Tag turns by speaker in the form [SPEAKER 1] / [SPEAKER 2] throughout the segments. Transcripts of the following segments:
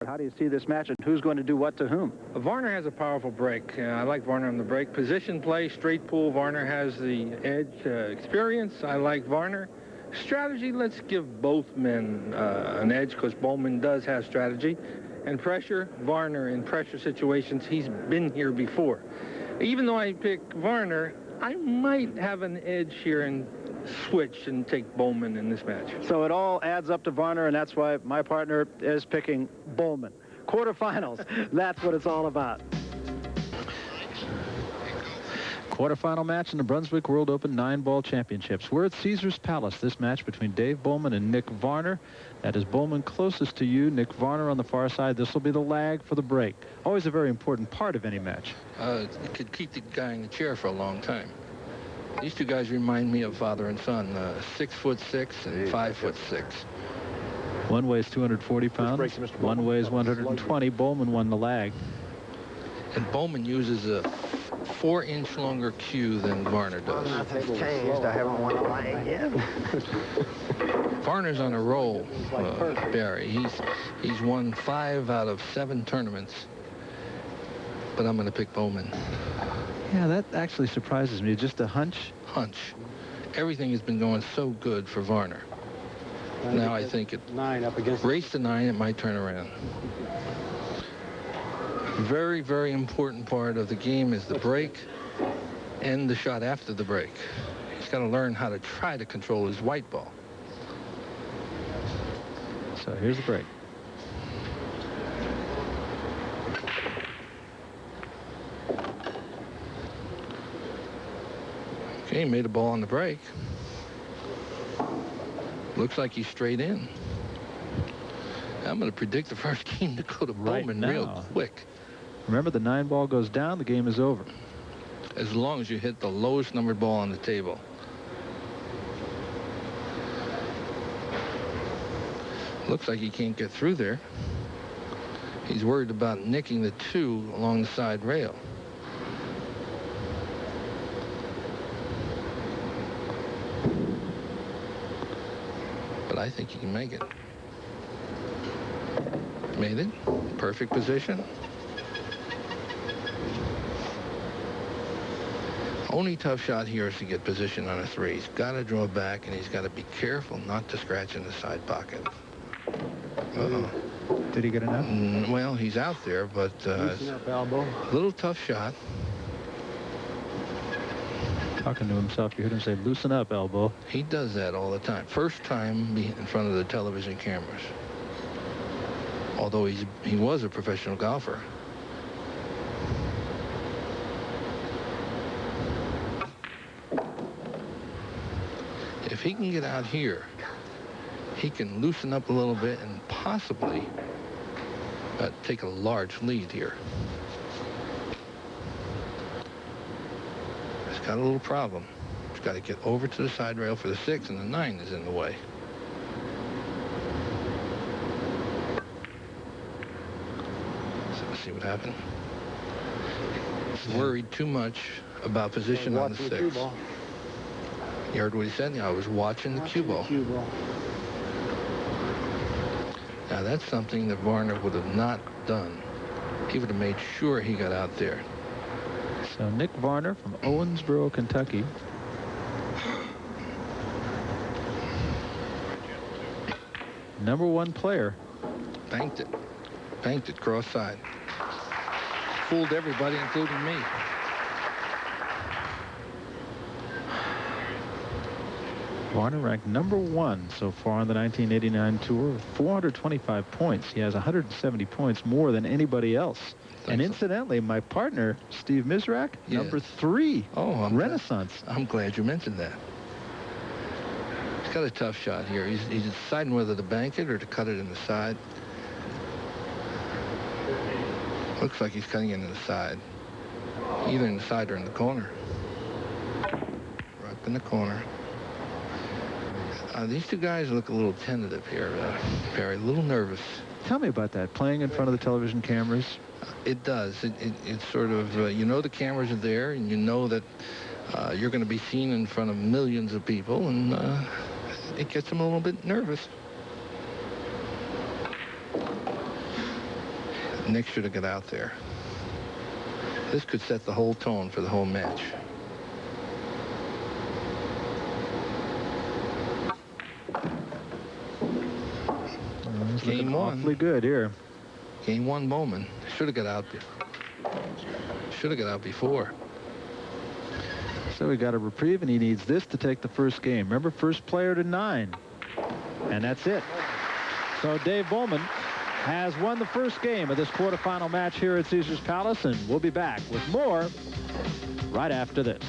[SPEAKER 1] How do you see this match, and who's going to do what to whom?
[SPEAKER 2] Varner has a powerful break. I like Varner on the break. Position play, straight pool. Varner has the edge. Experience, I like Varner. Strategy, let's give both men an edge, because Bollman does have strategy. And pressure, Varner in pressure situations, he's been here before. Even though I pick Varner, I might have an edge here and switch and take Bollman in this match.
[SPEAKER 1] So it all adds up to Varner, and that's why my partner is picking Bollman. Quarterfinals, that's what it's all about. Quarterfinal match in the Brunswick World Open 9-ball championships. We're at Caesar's Palace. This match between Dave Bollman and Nick Varner. That is Bollman closest to you, Nick Varner on the far side. This will be the lag for the break. Always a very important part of any match.
[SPEAKER 2] It could keep the guy in the chair for a long time. These two guys remind me of father and son, 6'6" and 5'6".
[SPEAKER 1] One weighs 240 pounds. One weighs 120. Bollman won the lag.
[SPEAKER 2] And Bollman uses a 4-inch longer cue than Varner does.
[SPEAKER 3] Well, nothing's changed. I haven't won a lag yet.
[SPEAKER 2] Varner's on a roll, Barry. He's won 5 out of 7 tournaments. But I'm going to pick Bollman.
[SPEAKER 1] Yeah, that actually surprises me. Just a hunch?
[SPEAKER 2] Hunch. Everything has been going so good for Varner. Now I think it...
[SPEAKER 4] 9 up against...
[SPEAKER 2] Race to 9, it might turn around. Very, very important part of the game is the break and the shot after the break. He's got to learn how to try to control his white ball.
[SPEAKER 1] So here's the break.
[SPEAKER 2] Okay, made a ball on the break. Looks like he's straight in. I'm going to predict the first game to go to Bollman real quick.
[SPEAKER 1] Remember, the 9-ball goes down, the game is over.
[SPEAKER 2] As long as you hit the lowest numbered ball on the table. Looks like he can't get through there. He's worried about nicking the 2 along the side rail. But I think he can make it. Made it. Perfect position. Only tough shot here is to get position on a 3. He's got to draw back, and he's got to be careful not to scratch in the side pocket. Uh-oh.
[SPEAKER 1] Did he get enough?
[SPEAKER 2] Well, he's out there, but
[SPEAKER 4] elbow.
[SPEAKER 2] Little tough shot.
[SPEAKER 1] Talking to himself, you heard him say, loosen up, elbow.
[SPEAKER 2] He does that all the time. First time in front of the television cameras. Although he was a professional golfer. If he can get out here, he can loosen up a little bit and possibly take a large lead here. He's got a little problem. He's got to get over to the side rail for the 6, and the 9 is in the way. So let's see what happened. He's worried too much about position on the 6. You heard what he said? Yeah, I was watching the cue ball. Now, that's something that Varner would have not done. He would have made sure he got out there.
[SPEAKER 1] So Nick Varner from Owensboro, Kentucky. #1 player.
[SPEAKER 2] Banked it. Banked it cross side. Fooled everybody, including me.
[SPEAKER 1] Varner ranked #1 so far on the 1989 tour with 425 points. He has 170 points more than anybody else. And incidentally, my partner, Steve Misrak, #3.
[SPEAKER 2] Oh,
[SPEAKER 1] Renaissance.
[SPEAKER 2] I'm glad you mentioned that. He's got a tough shot here. He's deciding whether to bank it or to cut it in the side. Looks like he's cutting it in the side. Either in the side or in the corner. Right in the corner. These two guys look a little tentative here, Barry, a little nervous.
[SPEAKER 1] Tell me about that, playing in front of the television cameras.
[SPEAKER 2] It does. It's sort of, you know the cameras are there, and you know that you're going to be seen in front of millions of people, and it gets them a little bit nervous. Nick should have got out there. This could set the whole tone for the whole match.
[SPEAKER 1] Game one. Awfully good here.
[SPEAKER 2] Game one, Bollman. Should have got out. Should have got out before.
[SPEAKER 1] So he got a reprieve, and he needs this to take the first game. Remember, first player to 9. And that's it. So Dave Bollman has won the first game of this quarterfinal match here at Caesars Palace, and we'll be back with more right after this.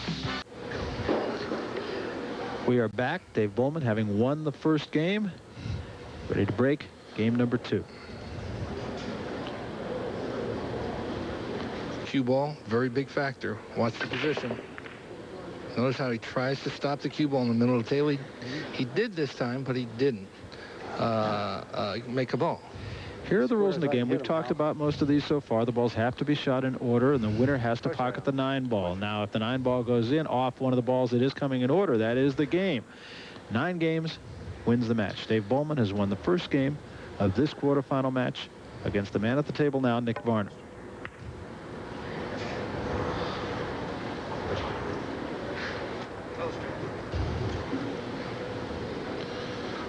[SPEAKER 1] We are back. Dave Bollman having won the first game. Ready to break game number 2. Cue ball, very big factor. Watch the position. Notice how he tries to stop the cue ball in the middle of the table. He did this time, but he didn't make a ball. Here are the rules in the game. We've talked about most of these so far. The balls have to be shot in order, and the winner has to pocket the 9 ball. Now, if the 9 ball goes in off one of the balls that is coming in order, that is the game. 9 games wins the match. Dave Bollman has won the first game of this quarterfinal match against the man at the table now, Nick Varner.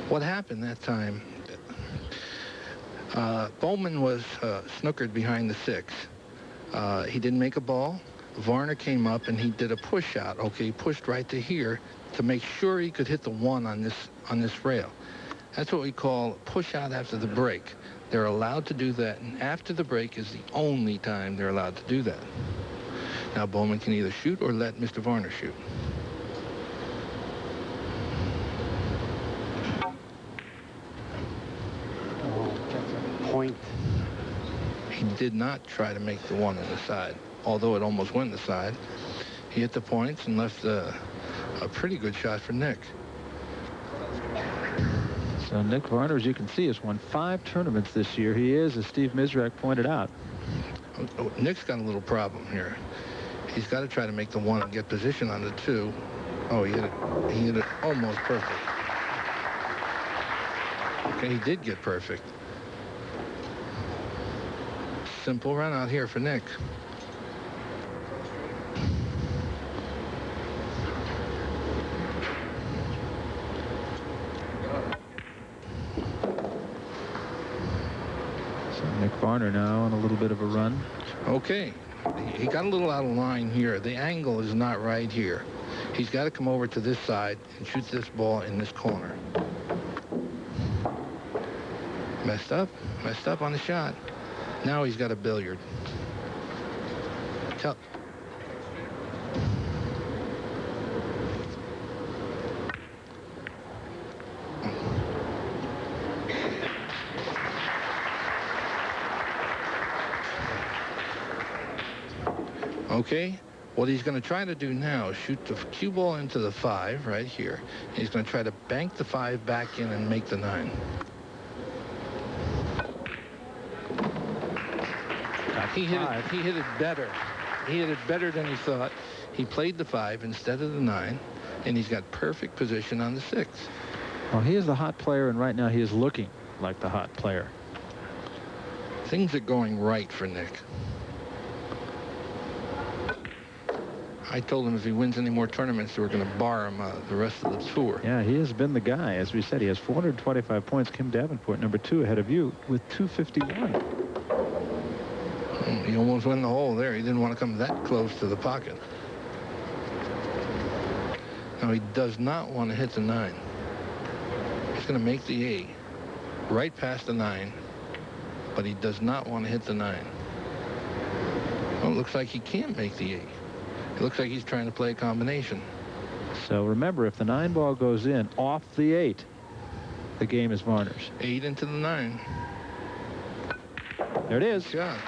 [SPEAKER 1] What happened that time? Bollman was snookered behind the 6. He didn't make a ball. Varner came up and he did a push shot. Okay, he pushed right to here to make sure he could hit the 1 on this rail. That's what we call push out after the break. They're allowed to do that, and after the break is the only time they're allowed to do that. Now Bollman can either shoot or let Mr. Varner shoot.
[SPEAKER 3] Point.
[SPEAKER 2] He did not try to make the 1 on the side, although it almost went the side. He hit the points and left a pretty good shot for Nick. So Nick Varner, as you can see, has won 5 tournaments this year. He is, as Steve Mizrak pointed out. Nick's got a little problem here. He's got to try to make the 1 and get position on the 2. Oh, he hit it almost perfect. Okay, he did get perfect. Simple run out here for Nick. So Nick Varner now on a little bit of a run. Okay, he got a little out of line here. The angle is not right here. He's got to come over to this side and shoot this ball in this corner. Messed up on the shot. Now he's got a billiard. Okay, what he's going to try to do now is shoot the cue ball into the 5 right here. He's going to try to bank the 5 back in and make the 9. He hit it better. He hit it better than he thought. He played the 5 instead of the 9, and he's got perfect position on the 6. Well, he is the hot player, and right now he is looking like the hot player. Things are going right for Nick. I told him if he wins any more tournaments, we're going to bar him the rest of the tour. Yeah, he has been the guy. As we said, he has 425 points. Kim Davenport, number 2, ahead of you with 251. He almost went in the hole there. He didn't want to come that close to the pocket. Now, he does not want to hit the 9. He's going to make the 8 right past the 9, but he does not want to hit the 9. Well, it looks like he can't make the 8. It looks like he's trying to play a combination. So remember, if the 9 ball goes in off the 8, the game is Varner's. 8 into the 9. There it is. Shot.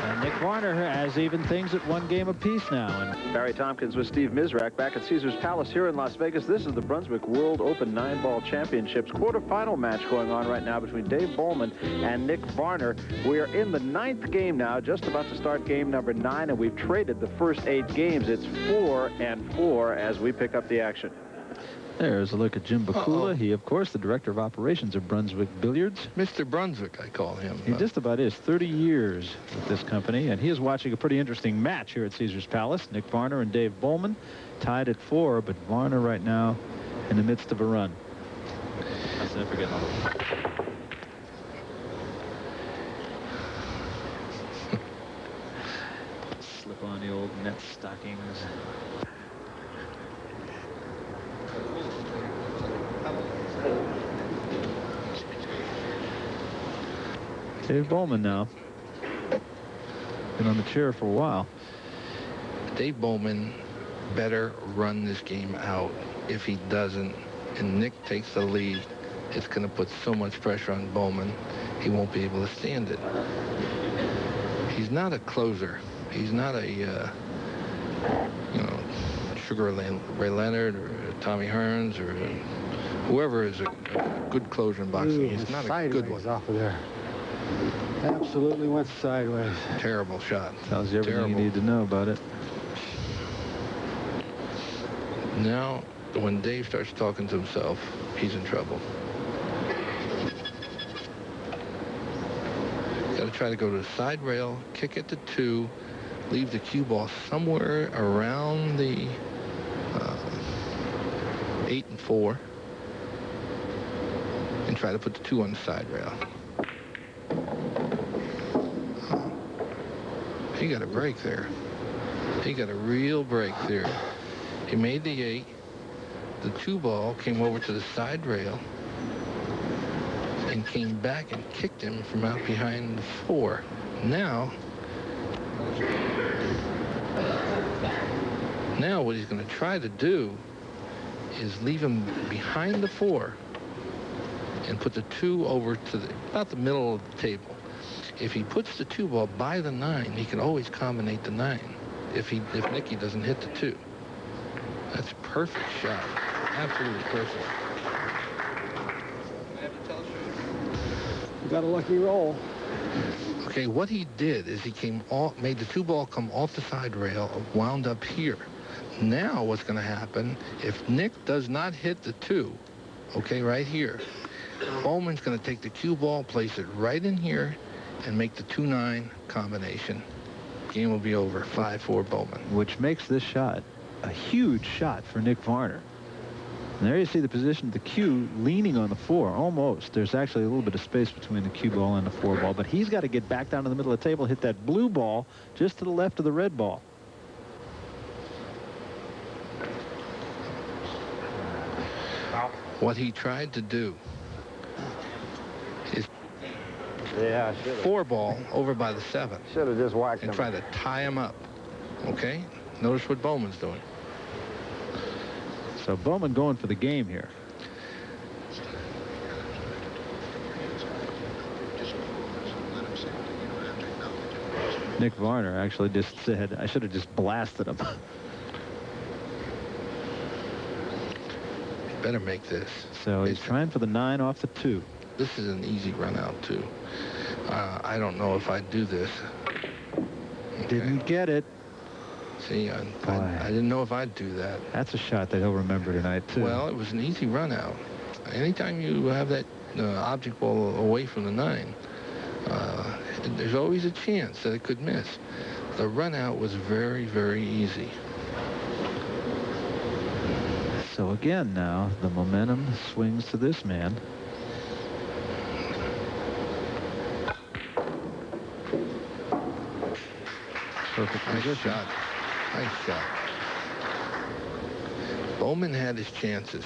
[SPEAKER 2] And Nick Varner has even things at 1 game apiece now. And Barry Tompkins with Steve Mizrak back at Caesars Palace here in Las Vegas. This is the Brunswick World Open 9-ball championships quarterfinal match going on right now between Dave Bollman and Nick Varner. We are in the 9th game now, just about to start game number 9, and we've traded the first 8 games. It's 4-4 as we pick up the action.
[SPEAKER 1] There's a look at Jim Bakula. He, of course, the director of operations of Brunswick Billiards.
[SPEAKER 2] Mr. Brunswick, I call him.
[SPEAKER 1] He just about is. 30 years with this company, and he is watching a pretty interesting match here at Caesars Palace. Nick Varner and Dave Bollman tied at 4, but Varner right now in the midst of a run. Let's not forget slip on the old net stockings. Dave Bollman now. Been on the chair for a while.
[SPEAKER 2] Dave Bollman better run this game out. If he doesn't, and Nick takes the lead, it's going to put so much pressure on Bollman, he won't be able to stand it. He's not a closer. He's not a, you know, Sugar Ray Leonard or Tommy Hearns or whoever is a good closer in boxing. He's not a good one.
[SPEAKER 3] Off of there. Absolutely went sideways.
[SPEAKER 2] Terrible shot.
[SPEAKER 1] Tells you everything you need to know about it.
[SPEAKER 2] Now, when Dave starts talking to himself, he's in trouble. Got to try to go to the side rail, kick it to 2, leave the cue ball somewhere around the 8 and 4, and try to put the 2 on the side rail. He got a break there. He got a real break there. He made the 8. The 2 ball came over to the side rail and came back and kicked him from out behind the 4. Now what he's going to try to do is leave him behind the 4 and put the 2 over to about the middle of the table. If he puts the 2 ball by the 9, he can always combinate the 9 if Nicky doesn't hit the 2. That's a perfect shot. Absolutely perfect.
[SPEAKER 3] You got a lucky roll.
[SPEAKER 2] Okay, what he did is he made the 2 ball come off the side rail, wound up here. Now what's going to happen, if Nick does not hit the 2, okay, right here, Bollman's going to take the cue ball, place it right in here, and make the 2-9 combination. Game will be over. 5-4 Bollman.
[SPEAKER 1] Which makes this shot a huge shot for Nick Varner. And there you see the position of the cue leaning on the 4, almost. There's actually a little bit of space between the cue ball and the 4 ball, but he's got to get back down to the middle of the table, hit that blue ball just to the left of the red ball.
[SPEAKER 2] What he tried to do is
[SPEAKER 3] 4
[SPEAKER 2] ball over by the 7.
[SPEAKER 3] Should have just whacked him.
[SPEAKER 2] And try to tie him up. Okay? Notice what Bowman's doing.
[SPEAKER 1] So Bollman going for the game here. Nick Varner actually just said, I should have just blasted him.
[SPEAKER 2] Better make this.
[SPEAKER 1] So he's trying for the 9 off the 2.
[SPEAKER 2] This is an easy run out, too. I don't know if I'd do this. Okay.
[SPEAKER 1] Didn't get it.
[SPEAKER 2] See, I didn't know if I'd do that.
[SPEAKER 1] That's a shot that he'll remember tonight, too.
[SPEAKER 2] Well, it was an easy run out. Anytime you have that object ball away from the 9, there's always a chance that it could miss. The run out was very, very easy.
[SPEAKER 1] So again now, the momentum swings to this man. Perfect
[SPEAKER 2] Nice
[SPEAKER 1] position.
[SPEAKER 2] shot. Nice shot. Bollman had his chances.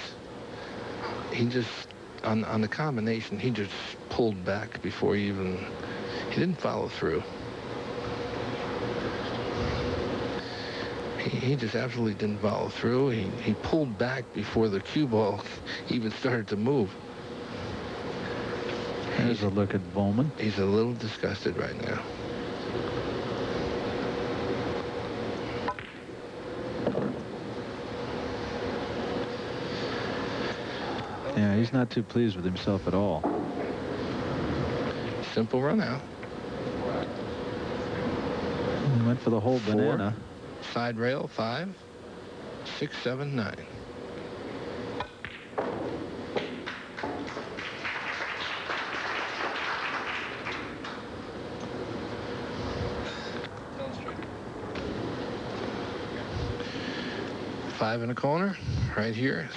[SPEAKER 2] He just, on the combination, he just pulled back before he didn't follow through. He just absolutely didn't follow through. He pulled back before the cue ball even started to move.
[SPEAKER 1] Here's a look at Bollman.
[SPEAKER 2] He's a little disgusted right now.
[SPEAKER 1] Yeah, he's not too pleased with himself at all.
[SPEAKER 2] Simple run out.
[SPEAKER 1] He went for the whole
[SPEAKER 2] 4,
[SPEAKER 1] banana.
[SPEAKER 2] Side rail, 5, 6, 7, 9. 5 in the corner, right here.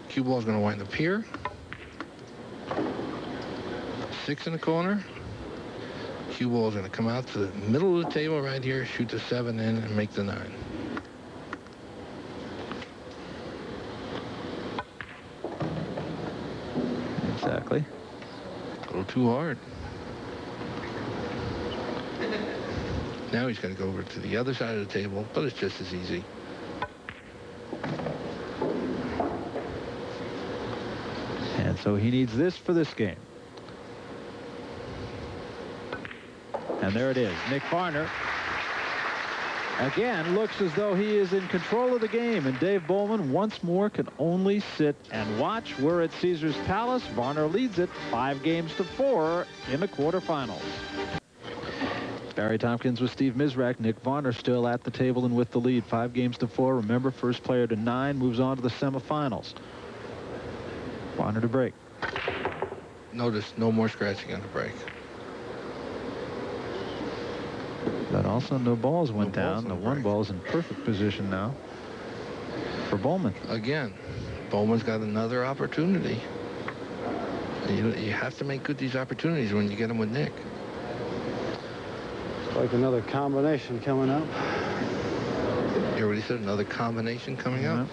[SPEAKER 2] Cue ball is going to wind up here. 6 in the corner. Cue ball is going to come out to the middle of the table right here, shoot the 7 in, and make the 9.
[SPEAKER 1] Exactly.
[SPEAKER 2] A little too hard. Now he's got to go over to the other side of the table, but it's just as easy.
[SPEAKER 1] And so he needs this for this game. And there it is. Nick Varner again looks as though he is in control of the game, and Dave Bollman once more can only sit and watch. We're at Caesars Palace. Varner leads it 5-4 in the quarterfinals. Barry Tompkins with Steve Mizrak. Nick Varner still at the table and with the lead, 5-4. Remember, first player to 9 moves on to the semifinals. Varner to break.
[SPEAKER 2] Notice no more scratching on the break.
[SPEAKER 1] But also no balls went down. The one
[SPEAKER 2] break.
[SPEAKER 1] ball's in perfect position now for Bollman.
[SPEAKER 2] Again, Bowman's got another opportunity. You have to make good these opportunities when you get them with Nick.
[SPEAKER 3] Like another combination coming up.
[SPEAKER 2] You already said another combination coming up?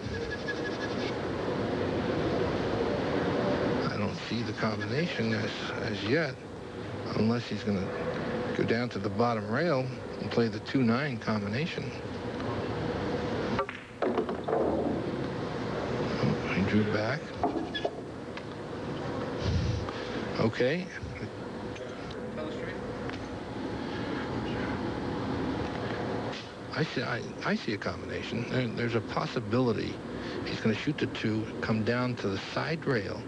[SPEAKER 2] I don't see the combination as yet, unless he's going to go down to the bottom rail and play the 2-9 combination. Oh, he drew back. Okay. I see a combination. There's a possibility he's going to shoot the 2, come down to the side rail.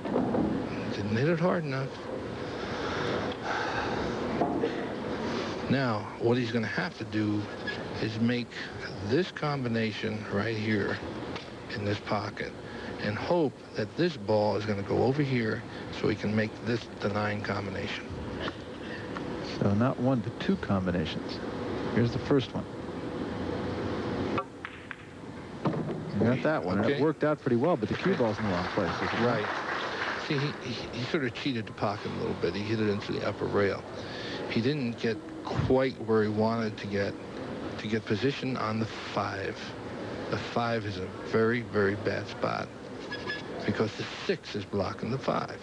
[SPEAKER 2] Didn't hit it hard enough. Now, what he's going to have to do is make this combination right here in this pocket and hope that this ball is going to go over here so he can make this the 9 combination.
[SPEAKER 1] So not 1 to 2 combinations. Here's the first one. You got that one.
[SPEAKER 2] Okay.
[SPEAKER 1] It worked out pretty well, but the cue ball's in the wrong place.
[SPEAKER 2] Right. See, he sort of cheated the pocket a little bit. He hit it into the upper rail. He didn't get quite where he wanted to get position on the 5. The 5 is a very, very bad spot because the 6 is blocking the 5.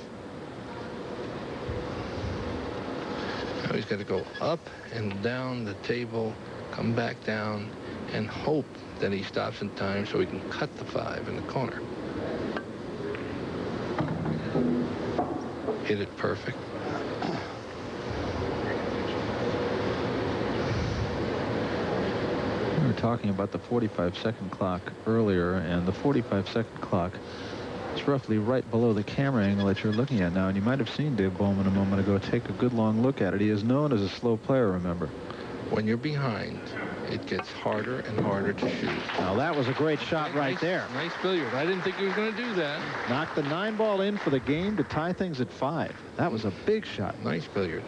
[SPEAKER 2] Now he's got to go up and down the table, come back down, and hope that he stops in time so he can cut the 5 in the corner. Hit it perfect.
[SPEAKER 1] We were talking about the 45-second clock earlier, and the 45-second clock is roughly right below the camera angle that you're looking at now, and you might have seen Dave Bollman a moment ago take a good long look at it. He is known as a slow player, remember.
[SPEAKER 2] When you're behind, it gets harder and harder to shoot.
[SPEAKER 1] Now that was a great shot right there.
[SPEAKER 2] Nice billiard. I didn't think he was going to do that.
[SPEAKER 1] Knocked the 9 ball in for the game to tie things at 5. That was a big shot.
[SPEAKER 2] Nice billiard.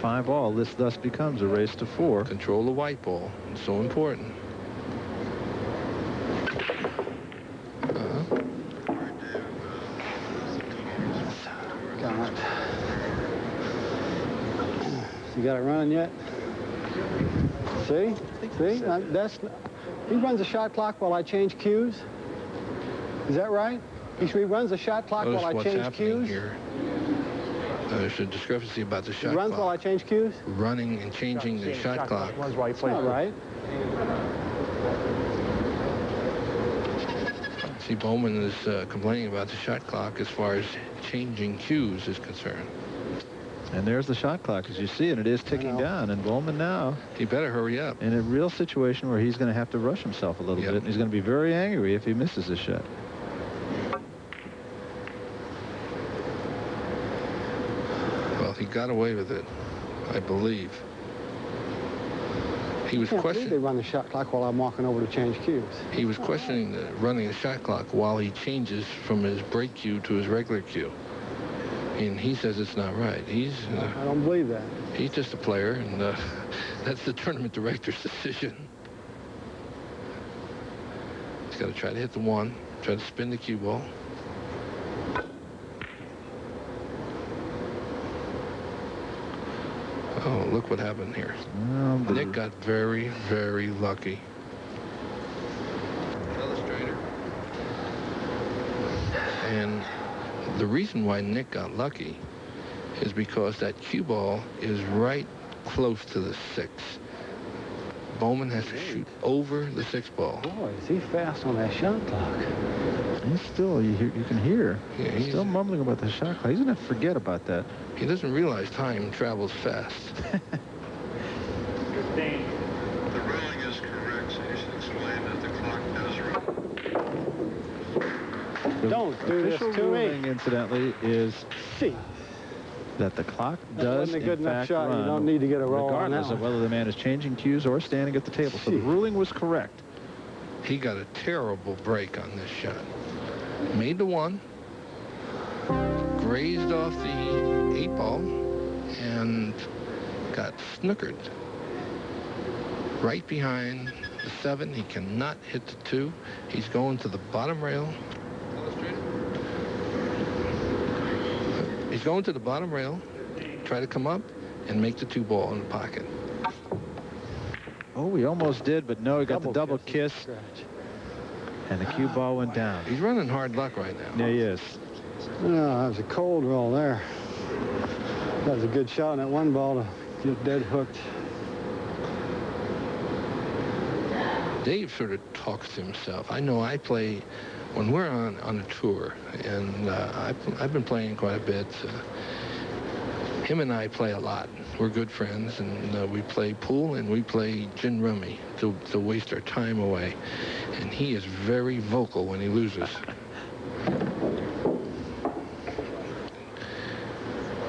[SPEAKER 1] 5 all. This thus becomes a race to 4.
[SPEAKER 2] Control the white ball. It's so important.
[SPEAKER 3] Got it. You got it running yet? See? He runs a shot clock while I change cues. Is that right? He runs a shot clock while I change cues.
[SPEAKER 2] Here. There's a discrepancy about the shot
[SPEAKER 3] He runs
[SPEAKER 2] clock.
[SPEAKER 3] while I change cues?
[SPEAKER 2] Running and changing the shot clock.
[SPEAKER 3] That's not right.
[SPEAKER 2] See, Bollman is complaining about the shot clock as far as changing cues is concerned.
[SPEAKER 1] And there's the shot clock, as you see, and it is ticking down. And Bollman now,
[SPEAKER 2] he better hurry up.
[SPEAKER 1] In a real situation where he's going to have to rush himself a little bit. And he's going to be very angry if he misses this shot.
[SPEAKER 2] Well, he got away with it, I believe. He was questioning.
[SPEAKER 3] They run the shot clock while I'm walking over to change cues.
[SPEAKER 2] He was questioning running the shot clock while he changes from his break cue to his regular cue. And he says it's not right. I
[SPEAKER 3] don't believe that.
[SPEAKER 2] He's just a player, and That's the tournament director's decision. He's got to try to hit the 1, try to spin the cue ball. Oh, look what happened here. Nick got very, very lucky. Illustrator. And the reason why Nick got lucky is because that cue ball is right close to the 6. Bollman has to shoot over the 6 ball.
[SPEAKER 3] Boy, is he fast on that shot clock.
[SPEAKER 1] He's still, you can hear.
[SPEAKER 2] Yeah,
[SPEAKER 1] he's still mumbling about the shot clock. He's going to forget about that.
[SPEAKER 2] He doesn't realize time travels fast.
[SPEAKER 4] The ruling is correct, so you should explain that the clock does run.
[SPEAKER 3] Don't do this
[SPEAKER 1] to
[SPEAKER 3] ruling,
[SPEAKER 1] me. Incidentally, is that the clock does,
[SPEAKER 3] wasn't a good
[SPEAKER 1] in
[SPEAKER 3] enough
[SPEAKER 1] fact,
[SPEAKER 3] shot.
[SPEAKER 1] run,
[SPEAKER 3] You don't need to get a roll on
[SPEAKER 1] regardless
[SPEAKER 3] that
[SPEAKER 1] of
[SPEAKER 3] one.
[SPEAKER 1] whether the man is changing cues or standing at the table. So the ruling was correct.
[SPEAKER 2] He got a terrible break on this shot. Made the 1, grazed off the 8 ball, and got snookered. Right behind the 7. He cannot hit the 2. He's going to the bottom rail. He's going to the bottom rail, try to come up and make the 2 ball in the pocket.
[SPEAKER 1] Oh, we almost did, but no, he got the double kiss, and the cue ball went down.
[SPEAKER 2] He's running hard luck right now.
[SPEAKER 1] Yeah, he is.
[SPEAKER 3] No, that was a cold roll there. That was a good shot on that 1 ball to get dead hooked.
[SPEAKER 2] Dave sort of talks to himself. I know I play when we're on a tour, and I've been playing quite a bit. Him and I play a lot. We're good friends, and we play pool and we play gin rummy to waste our time away. And he is very vocal when he loses.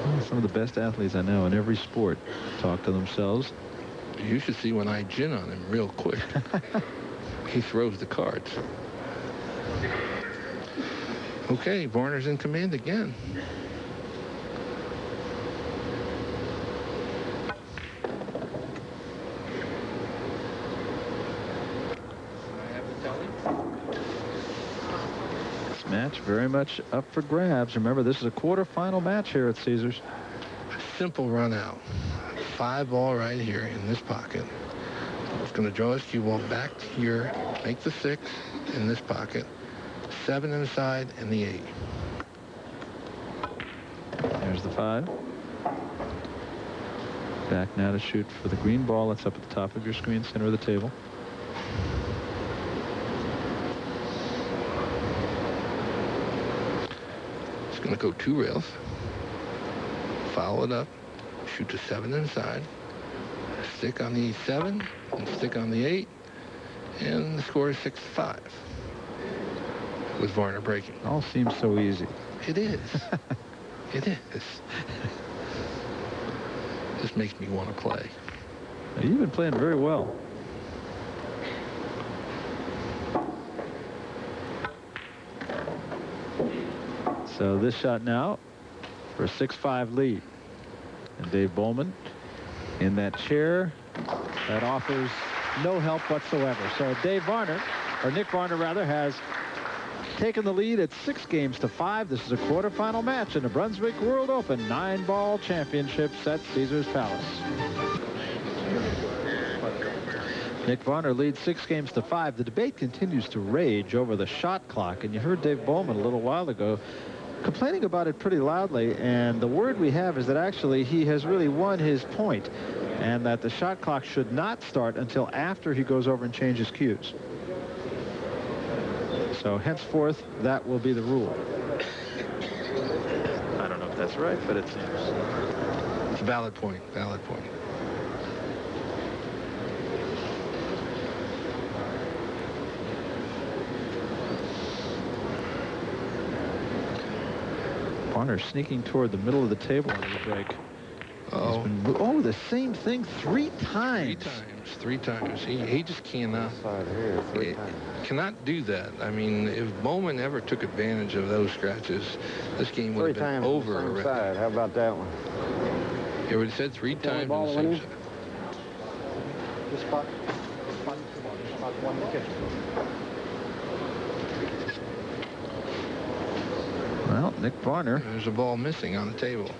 [SPEAKER 1] Well, some of the best athletes I know in every sport talk to themselves.
[SPEAKER 2] You should see when I gin on him real quick. He throws the cards. Okay, Varner's in command again.
[SPEAKER 1] This match very much up for grabs. Remember, this is a quarterfinal match here at Caesars.
[SPEAKER 2] Simple run out. 5 ball right here in this pocket. He's going to draw his cue ball back here, make the 6 in this pocket, 7 inside, and the 8.
[SPEAKER 1] There's the 5. Back now to shoot for the green ball that's up at the top of your screen, center of the table.
[SPEAKER 2] He's going to go 2 rails, follow it up, shoot to 7 inside, stick on the 7, and stick on the 8, and the score is 6-5. With Varner breaking.
[SPEAKER 1] All seems so easy.
[SPEAKER 2] It is. It is. This makes me want to play.
[SPEAKER 1] Now, you've been playing very well. So this shot now for a 6-5 lead. And Dave Bollman in that chair that offers no help whatsoever. So Dave Varner, or Nick Varner rather, has taken the lead at 6-5. This is a quarterfinal match in the Brunswick World Open 9-ball championships at Caesars Palace. Nick Varner leads 6-5. The debate continues to rage over the shot clock, and you heard Dave Bollman a little while ago complaining about it pretty loudly, and the word we have is that actually he has really won his point, and that the shot clock should not start until after he goes over and changes cues. So henceforth, that will be the rule. I don't know if that's right, but it seems.
[SPEAKER 2] It's a valid point. Valid point.
[SPEAKER 1] Varner sneaking toward the middle of the table on the break. Oh, the same thing 3 times.
[SPEAKER 2] 3 times. He just cannot. Cannot do that. I mean, if Bollman ever took advantage of those scratches, this game would have been over already.
[SPEAKER 3] How about that one?
[SPEAKER 2] It would have said 3 times on the same side.
[SPEAKER 3] Just spot one to catch.
[SPEAKER 1] Well, Nick Varner.
[SPEAKER 2] There's a ball missing on the table.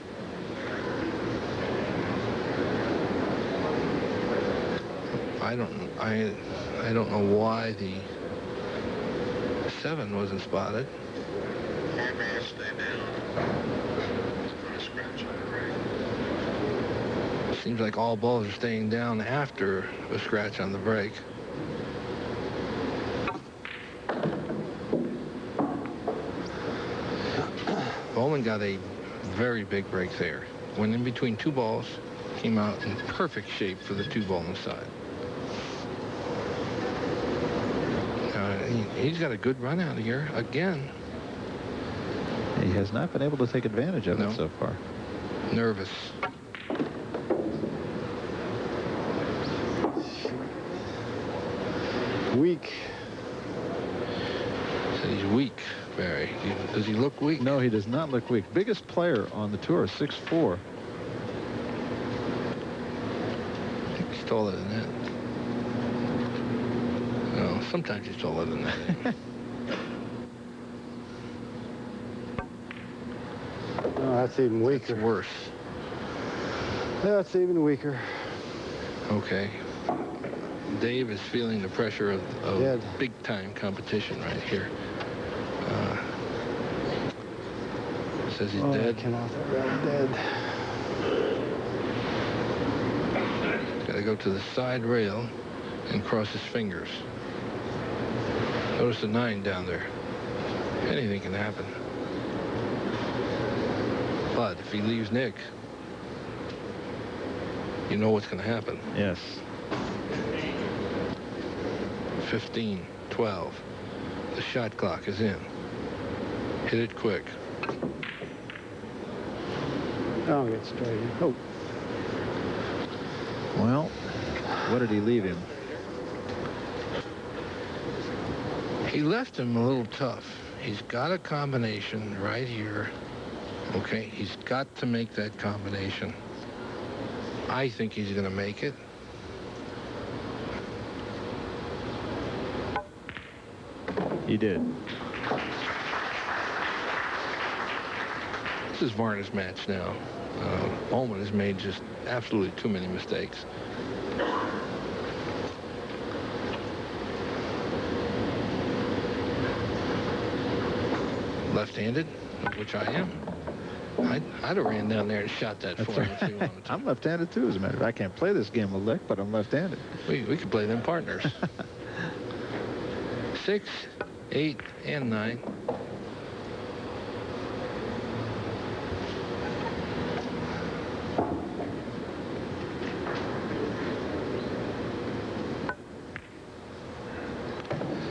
[SPEAKER 2] I don't know why the 7 wasn't spotted.
[SPEAKER 4] Stay down. Put a scratch on the break.
[SPEAKER 2] Seems like all balls are staying down after a scratch on the break. Bollman got a very big break there. Went in between 2 balls, came out in perfect shape for the 2 ball on the side. He's got a good run out of here again.
[SPEAKER 1] He has not been able to take advantage of it so far.
[SPEAKER 2] Nervous.
[SPEAKER 3] Weak.
[SPEAKER 2] Said he's weak, Barry. Does he look weak?
[SPEAKER 1] No, he does not look weak. Biggest player on the tour, 6'4".
[SPEAKER 2] He's taller than that. No, sometimes he's taller than that.
[SPEAKER 3] Oh, that's even weaker.
[SPEAKER 2] It's worse.
[SPEAKER 3] That's even weaker.
[SPEAKER 2] Okay. Dave is feeling the pressure of big-time competition right here. Says he's dead.
[SPEAKER 3] Came off that rail dead.
[SPEAKER 2] Got to go to the side rail and cross his fingers. Notice the 9 down there. Anything can happen. But if he leaves Nick, you know what's going to happen.
[SPEAKER 1] Yes.
[SPEAKER 2] 15, 12. The shot clock is in. Hit it quick.
[SPEAKER 3] I'll get straight. Oh.
[SPEAKER 1] Well, what did he leave him?
[SPEAKER 2] He left him a little tough. He's got a combination right here. Okay, he's got to make that combination. I think he's going to make it.
[SPEAKER 1] He did.
[SPEAKER 2] This is Varner's match now. Bollman has made just absolutely too many mistakes. Left-handed, which I am. I'd have ran down there and shot that for him if he wanted to.
[SPEAKER 1] I'm left-handed too, as a matter of fact. I can't play this game with lick, but I'm left-handed.
[SPEAKER 2] We could play them partners. 6, 8, and 9.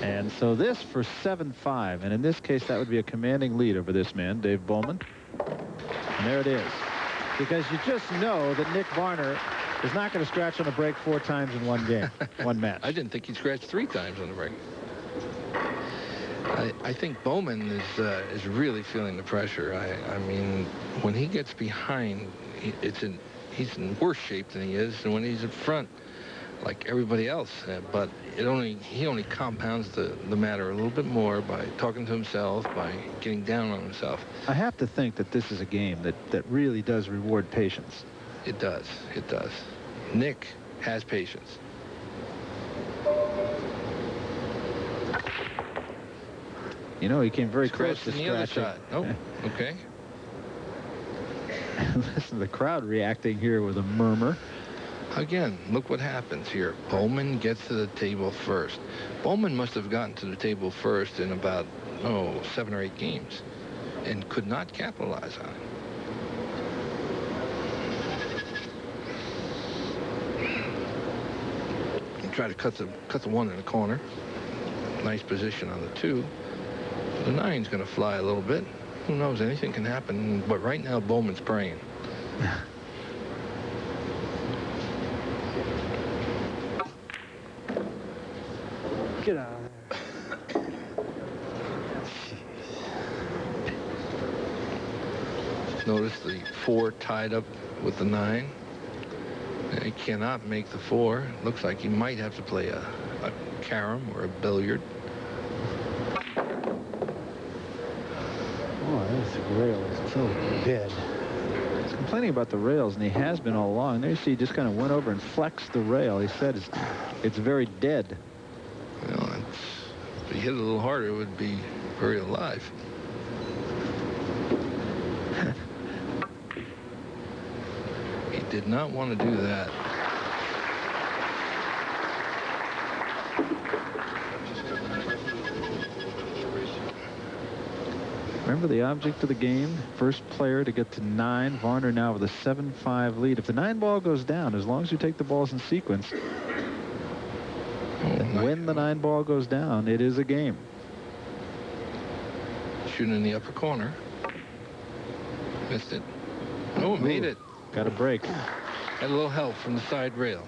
[SPEAKER 1] And so this for 7-5, and in this case that would be a commanding lead over this man, Dave Bollman. And there it is. Because you just know that Nick Varner is not going to scratch on a break 4 times in one game, one match.
[SPEAKER 2] I didn't think he scratched 3 times on the break. I think Bollman is really feeling the pressure. I mean, when he gets behind, he's in worse shape than he is, and when he's in front, like everybody else. But he only compounds the matter a little bit more by talking to himself, by getting down on himself.
[SPEAKER 1] I have to think that this is a game that really does reward patience.
[SPEAKER 2] It does. It does. Nick has patience.
[SPEAKER 1] You know, he came very close to
[SPEAKER 2] the other
[SPEAKER 1] scratching.
[SPEAKER 2] side. Oh, okay.
[SPEAKER 1] Listen to the crowd reacting here with a murmur.
[SPEAKER 2] Again, look what happens here. Bollman gets to the table first. Bollman must have gotten to the table first in about, 7 or 8 games and could not capitalize on it. He tried to cut the 1 in the corner. Nice position on the 2. The 9's going to fly a little bit. Who knows? Anything can happen. But right now, Bollman's praying.
[SPEAKER 3] Get out of there.
[SPEAKER 2] Notice the 4 tied up with the 9. He cannot make the 4. Looks like he might have to play a carom or a billiard.
[SPEAKER 3] Oh, this rail is so dead.
[SPEAKER 1] He's complaining about the rails, and he has been all along. There you see he just kind of went over and flexed the rail. He said it's very dead.
[SPEAKER 2] Well, if he hit it a little harder, it would be very alive. He did not want to do that.
[SPEAKER 1] Remember the object of the game, first player to get to 9. Varner now with a 7-5 lead. If the 9 ball goes down, as long as you take the balls in sequence, when the 9 ball goes down, it is a game.
[SPEAKER 2] Shooting in the upper corner. Missed it. Oh, made it.
[SPEAKER 1] Got a break.
[SPEAKER 2] Had a little help from the side rail.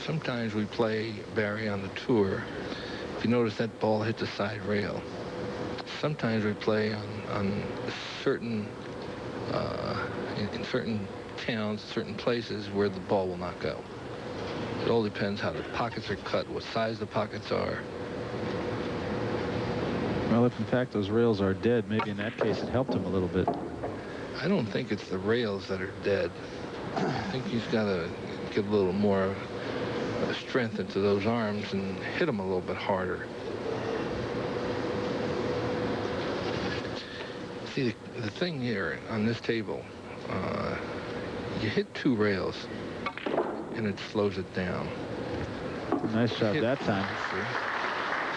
[SPEAKER 2] Sometimes we play, Barry, on the tour. If you notice, that ball hit the side rail. Sometimes we play on certain, in certain towns, certain places where the ball will not go. It all depends how the pockets are cut, what size the pockets are.
[SPEAKER 1] Well, if in fact those rails are dead, maybe in that case it helped him a little bit.
[SPEAKER 2] I don't think it's the rails that are dead. I think he's got to get a little more strength into those arms and hit them a little bit harder. See, the thing here on this table, you hit 2 rails and it slows it down.
[SPEAKER 1] Nice shot that time.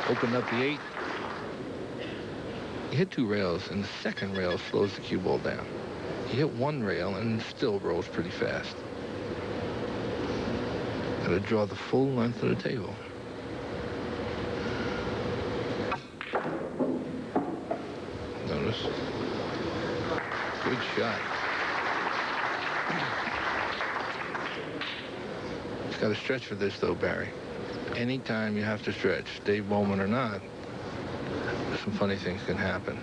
[SPEAKER 2] Opened up the 8. You hit 2 rails and the second rail slows the cue ball down. You hit 1 rail and it still rolls pretty fast. Got to draw the full length of the table. Notice. Good shot. It's got to stretch for this, though, Barry. Anytime you have to stretch, Dave Bollman or not, some funny things can happen.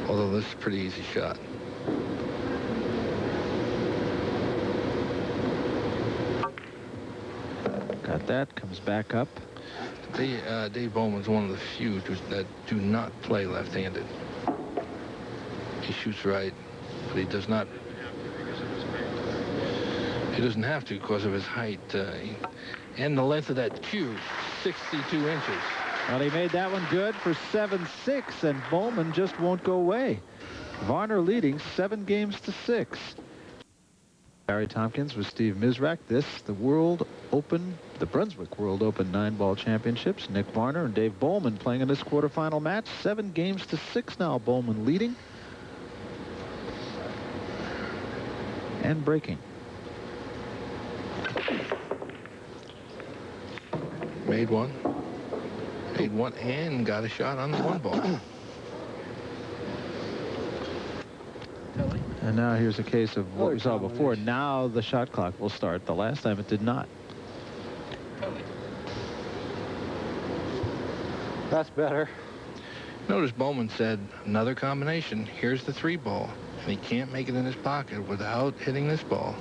[SPEAKER 2] Although this is a pretty easy shot.
[SPEAKER 1] Got that. Comes back up.
[SPEAKER 2] Dave Bollman's one of the few that do not play left-handed. He shoots right, but he does not. He doesn't have to because of his height and the length of that cue, 62 inches.
[SPEAKER 1] Well, he made that one good for 7-6, and Bollman just won't go away. Varner leading 7 games to 6. Barry Tompkins with Steve Mizrak. This, the World Open, the Brunswick World Open 9-ball championships. Nick Varner and Dave Bollman playing in this quarterfinal match. 7 games to 6 now. Bollman leading and breaking.
[SPEAKER 2] Made one and got a shot on the 1 ball.
[SPEAKER 1] And now here's a case of what we saw before. Now the shot clock will start. The last time it did not.
[SPEAKER 3] That's better.
[SPEAKER 2] Notice Bollman said another combination. Here's the 3 ball. And he can't make it in his pocket without hitting this ball.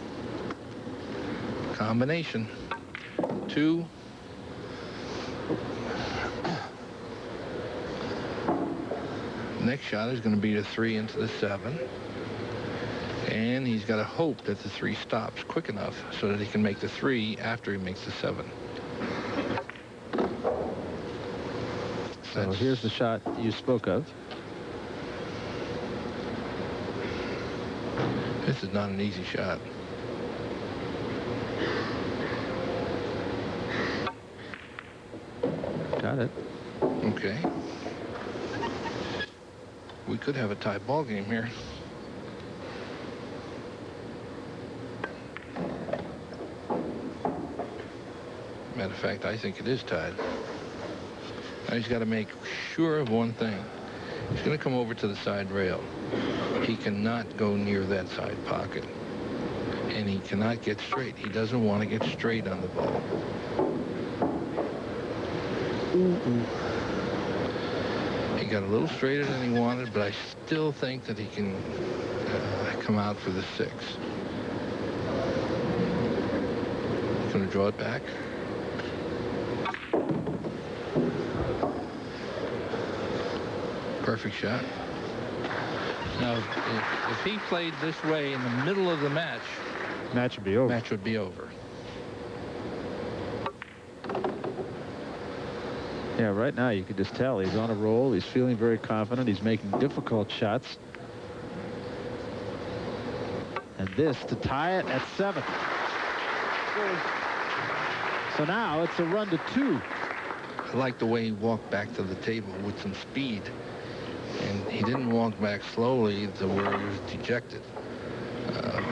[SPEAKER 2] Combination. 2. Next shot is going to be the 3 into the 7. And he's got to hope that the 3 stops quick enough so that he can make the 3 after he makes the 7.
[SPEAKER 1] So here's the shot you spoke of.
[SPEAKER 2] This is not an easy shot.
[SPEAKER 1] Got it.
[SPEAKER 2] Okay. We could have a tie ball game here. Matter of fact, I think it is tied. Now he's got to make sure of one thing. He's going to come over to the side rail. He cannot go near that side pocket. And he cannot get straight. He doesn't want to get straight on the ball. He got a little straighter than he wanted, but I still think that he can come out for the 6. Going to draw it back. Perfect shot. Now, if he played this way in the middle of the match,
[SPEAKER 1] match would be over.
[SPEAKER 2] Match would be over.
[SPEAKER 1] Yeah, right now you can just tell he's on a roll. He's feeling very confident. He's making difficult shots. And this to tie it at 7. So now it's a run to 2.
[SPEAKER 2] I like the way he walked back to the table with some speed. And he didn't walk back slowly to where he was dejected.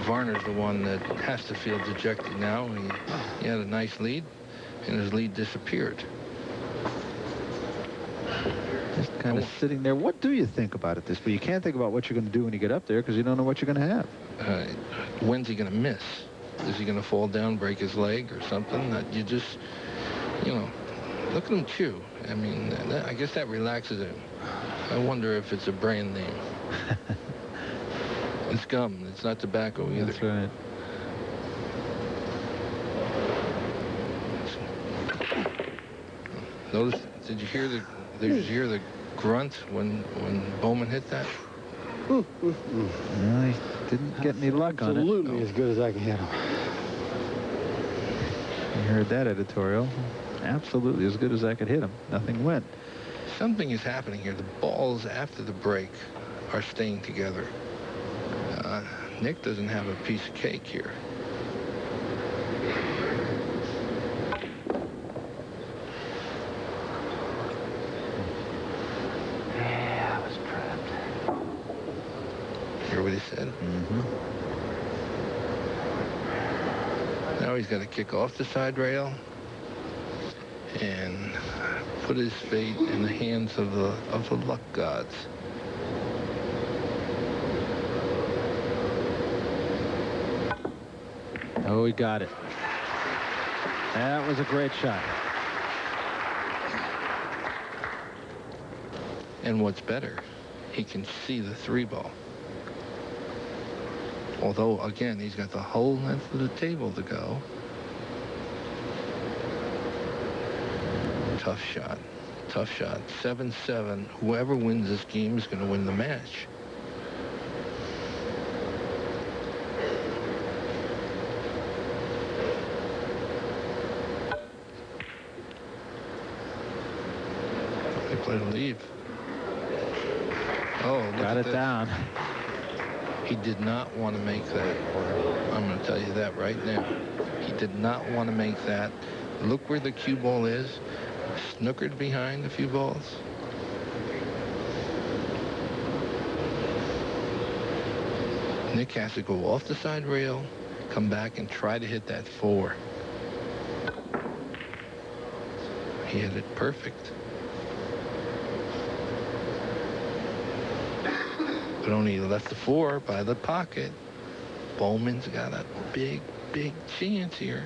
[SPEAKER 2] Varner's the one that has to feel dejected now. He had a nice lead, and his lead disappeared.
[SPEAKER 1] Just kind of sitting there. What do you think about it this way? You can't think about what you're going to do when you get up there because you don't know what you're going to have.
[SPEAKER 2] When's he going to miss? Is he going to fall down, break his leg or something? You just, you know, look at him chew. I mean, I guess that relaxes him. I wonder if it's a brand name. It's gum. It's not tobacco either.
[SPEAKER 1] That's right.
[SPEAKER 2] Notice? Did you hear the grunt when Bollman hit that?
[SPEAKER 1] No, he didn't get any luck on it.
[SPEAKER 3] Absolutely as good as I can hit him.
[SPEAKER 1] You heard that editorial. Absolutely as good as I could hit him. Nothing went.
[SPEAKER 2] Something is happening here. The balls after the break are staying together. Nick doesn't have a piece of cake here.
[SPEAKER 3] Yeah, I was trapped.
[SPEAKER 2] Hear what he said?
[SPEAKER 1] Mm-hmm.
[SPEAKER 2] Now he's got to kick off the side rail and put his fate in the hands of the luck gods.
[SPEAKER 1] Oh, he got it. That was a great shot.
[SPEAKER 2] And what's better, he can see the 3-ball. Although, again, he's got the whole length of the table to go. Tough shot. Tough shot. 7-7. Whoever wins this game is going to win the match. They play to leave. Oh, look
[SPEAKER 1] Got
[SPEAKER 2] at
[SPEAKER 1] it
[SPEAKER 2] this.
[SPEAKER 1] down.
[SPEAKER 2] He did not want to make that. I'm going to tell you that right now. He did not want to make that. Look where the cue ball is. Snookered behind a few balls. Nick has to go off the side rail, come back and try to hit that 4. He hit it perfect. But only left the 4 by the pocket. Bollman's got a big, big chance here.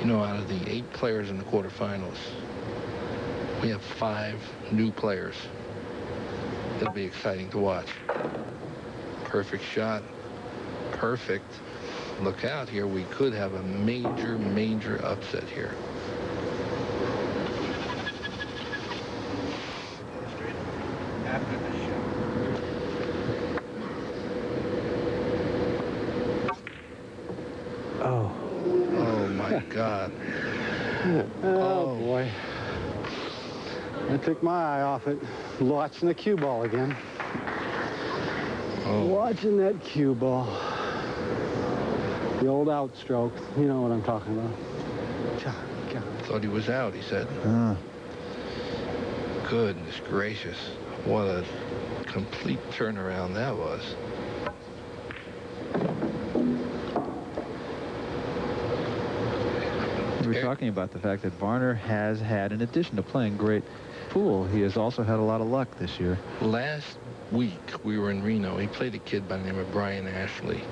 [SPEAKER 2] You know, out of the 8 players in the quarterfinals, we have 5 new players. It'll be exciting to watch. Perfect shot. Perfect. Look out here. We could have a major, major upset here.
[SPEAKER 3] Oh.
[SPEAKER 2] Oh, my God.
[SPEAKER 3] Oh, boy. I took my eye off it. Watching the cue ball again.
[SPEAKER 2] Oh.
[SPEAKER 3] Watching that cue ball. The old outstroke. You know what I'm talking about.
[SPEAKER 2] Thought he was out, he said. Goodness gracious. What a complete turnaround that was.
[SPEAKER 1] We were talking about the fact that Varner has had, in addition to playing great pool, he has also had a lot of luck this year.
[SPEAKER 2] Last week, we were in Reno. He played a kid by the name of Brian Ashley.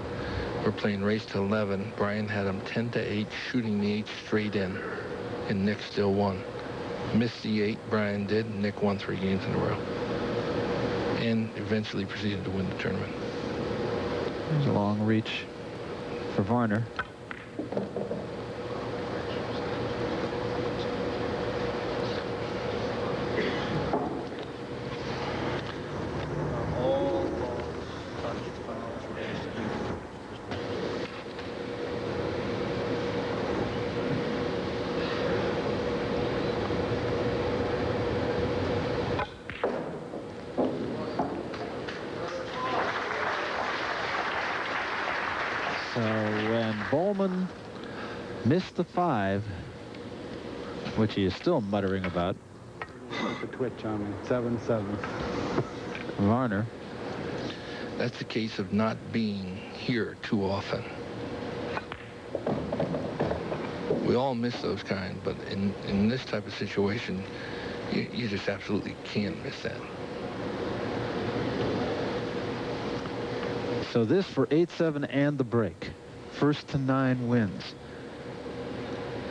[SPEAKER 2] We're playing race to 11. Brian had him 10-8, shooting the 8 straight in, and Nick still won. Missed the 8, Brian did. Nick won 3 games in a row, and eventually proceeded to win the tournament.
[SPEAKER 1] There's a long reach for Varner. So when Bollman missed the 5, which he is still muttering about,
[SPEAKER 3] the twitch on me. 7-7.
[SPEAKER 1] Varner.
[SPEAKER 2] That's a case of not being here too often. We all miss those kind, but in this type of situation, you just absolutely can't miss that.
[SPEAKER 1] So this for 8-7 and the break. First to 9 wins.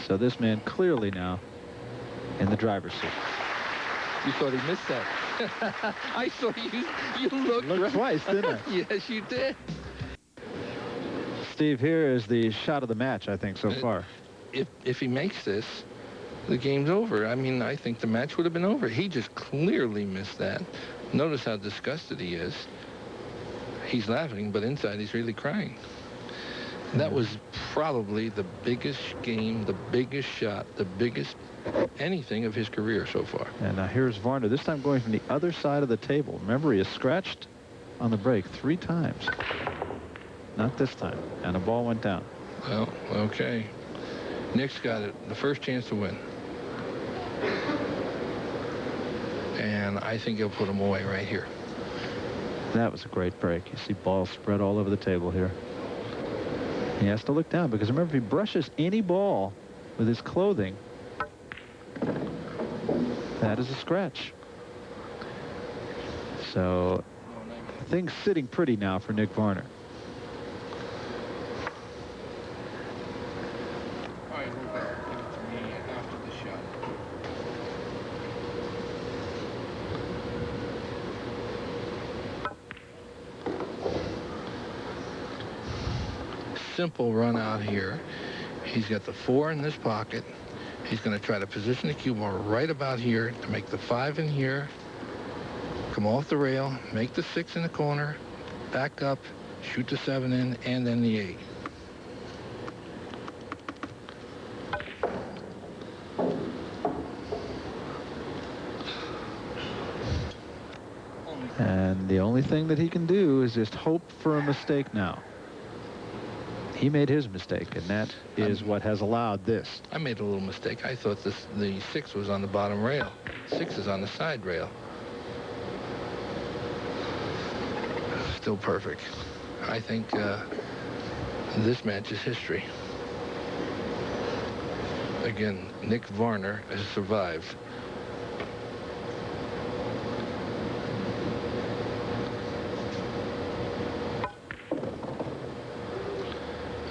[SPEAKER 1] So this man clearly now in the driver's seat.
[SPEAKER 2] You thought he missed that. I saw you looked
[SPEAKER 1] Looked twice, didn't I?
[SPEAKER 2] Yes, you did.
[SPEAKER 1] Steve, here is the shot of the match, I think, so far.
[SPEAKER 2] If he makes this, the game's over. I mean, I think the match would have been over. He just clearly missed that. Notice how disgusted he is. He's laughing, but inside he's really crying. That was probably the biggest game, the biggest shot, the biggest anything of his career so far.
[SPEAKER 1] And now here's Varner, this time going from the other side of the table. Remember, he is scratched on the break 3 times. Not this time. And the ball went down.
[SPEAKER 2] Well, okay. Nick's got it. The first chance to win. And I think he'll put him away right here.
[SPEAKER 1] That was a great break. You see balls spread all over the table here. He has to look down because remember, if he brushes any ball with his clothing, that is a scratch. So things sitting pretty now for Nick Varner.
[SPEAKER 2] All right, we're back. Give it to me after the shot. Simple run out here. He's got the 4 in this pocket. He's going to try to position the cue ball right about here to make the 5 in here, come off the rail, make the 6 in the corner, back up, shoot the 7 in, and then the 8.
[SPEAKER 1] And the only thing that he can do is just hope for a mistake now. He made his mistake, and that is what has allowed this.
[SPEAKER 2] I made a little mistake. I thought the 6 was on the bottom rail. 6 is on the side rail. Still perfect. I think this match is history. Again, Nick Varner has survived.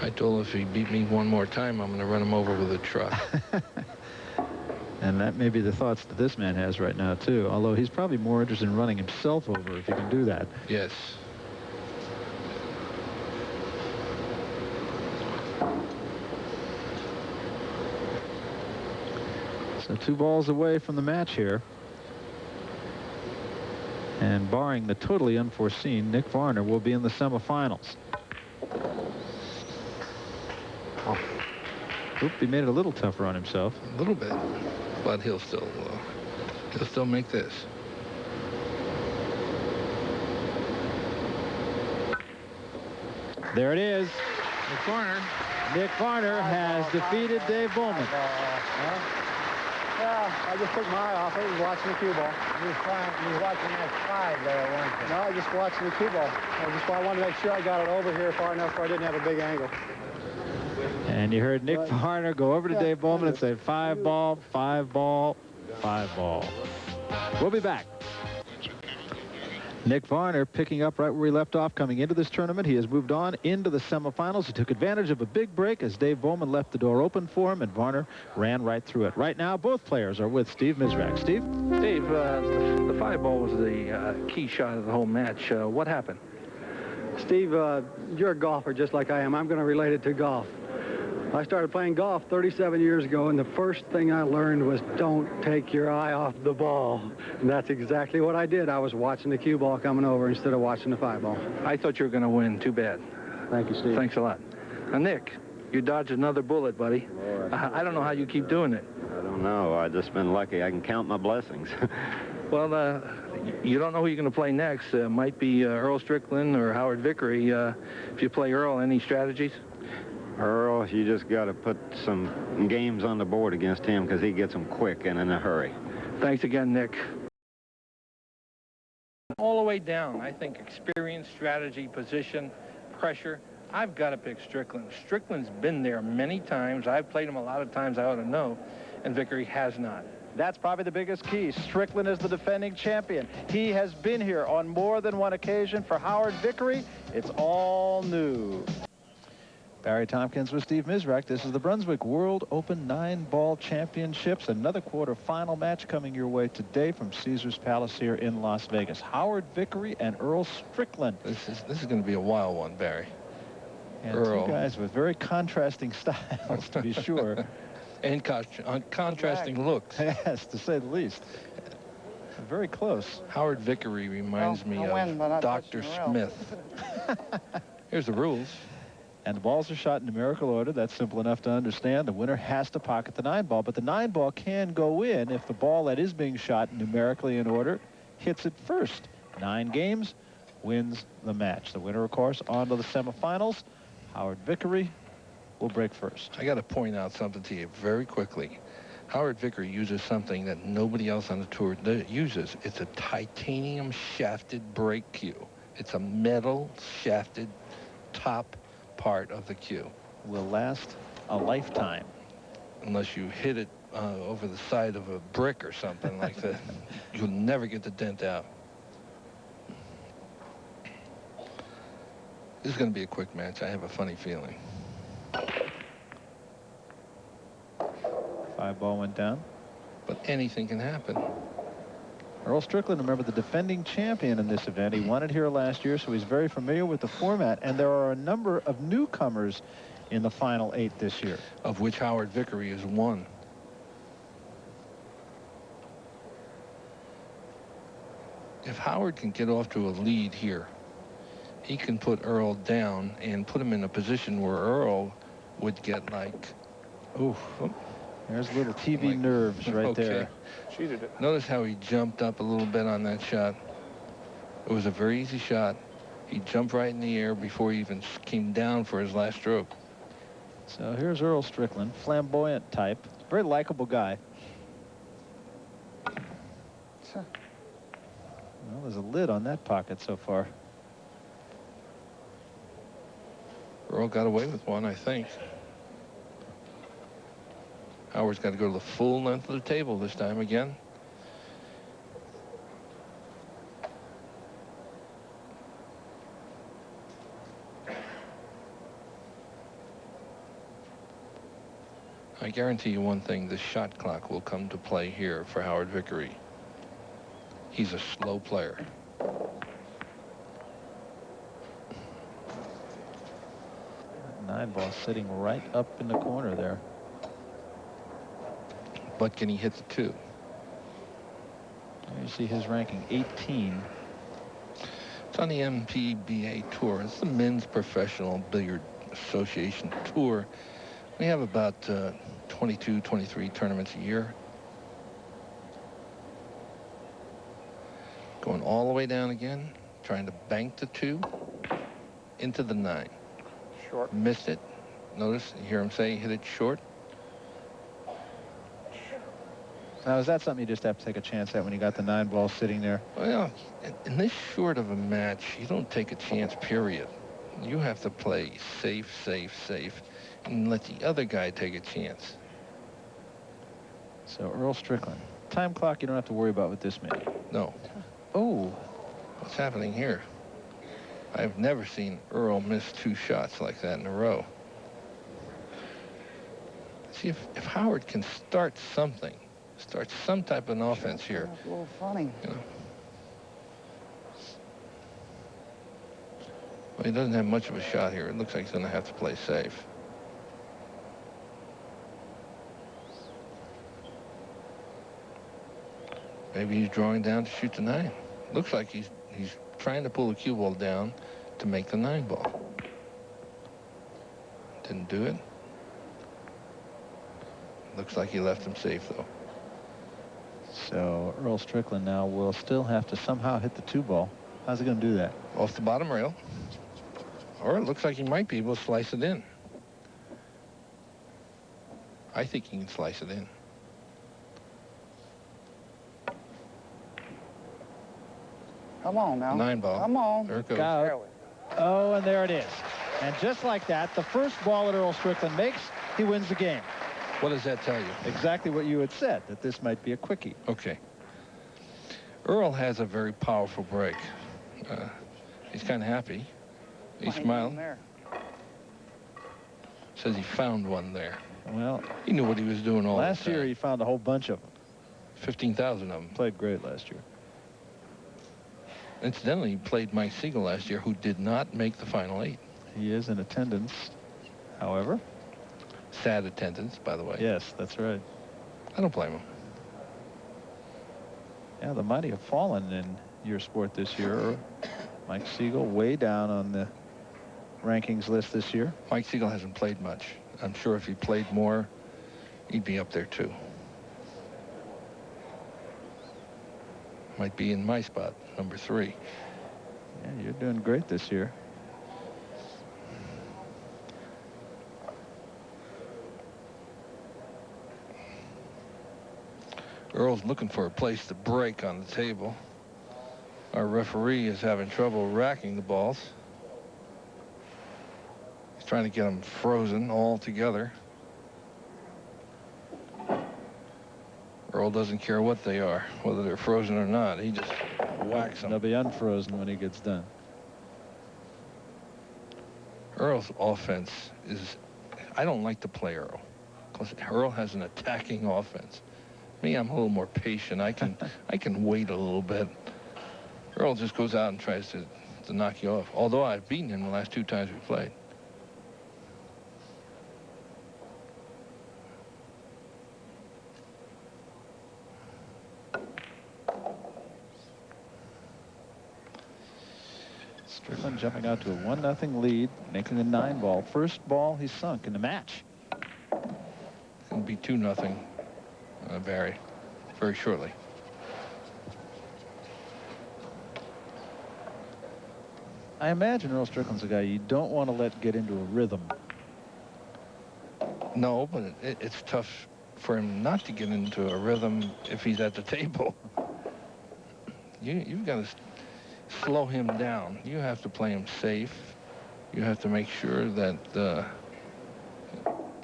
[SPEAKER 2] I told him if he beat me one more time, I'm going to run him over with a truck.
[SPEAKER 1] And that may be the thoughts that this man has right now, too. Although he's probably more interested in running himself over if he can do that.
[SPEAKER 2] Yes.
[SPEAKER 1] So 2 balls away from the match here. And barring the totally unforeseen, Nick Varner will be in the semifinals. Oop, he made it a little tougher on himself.
[SPEAKER 2] A little bit, but he'll still make this.
[SPEAKER 1] There it is.
[SPEAKER 2] Nick Varner.
[SPEAKER 1] Nick Varner has defeated Dave Bollman.
[SPEAKER 3] Yeah, I just took my eye off it and was watching the cue ball.
[SPEAKER 5] You was watching that 5 there, weren't you?
[SPEAKER 3] No, I just watching the cue ball. I wanted to make sure I got it over here far enough where I didn't have a big angle.
[SPEAKER 1] And you heard Nick Varner go over to Dave Bollman and say 5 ball, 5 ball, 5 ball. We'll be back. Nick Varner picking up right where he left off coming into this tournament. He has moved on into the semifinals. He took advantage of a big break as Dave Bollman left the door open for him, and Varner ran right through it. Right now, both players are with Steve Mizrak. Steve?
[SPEAKER 2] Dave, the 5-ball was the key shot of the whole match. What happened?
[SPEAKER 3] Steve, you're a golfer just like I am. I'm going to relate it to golf. I started playing golf 37 years ago, and the first thing I learned was don't take your eye off the ball. And that's exactly what I did. I was watching the cue ball coming over instead of watching the 5-ball.
[SPEAKER 2] I thought you were going to win. Too bad.
[SPEAKER 3] Thank you, Steve.
[SPEAKER 2] Thanks a lot. Now, Nick, you dodged another bullet, buddy. I don't know how you keep doing it.
[SPEAKER 6] I don't know. I've just been lucky. I can count my blessings.
[SPEAKER 2] Well, you don't know who you're going to play next. Might be Earl Strickland or Howard Vickery. If you play Earl, any strategies?
[SPEAKER 6] Earl, you just got to put some games on the board against him because he gets them quick and in a hurry.
[SPEAKER 2] Thanks again, Nick. All the way down, I think experience, strategy, position, pressure. I've got to pick Strickland. Strickland's been there many times. I've played him a lot of times, I ought to know, and Vickery has not.
[SPEAKER 7] That's probably the biggest key. Strickland is the defending champion. He has been here on more than one occasion. For Howard Vickery, it's all new.
[SPEAKER 1] Barry Tompkins with Steve Mizrak. This is the Brunswick World Open 9-ball championships. Another quarterfinal match coming your way today from Caesars Palace here in Las Vegas. Howard Vickery and Earl Strickland.
[SPEAKER 2] This is going to be a wild one, Barry.
[SPEAKER 1] And
[SPEAKER 2] Earl.
[SPEAKER 1] two guys with very contrasting styles, to be sure.
[SPEAKER 2] And contrasting looks.
[SPEAKER 1] Yes, to say the least. Very close.
[SPEAKER 2] Howard Vickery reminds me of Dr. Smith. Here's the rules.
[SPEAKER 1] And the balls are shot in numerical order. That's simple enough to understand. The winner has to pocket the 9-ball, but the 9-ball can go in if the ball that is being shot numerically in order hits it first. 9 games wins the match. The winner, of course, on to the semifinals. Howard Vickery will break first.
[SPEAKER 2] I got to point out something to you very quickly. Howard Vickery uses something that nobody else on the tour uses. It's a titanium shafted break cue. It's a metal shafted top part of the cue.
[SPEAKER 1] Will last a lifetime.
[SPEAKER 2] Unless you hit it over the side of a brick or something like that. You'll never get the dent out. This is going to be a quick match. I have a funny feeling.
[SPEAKER 1] 5-ball went down.
[SPEAKER 2] But anything can happen.
[SPEAKER 1] Earl Strickland, remember, the defending champion in this event. He won it here last year, so he's very familiar with the format. And there are a number of newcomers in the final 8 this year.
[SPEAKER 2] Of which Howard Vickery is one. If Howard can get off to a lead here, he can put Earl down and put him in a position where Earl would get like, oof.
[SPEAKER 1] There's little TV nerves right there.
[SPEAKER 2] Cheated it. Notice how he jumped up a little bit on that shot. It was a very easy shot. He jumped right in the air before he even came down for his last stroke.
[SPEAKER 1] So here's Earl Strickland, flamboyant type, very likable guy. Well, there's a lid on that pocket so far.
[SPEAKER 2] Earl got away with one, I think. Howard's got to go to the full length of the table this time again. I guarantee you one thing, the shot clock will come to play here for Howard Vickery. He's a slow player.
[SPEAKER 1] Nine-ball sitting right up in the corner there.
[SPEAKER 2] But can he hit the 2?
[SPEAKER 1] There you see his ranking, 18.
[SPEAKER 2] It's on the MPBA Tour. It's the Men's Professional Billiard Association Tour. We have about 22, 23 tournaments a year. Going all the way down again, trying to bank the 2 into the 9.
[SPEAKER 5] Short.
[SPEAKER 2] Missed it. Notice, you hear him say, hit it short.
[SPEAKER 1] Now, is that something you just have to take a chance at when you got the 9-ball sitting there?
[SPEAKER 2] Well, in this short of a match, you don't take a chance, period. You have to play safe, safe, safe, and let the other guy take a chance.
[SPEAKER 1] So Earl Strickland. Time clock you don't have to worry about with this man.
[SPEAKER 2] No.
[SPEAKER 1] Oh.
[SPEAKER 2] What's happening here? I've never seen Earl miss 2 shots like that in a row. See if Howard can start something, start some type of an offense here.
[SPEAKER 5] That's a little funny.
[SPEAKER 2] You know. Well, he doesn't have much of a shot here. It looks like he's going to have to play safe. Maybe he's drawing down to shoot the 9. Looks like he's trying to pull the cue ball down to make the 9 ball. Didn't do it. Looks like he left him safe, though.
[SPEAKER 1] So Earl Strickland now will still have to somehow hit the 2 ball. How's he going to do that?
[SPEAKER 2] Off the bottom rail. Or it looks like he might be able to slice it in. I think he can slice it in.
[SPEAKER 5] Come on now.
[SPEAKER 2] 9 ball.
[SPEAKER 5] Come on.
[SPEAKER 2] There it goes.
[SPEAKER 7] Oh, and there it is. And just like that, the first ball that Earl Strickland makes, he wins the game.
[SPEAKER 2] What does that tell you?
[SPEAKER 7] Exactly what you had said, that this might be a quickie.
[SPEAKER 2] Okay. Earl has a very powerful break. He's kind of happy. He's smiling. Says he found one there.
[SPEAKER 1] Well,
[SPEAKER 2] he knew what he was doing all
[SPEAKER 1] last
[SPEAKER 2] the time.
[SPEAKER 1] year he found a whole bunch of them.
[SPEAKER 2] 15,000 of them.
[SPEAKER 1] Played great last year.
[SPEAKER 2] Incidentally, he played Mike Siegel last year, who did not make the final 8.
[SPEAKER 1] He is in attendance, however.
[SPEAKER 2] Sad attendance, by the way.
[SPEAKER 1] Yes, that's right.
[SPEAKER 2] I don't blame him.
[SPEAKER 1] Yeah, the mighty have fallen in your sport this year. Mike Siegel way down on the rankings list this year.
[SPEAKER 2] Mike Siegel hasn't played much. I'm sure if he played more, he'd be up there too. Might be in my spot, number 3.
[SPEAKER 1] Yeah, you're doing great this year.
[SPEAKER 2] Earl's looking for a place to break on the table. Our referee is having trouble racking the balls. He's trying to get them frozen all together. Earl doesn't care what they are, whether they're frozen or not. He just whacks them.
[SPEAKER 1] They'll be unfrozen when he gets done.
[SPEAKER 2] Earl's offense is... I don't like to play Earl, because Earl has an attacking offense. Me, I'm a little more patient. I can wait a little bit. Earl just goes out and tries to knock you off. Although I've beaten him the last 2 times we played.
[SPEAKER 1] Strickland jumping out to a 1-0 lead, making a 9 ball. First ball he sunk in the match.
[SPEAKER 2] It'll be 2-0. Barry, very shortly.
[SPEAKER 1] I imagine Earl Strickland's a guy you don't want to let get into a rhythm.
[SPEAKER 2] No, but it's tough for him not to get into a rhythm if he's at the table. You've got to slow him down. You have to play him safe. You have to make sure that...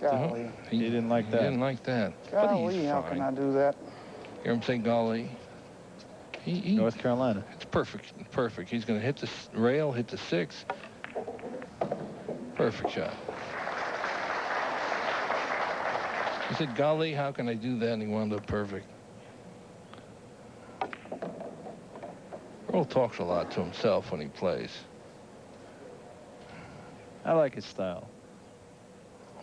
[SPEAKER 5] Golly.
[SPEAKER 1] He didn't like that.
[SPEAKER 2] He didn't like that.
[SPEAKER 5] Golly, how can I do that?
[SPEAKER 2] Hear him say golly.
[SPEAKER 1] North Carolina.
[SPEAKER 2] It's perfect. Perfect. He's going to hit the rail, hit the 6. Perfect shot. He said, golly, how can I do that? And he wound up perfect. Earl talks a lot to himself when he plays.
[SPEAKER 1] I like his style.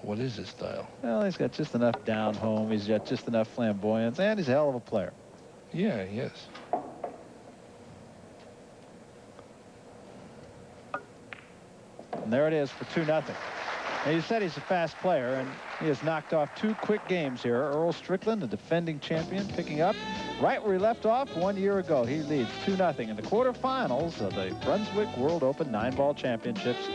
[SPEAKER 2] What is his style?
[SPEAKER 1] Well, he's got just enough down home. He's got just enough flamboyance, and he's a hell of a player.
[SPEAKER 2] Yeah, he is.
[SPEAKER 1] And there it is for 2-0. Now, you said he's a fast player, and he has knocked off 2 quick games here. Earl Strickland, the defending champion, picking up right where he left off 1 year ago. He leads 2-0 in the quarterfinals of the Brunswick World Open 9-ball championships.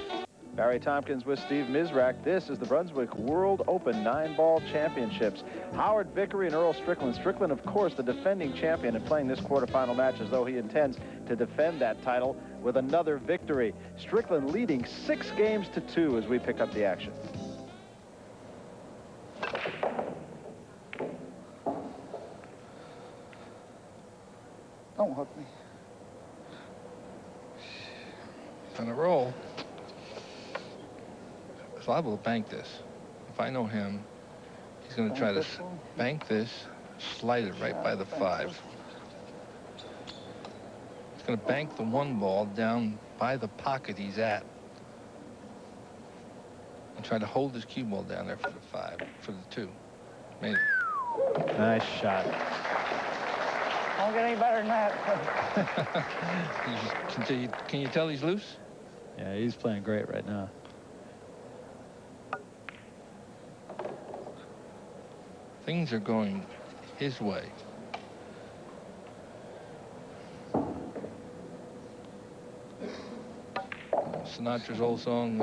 [SPEAKER 7] Barry Tompkins with Steve Mizrak. This is the Brunswick World Open 9-ball championships. Howard Vickery and Earl Strickland. Strickland, of course, the defending champion, and playing this quarterfinal match as though he intends to defend that title with another victory. Strickland leading 6 games to 2 as we pick up the action.
[SPEAKER 5] Don't hook me.
[SPEAKER 2] On a roll. It's liable to bank this. If I know him, he's going to try to bank this, slide it right by the 5. He's going to bank the 1 ball down by the pocket he's at. And try to hold his cue ball down there for the 5, for the 2. Made it.
[SPEAKER 1] Nice shot.
[SPEAKER 5] Won't get any better than that.
[SPEAKER 2] Can you tell he's loose?
[SPEAKER 1] Yeah, he's playing great right now.
[SPEAKER 2] Things are going his way. Sinatra's old song,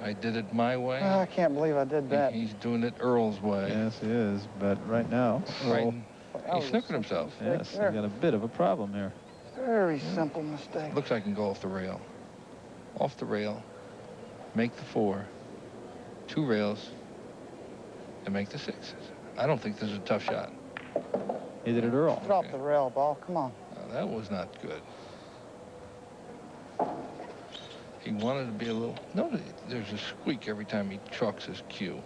[SPEAKER 2] I Did It My Way.
[SPEAKER 5] I can't believe I did that.
[SPEAKER 2] He's doing it Earl's way.
[SPEAKER 1] Yes, he is. But right now,
[SPEAKER 2] Right. He snookered himself.
[SPEAKER 1] yes, he's got a bit of a problem here.
[SPEAKER 5] Very simple mistake.
[SPEAKER 2] Looks like I can go off the rail. Off the rail. Make the 4. 2 rails. And make the 6s. I don't think this is a tough shot.
[SPEAKER 1] He did it Earl.
[SPEAKER 5] Drop the rail ball. Come on.
[SPEAKER 2] That was not good. He wanted to be a little... No, there's a squeak every time he trucks his cue.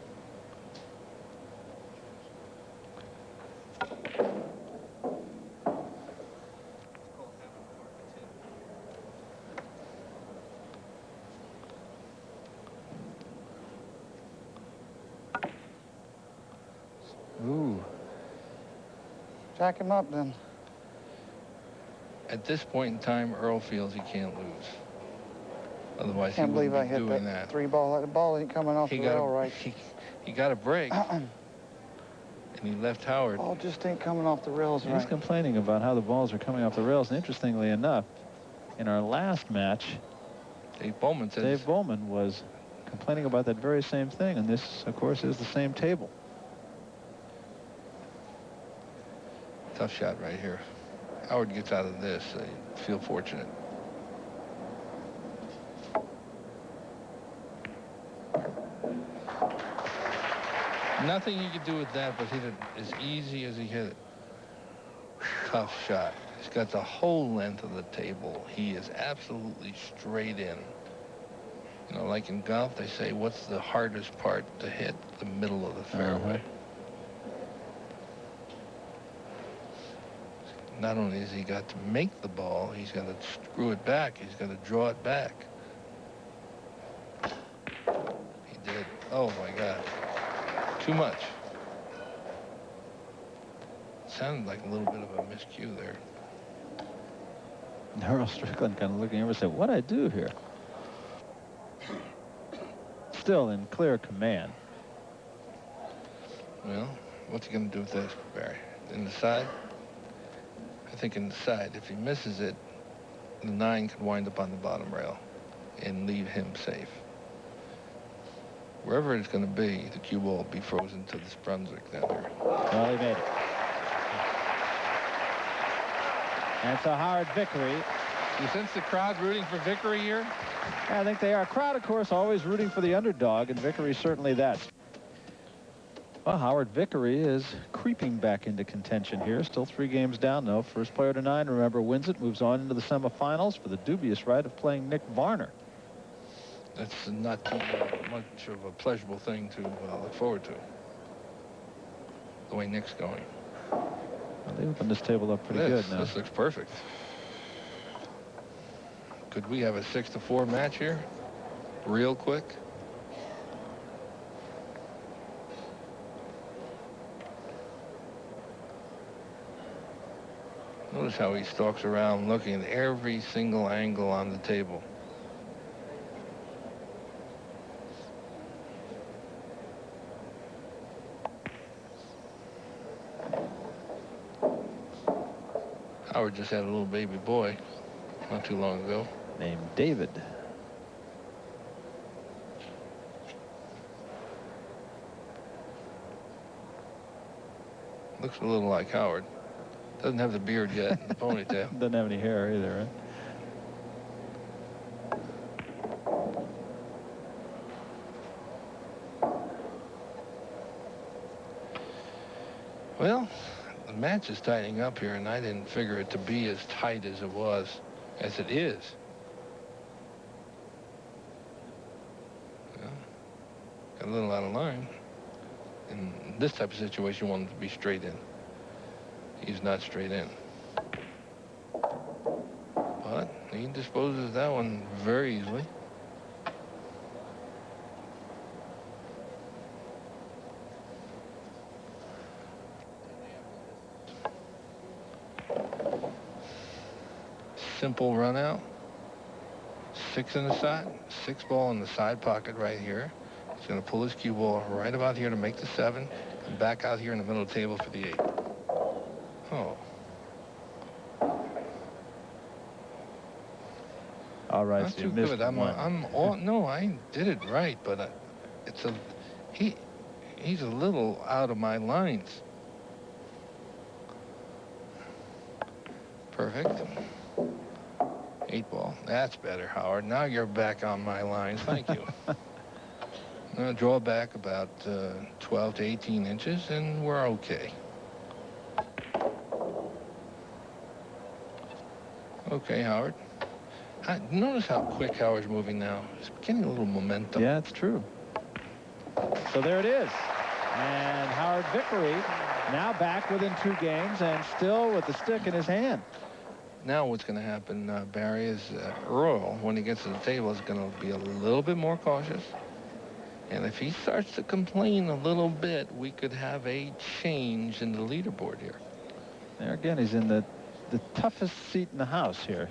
[SPEAKER 1] Ooh.
[SPEAKER 5] Jack him up then.
[SPEAKER 2] At this point in time, Earl feels he can't lose. Otherwise,
[SPEAKER 5] Can't
[SPEAKER 2] he
[SPEAKER 5] believe I
[SPEAKER 2] wouldn't be
[SPEAKER 5] hit
[SPEAKER 2] doing
[SPEAKER 5] that
[SPEAKER 2] that.
[SPEAKER 5] 3 ball. The ball ain't coming off the rail right.
[SPEAKER 2] He got a break, and he left Howard.
[SPEAKER 5] Ball just ain't coming off the rails right.
[SPEAKER 1] He's complaining about how the balls are coming off the rails. And interestingly enough, in our last match,
[SPEAKER 2] Dave Bollman said
[SPEAKER 1] Dave Bollman was complaining about that very same thing. And this, of course, is the same table.
[SPEAKER 2] tough shot right here. Howard gets out of this. I feel fortunate. Nothing he could do with that, but hit it as easy as he hit it. Tough shot. He's got the whole length of the table. He is absolutely straight in. You know, like in golf, they say, what's the hardest part to hit? The middle of the fairway. Not only has he got to make the ball, he's got to screw it back. He's got to draw it back. He did. Oh, my God. Too much. Sounded like a little bit of a miscue there.
[SPEAKER 1] Earl Strickland kind of looking over and said, what'd I do here? Still in clear command.
[SPEAKER 2] Well, what's he going to do with this, Barry? In the side? I think in the side. If he misses it, the 9 could wind up on the bottom rail and leave him safe. Wherever it's going to be, the cue ball will be frozen to this Brunswick down there.
[SPEAKER 1] Well, he made it. And so Howard Vickery.
[SPEAKER 2] You sense the crowd rooting for Vickery here?
[SPEAKER 1] I think they are. Crowd, of course, always rooting for the underdog, and Vickery certainly that. Well, Howard Vickery is creeping back into contention here. Still 3 games down, though. First player to 9, remember, wins it, moves on into the semifinals for the dubious right of playing Nick Varner.
[SPEAKER 2] That's not too much of a pleasurable thing to look forward to. The way Nick's going.
[SPEAKER 1] Well, they opened this table up pretty good now.
[SPEAKER 2] This looks perfect. Could we have a 6-4 match here? Real quick? Notice how he stalks around looking at every single angle on the table. Howard just had a little baby boy not too long ago.
[SPEAKER 1] Named David.
[SPEAKER 2] Looks a little like Howard. Doesn't have the beard yet and the ponytail.
[SPEAKER 1] Doesn't have any hair either, right?
[SPEAKER 2] Well, the match is tightening up here, and I didn't figure it to be as tight as it was, as it is. a little out of line. In this type of situation, you want him to be straight in. He's not straight in. But he disposes of that one very easily. Simple run out. 6 in the side. 6 ball in the side pocket right here. He's going to pull his cue ball right about here to make the 7 and back out here in the middle of the table for the 8. Oh.
[SPEAKER 1] All right,
[SPEAKER 2] Not
[SPEAKER 1] so you
[SPEAKER 2] too
[SPEAKER 1] missed
[SPEAKER 2] good. No, I did it right, but he's a little out of my lines. Perfect. 8 ball. That's better, Howard. Now you're back on my lines. Thank you. I'm going to draw back about 12 to 18 inches, and we're okay. Okay, Howard. Notice how quick Howard's moving now. He's getting a little momentum.
[SPEAKER 1] Yeah, it's true. So there it is. And Howard Vickery now back within 2 games and still with the stick in his hand.
[SPEAKER 2] Now what's going to happen, Barry, is Earl, when he gets to the table, is going to be a little bit more cautious. And if he starts to complain a little bit, we could have a change in the leaderboard here.
[SPEAKER 1] There again, he's in the toughest seat in the house here.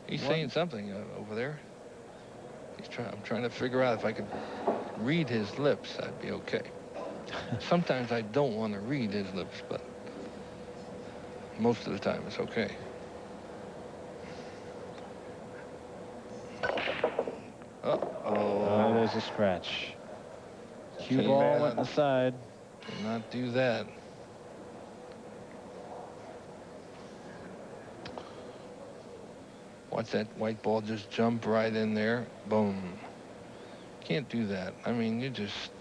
[SPEAKER 2] He's saying something over there. I'm trying to figure out if I could read his lips. I'd be okay. Sometimes I don't want to read his lips, but most of the time it's okay.
[SPEAKER 1] Oh, there's a scratch. Cue ball went in the side.
[SPEAKER 2] Did not do that. Watch that white ball just jump right in there. Boom. Can't do that. I mean, you just...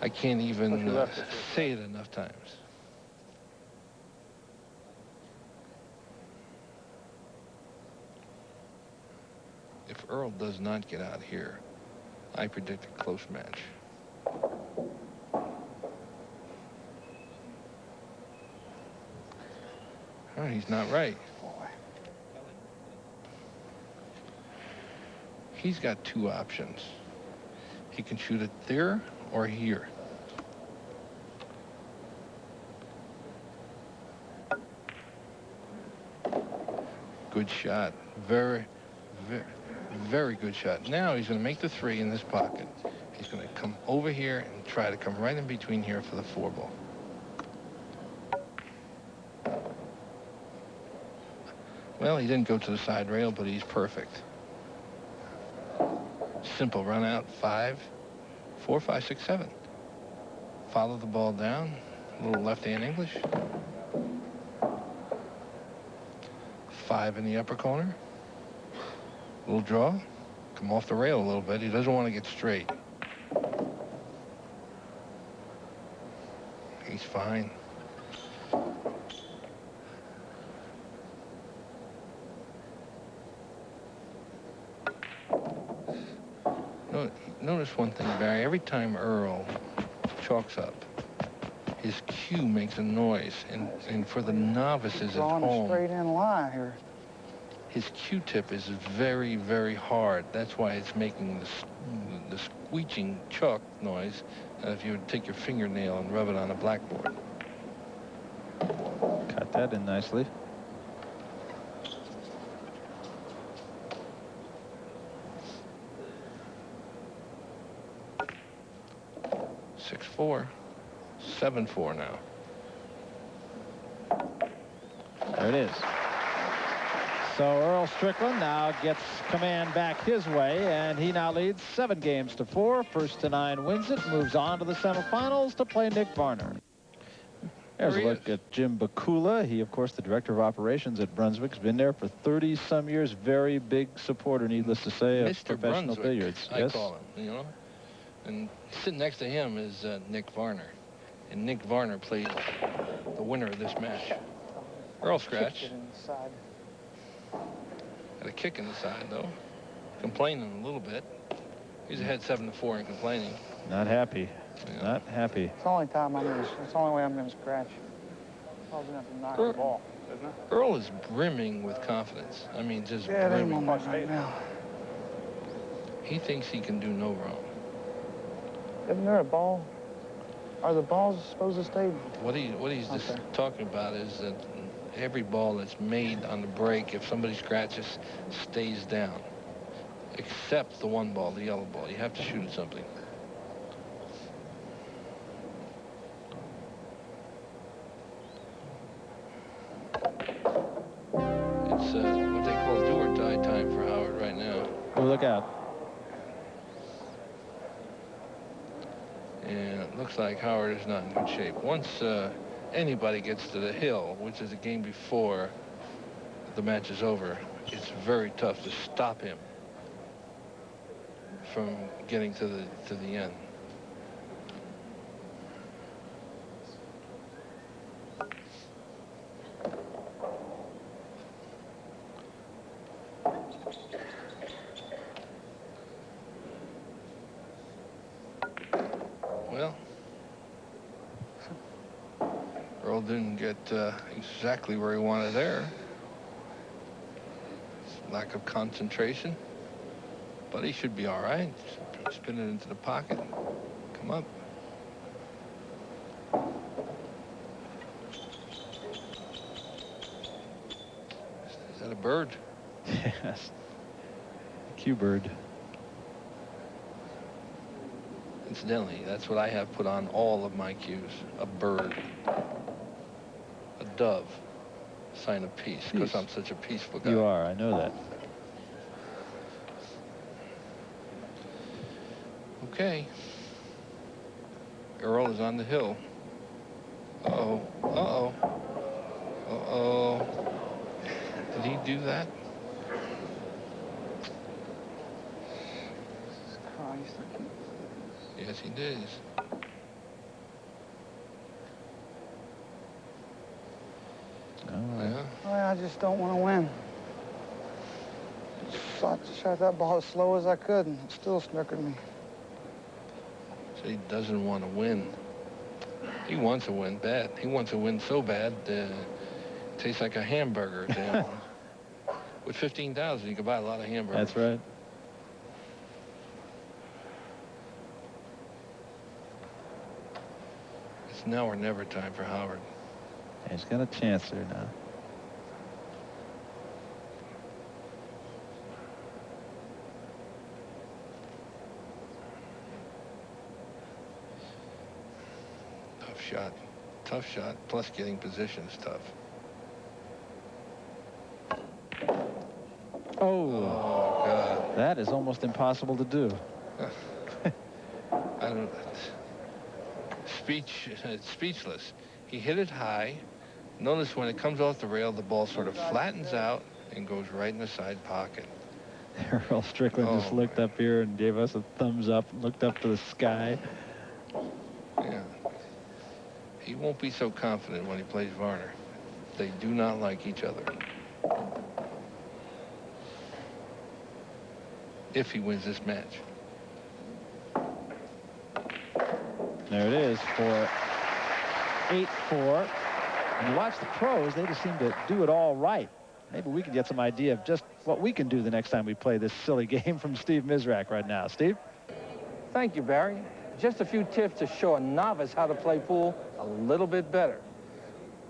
[SPEAKER 2] I can't even say it enough times. If Earl does not get out here, I predict a close match. Oh, he's not right. He's got 2 options. He can shoot it there or here. Good shot. Very, very, very good shot. Now he's going to make the 3 in this pocket. He's going to come over here and try to come right in between here for the 4 ball. Well, he didn't go to the side rail, but he's perfect. Simple run out. 5, 4, 5, 6, 7. Follow the ball down. A little left-hand English. 5 in the upper corner. Little draw. Come off the rail a little bit. He doesn't want to get straight. He's fine. Notice one thing, Barry. Every time Earl chalks up, his cue makes a noise. And for the novices at home,
[SPEAKER 5] drawing a straight in line here.
[SPEAKER 2] His Q-tip is very, very hard. That's why it's making the squeaking chalk noise if you would take your fingernail and rub it on a blackboard.
[SPEAKER 1] Cut that in nicely.
[SPEAKER 2] Six, 4, 7, 4 now.
[SPEAKER 1] There it is. So Earl Strickland now gets command back his way, and he now leads 7 games to 4. First to 9 wins it, moves on to the semifinals to play Nick Varner. There's a look at Jim Bakula. He, of course, the director of operations at Brunswick, has been there for 30-some years. Very big supporter, needless to say, of
[SPEAKER 2] Mr.
[SPEAKER 1] professional
[SPEAKER 2] Brunswick,
[SPEAKER 1] billiards.
[SPEAKER 2] I call him, you know. And sitting next to him is Nick Varner. And Nick Varner played the winner of this match. Earl scratch. Had a kick in the side, though. Complaining a little bit. He's ahead 7-4 and complaining.
[SPEAKER 1] Not happy.
[SPEAKER 2] Yeah.
[SPEAKER 1] Not happy.
[SPEAKER 5] It's the only time it's the only way I'm going to scratch. I was going to have to knock the ball, isn't it?
[SPEAKER 2] Earl is brimming with confidence. I mean, just
[SPEAKER 5] Yeah, it ain't
[SPEAKER 2] brimming.
[SPEAKER 5] moment right now.
[SPEAKER 2] He thinks he can do no wrong.
[SPEAKER 5] Isn't there a ball? Are the balls supposed to stay?
[SPEAKER 2] What he's just talking about is that every ball that's made on the break, if somebody scratches, stays down. Except the one ball, the yellow ball. You have to shoot at something. It's what they call do or die time for Howard right now.
[SPEAKER 1] Oh, look out.
[SPEAKER 2] And it looks like Howard is not in good shape. Once anybody gets to the hill, which is a game before the match is over, it's very tough to stop him from getting to the end. Well, Earl didn't get exactly where he wanted there. Lack of concentration. But he should be all right. Spin it into the pocket. Come up. Is that a bird?
[SPEAKER 1] Yes. Q-bird.
[SPEAKER 2] Incidentally, that's what I have put on all of my cues. A bird. A dove. Sign of peace, because I'm such a peaceful guy.
[SPEAKER 1] You are, I know that.
[SPEAKER 2] Okay. Earl is on the hill. Uh-oh. Uh-oh. Uh-oh. Did he do that?
[SPEAKER 5] Christ, I can't.
[SPEAKER 2] Yes, he did. Yeah.
[SPEAKER 5] I just don't want to win. Shot that ball as slow as I could, and it still snookered me.
[SPEAKER 2] So he doesn't want to win. He wants to win bad. He wants to win so bad, it tastes like a hamburger to him. With $15,000, you could buy a lot of hamburgers.
[SPEAKER 1] That's right.
[SPEAKER 2] It's now or never time for Howard.
[SPEAKER 1] He's got a chance there now.
[SPEAKER 2] Tough shot. Tough shot. Plus getting position is tough. Oh, God.
[SPEAKER 1] That is almost impossible to do.
[SPEAKER 2] I don't... Speechless. He hit it high. Notice when it comes off the rail, the ball sort of flattens out and goes right in the side pocket.
[SPEAKER 1] Earl Strickland just looked up here and gave us a thumbs up, looked up to the sky.
[SPEAKER 2] Yeah. He won't be so confident when he plays Varner. They do not like each other. If he wins this match.
[SPEAKER 1] There it is for 8-4. And you watch the pros, they just seem to do it all right. Maybe we can get some idea of just what we can do the next time we play this silly game from Steve Mizrak right now. Steve?
[SPEAKER 8] Thank you, Barry. Just a few tips to show a novice how to play pool a little bit better.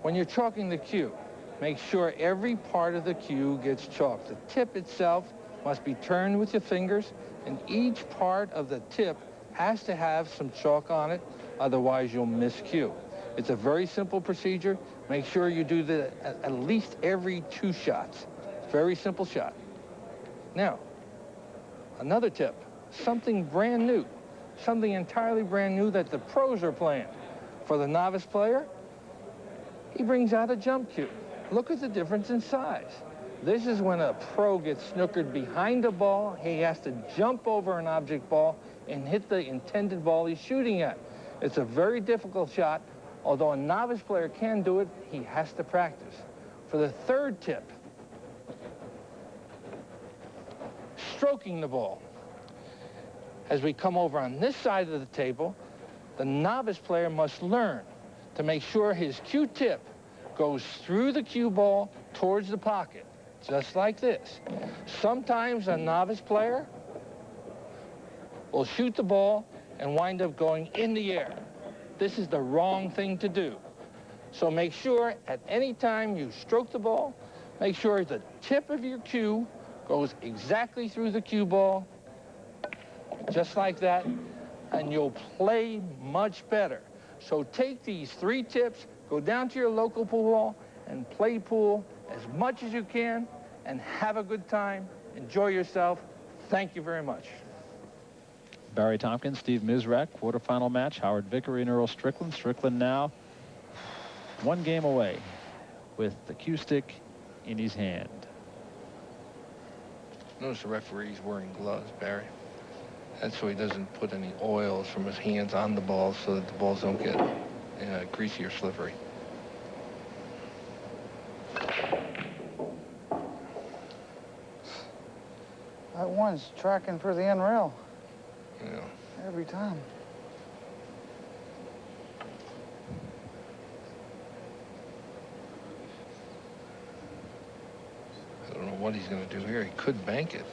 [SPEAKER 8] When you're chalking the cue, make sure every part of the cue gets chalked. The tip itself must be turned with your fingers, and each part of the tip has to have some chalk on it, otherwise you'll miscue. It's a very simple procedure. Make sure you do that at least every 2 shots. Very simple shot. Now, another tip, something brand new, something entirely brand new that the pros are playing. For the novice player, he brings out a jump cue. Look at the difference in size. This is when a pro gets snookered behind a ball. He has to jump over an object ball and hit the intended ball he's shooting at. It's a very difficult shot. Although a novice player can do it, he has to practice. For the third tip, stroking the ball. As we come over on this side of the table, the novice player must learn to make sure his cue tip goes through the cue ball towards the pocket, just like this. Sometimes a novice player will shoot the ball and wind up going in the air. This is the wrong thing to do. So make sure at any time you stroke the ball, make sure the tip of your cue goes exactly through the cue ball, just like that, and you'll play much better. So take these 3 tips, go down to your local pool hall, and play pool as much as you can, and have a good time. Enjoy yourself. Thank you very much.
[SPEAKER 1] Barry Tompkins, Steve Mizrak, quarterfinal match. Howard Vickery and Earl Strickland. Strickland now 1 game away with the cue stick in his hand.
[SPEAKER 8] Notice the referee's wearing gloves, Barry. That's so he doesn't put any oils from his hands on the balls so that the balls don't get greasy or slippery.
[SPEAKER 5] That one's tracking for the end rail.
[SPEAKER 8] Yeah.
[SPEAKER 5] Every time.
[SPEAKER 8] I don't know what he's going to do here. He could bank it.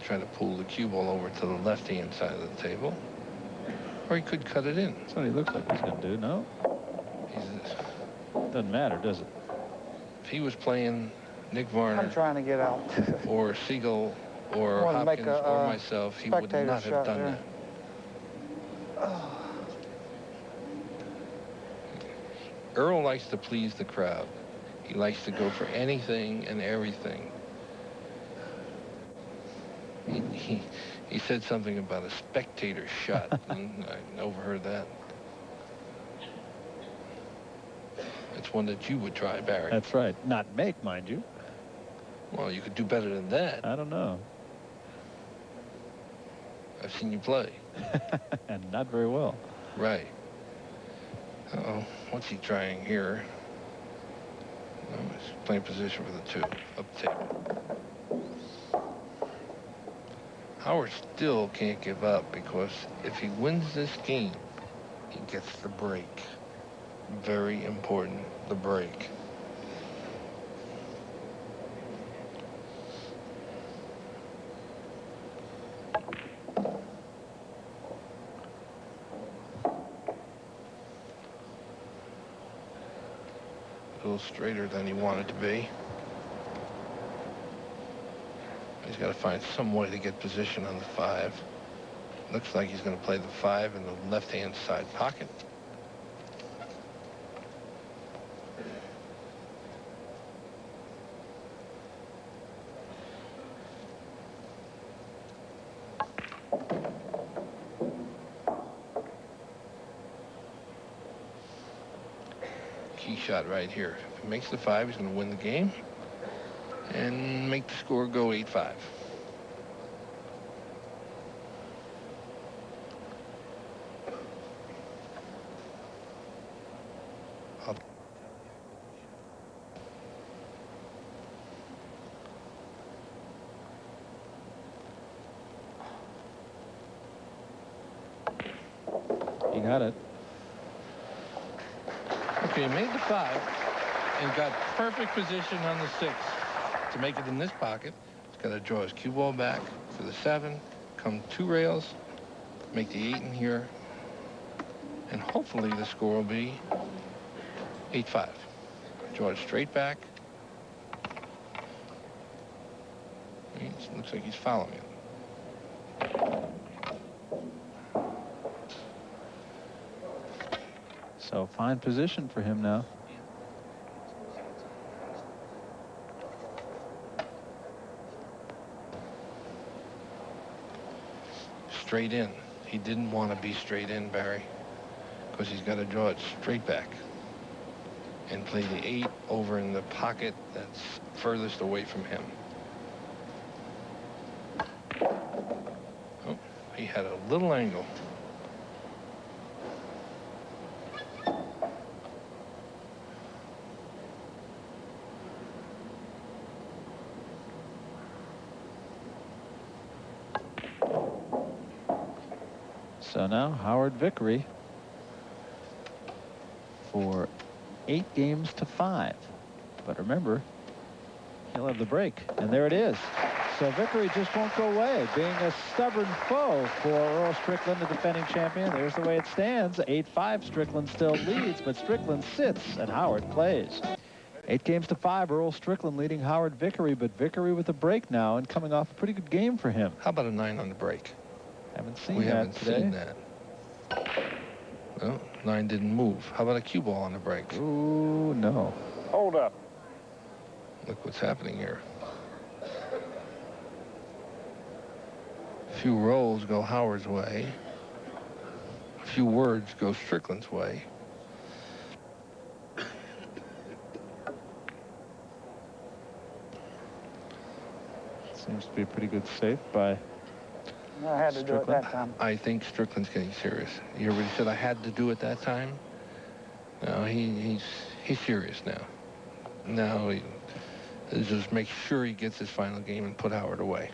[SPEAKER 8] Try to pull the cue ball over to the left-hand side of the table. Or he could cut it in.
[SPEAKER 1] That's what he looks like he's going to do, no? Doesn't matter, does it?
[SPEAKER 8] If he was playing Nick Varner...
[SPEAKER 5] I'm trying to get out.
[SPEAKER 8] or Siegel or Hopkins or myself, he would not have done that. Earl likes to please the crowd. He likes to go for anything and everything. He said something about a spectator shot, and I overheard that. It's one that you would try, Barry.
[SPEAKER 1] That's right. Not make, mind you.
[SPEAKER 8] Well, you could do better than that.
[SPEAKER 1] I don't know.
[SPEAKER 8] I've seen you play.
[SPEAKER 1] And not very well.
[SPEAKER 8] Right. Uh-oh. What's he trying here? No, he's playing position for the 2 up the table. Howard still can't give up because if he wins this game, he gets the break. Very important, the break. A little straighter than he wanted to be. He's got to find some way to get position on the 5. Looks like he's going to play the 5 in the left-hand side pocket. Key shot right here. If he makes the 5, he's going to win the game and make the score go 8-5.
[SPEAKER 1] He got it.
[SPEAKER 8] Okay, he made the 5 and got perfect position on the 6. To make it in this pocket, he's got to draw his cue ball back for the 7, come 2 rails, make the 8 in here, and hopefully the score will be 8-5. Draw it straight back. It looks like he's following it.
[SPEAKER 1] So fine position for him now.
[SPEAKER 8] Straight in. He didn't want to be straight in, Barry, because he's got to draw it straight back and play the 8 over in the pocket that's furthest away from him. Oh, he had a little angle.
[SPEAKER 1] So now Howard Vickery for 8 games to 5. But remember, he'll have the break. And there it is. So Vickery just won't go away, being a stubborn foe for Earl Strickland, the defending champion. There's the way it stands. 8-5, Strickland still leads, but Strickland sits and Howard plays. 8 games to 5, Earl Strickland leading Howard Vickery, but Vickery with a break now and coming off a pretty good game for him.
[SPEAKER 2] How about a 9 on the break?
[SPEAKER 1] Haven't seen
[SPEAKER 2] We
[SPEAKER 1] that
[SPEAKER 2] haven't
[SPEAKER 1] today.
[SPEAKER 2] seen that. No, 9 didn't move. How about a cue ball on the break?
[SPEAKER 1] Ooh, no.
[SPEAKER 5] Hold up.
[SPEAKER 2] Look what's happening here. A few rolls go Howard's way. A few words go Strickland's way.
[SPEAKER 1] Seems to be a pretty good save by
[SPEAKER 5] I had to do it that time.
[SPEAKER 2] I think Strickland's getting serious. You hear what he said? I had to do it that time. No, he's serious now. Now he just make sure he gets his final game and put Howard away.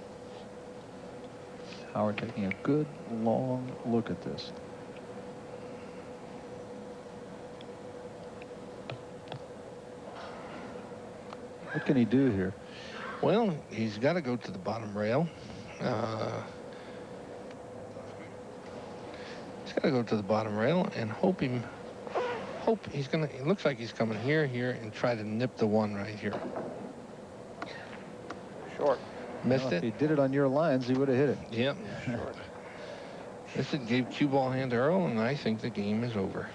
[SPEAKER 1] Howard taking a good long look at this. What can he do here?
[SPEAKER 2] Well, he's got to go to the bottom rail. He's got to go to the bottom rail and hope he's gonna. It looks like he's coming here, and try to nip the 1 right here.
[SPEAKER 5] Short.
[SPEAKER 2] Missed
[SPEAKER 1] Well,
[SPEAKER 2] it.
[SPEAKER 1] if he did it on your lines, he would have hit it.
[SPEAKER 2] Yep. Short. Missed it. Gave cue ball hand to Earl, and I think the game is over.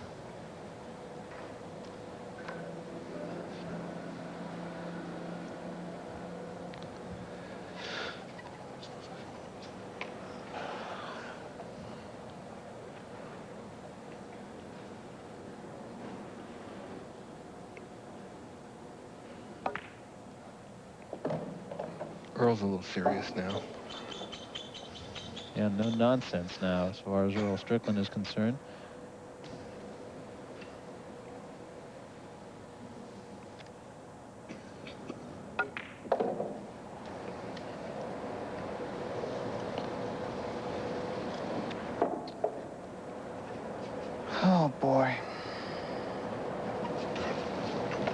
[SPEAKER 2] Earl's a little serious now.
[SPEAKER 1] Yeah, no nonsense now as far as Earl Strickland is concerned.
[SPEAKER 5] Oh, boy.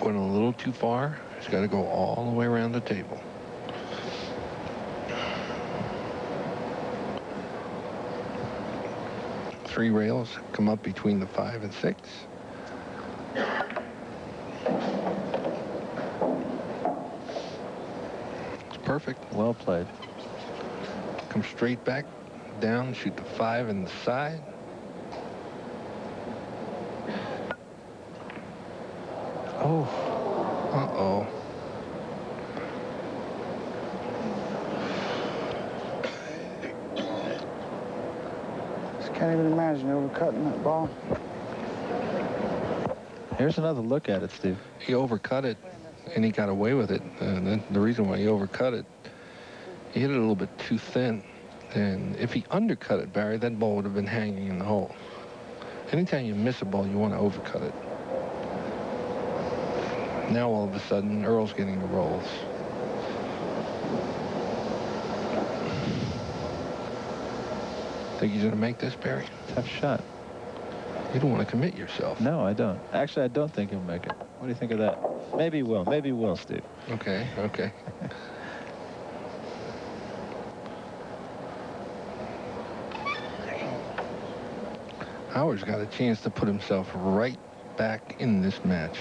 [SPEAKER 2] Went a little too far. He's got to go all the way around the table. Three rails come up between the 5 and 6. It's perfect.
[SPEAKER 1] Well played.
[SPEAKER 2] Come straight back down, shoot the 5 in the side.
[SPEAKER 1] Oh.
[SPEAKER 2] Uh-oh.
[SPEAKER 5] Can't even imagine overcutting that ball.
[SPEAKER 1] Here's another look at it, Steve.
[SPEAKER 2] He overcut it, and he got away with it. The reason why he overcut it, he hit it a little bit too thin. And if he undercut it, Barry, that ball would have been hanging in the hole. Anytime you miss a ball, you want to overcut it. Now, all of a sudden, Earl's getting the rolls. Think he's going to make this, Barry?
[SPEAKER 1] Tough shot.
[SPEAKER 2] You don't want to commit yourself.
[SPEAKER 1] No, I don't. Actually, I don't think he'll make it. What do you think of that? Maybe he will. Maybe he will, Steve.
[SPEAKER 2] Okay, okay. Howard's got a chance to put himself right back in this match.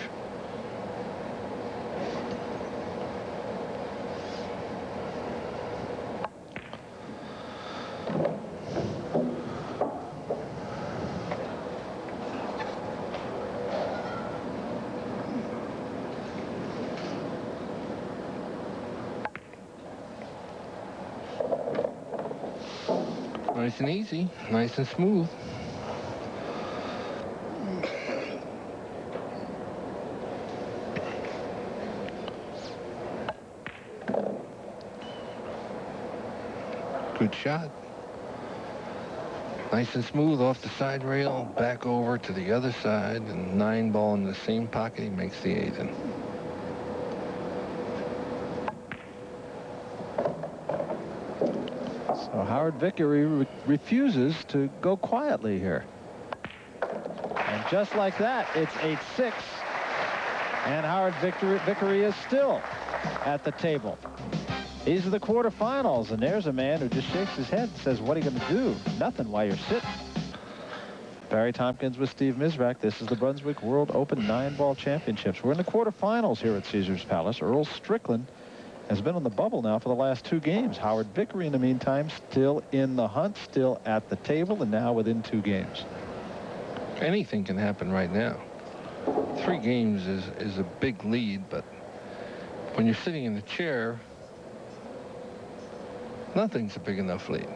[SPEAKER 2] Nice and easy, nice and smooth. Good shot. Nice and smooth off the side rail, back over to the other side, and 9 ball in the same pocket. He makes the 8 in.
[SPEAKER 1] So Howard Vickery refuses to go quietly here. And just like that, it's 8-6. And Howard Vickery is still at the table. These are the quarterfinals, and there's a man who just shakes his head and says, what are you going to do? Nothing while you're sitting. Barry Tompkins with Steve Mizrak. This is the Brunswick World Open 9-ball championships. We're in the quarterfinals here at Caesars Palace. Earl Strickland has been on the bubble now for the last 2 games. Howard Vickery, in the meantime, still in the hunt, still at the table, and now within 2 games.
[SPEAKER 8] Anything can happen right now. 3 games is a big lead, but when you're sitting in the chair, nothing's a big enough lead.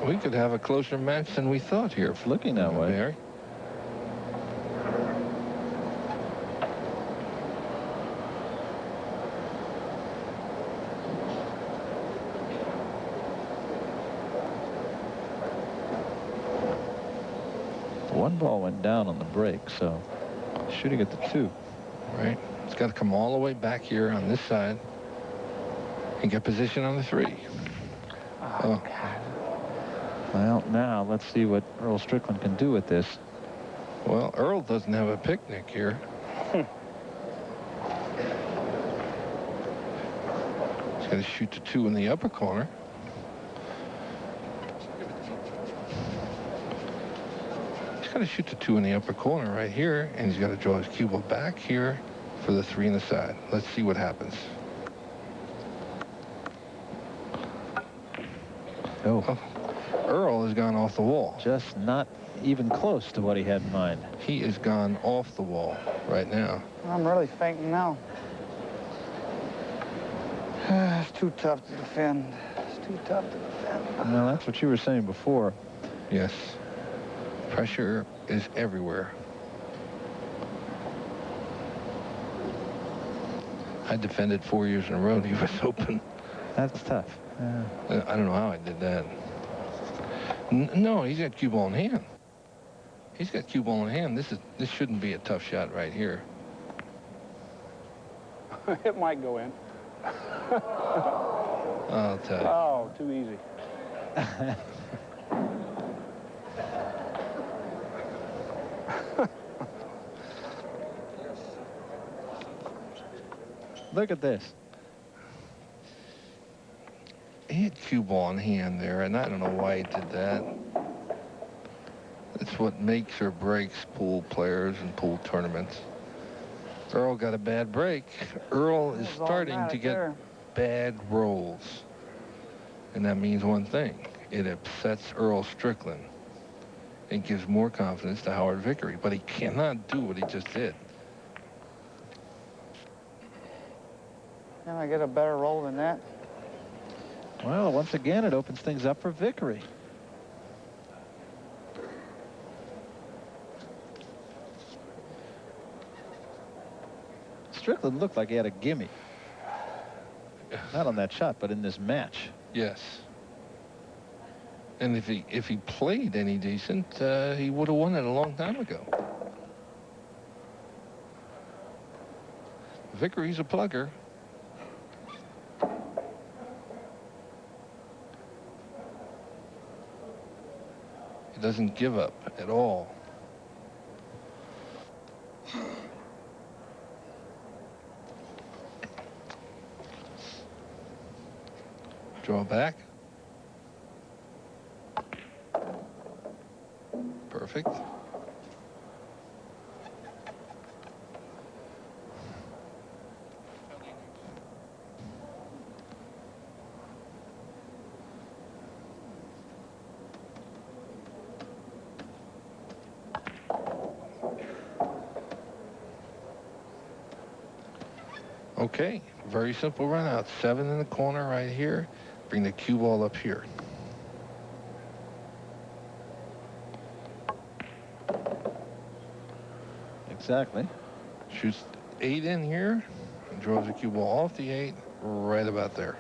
[SPEAKER 8] We could have a closer match than we thought here.
[SPEAKER 1] It's looking that way.
[SPEAKER 8] Barry.
[SPEAKER 1] One ball went down on the break, so shooting at the 2.
[SPEAKER 8] Right. It's got to come all the way back here on this side and get position on the 3. Oh.
[SPEAKER 1] Well, now let's see what Earl Strickland can do with this.
[SPEAKER 8] Well, Earl doesn't have a picnic here. He's got to shoot the 2 in the upper corner. He's got to shoot the 2 in the upper corner right here, and he's got to draw his cue ball back here for the 3 in the side. Let's see what happens.
[SPEAKER 1] Oh.
[SPEAKER 8] Earl has gone off the wall.
[SPEAKER 1] Just not even close to what he had in mind.
[SPEAKER 8] He has gone off the wall right now.
[SPEAKER 5] I'm really fainting now. It's too tough to defend. It's too tough to defend.
[SPEAKER 1] Well, that's what you were saying before.
[SPEAKER 8] Yes. Pressure is everywhere. I defended 4 years in a row the U.S. Open.
[SPEAKER 1] That's tough.
[SPEAKER 8] I don't know how I did that. No, he's got cue ball in hand. He's got cue ball in hand. This shouldn't be a tough shot right here.
[SPEAKER 5] It might go in.
[SPEAKER 8] I'll tell you.
[SPEAKER 5] Oh, too easy.
[SPEAKER 1] Look at this.
[SPEAKER 8] He had cue ball in hand there, and I don't know why he did that. It's what makes or breaks pool players and pool tournaments. Earl got a bad break. Earl is starting to get bad rolls. And that means one thing. It upsets Earl Strickland. It gives more confidence to Howard Vickery, but he cannot do what he just did.
[SPEAKER 5] Can I get a better roll than that?
[SPEAKER 1] Well, once again, it opens things up for Vickery. Strickland looked like he had a gimme. Not on that shot, but in this match.
[SPEAKER 8] Yes. And if he played any decent, he would have won it a long time ago. Vickery's a plugger. He doesn't give up at all. Draw back. Perfect. Okay, very simple run out. 7 in the corner right here. Bring the cue ball up here.
[SPEAKER 1] Exactly.
[SPEAKER 8] Shoots 8 in here. And draws the cue ball off the 8, right about there.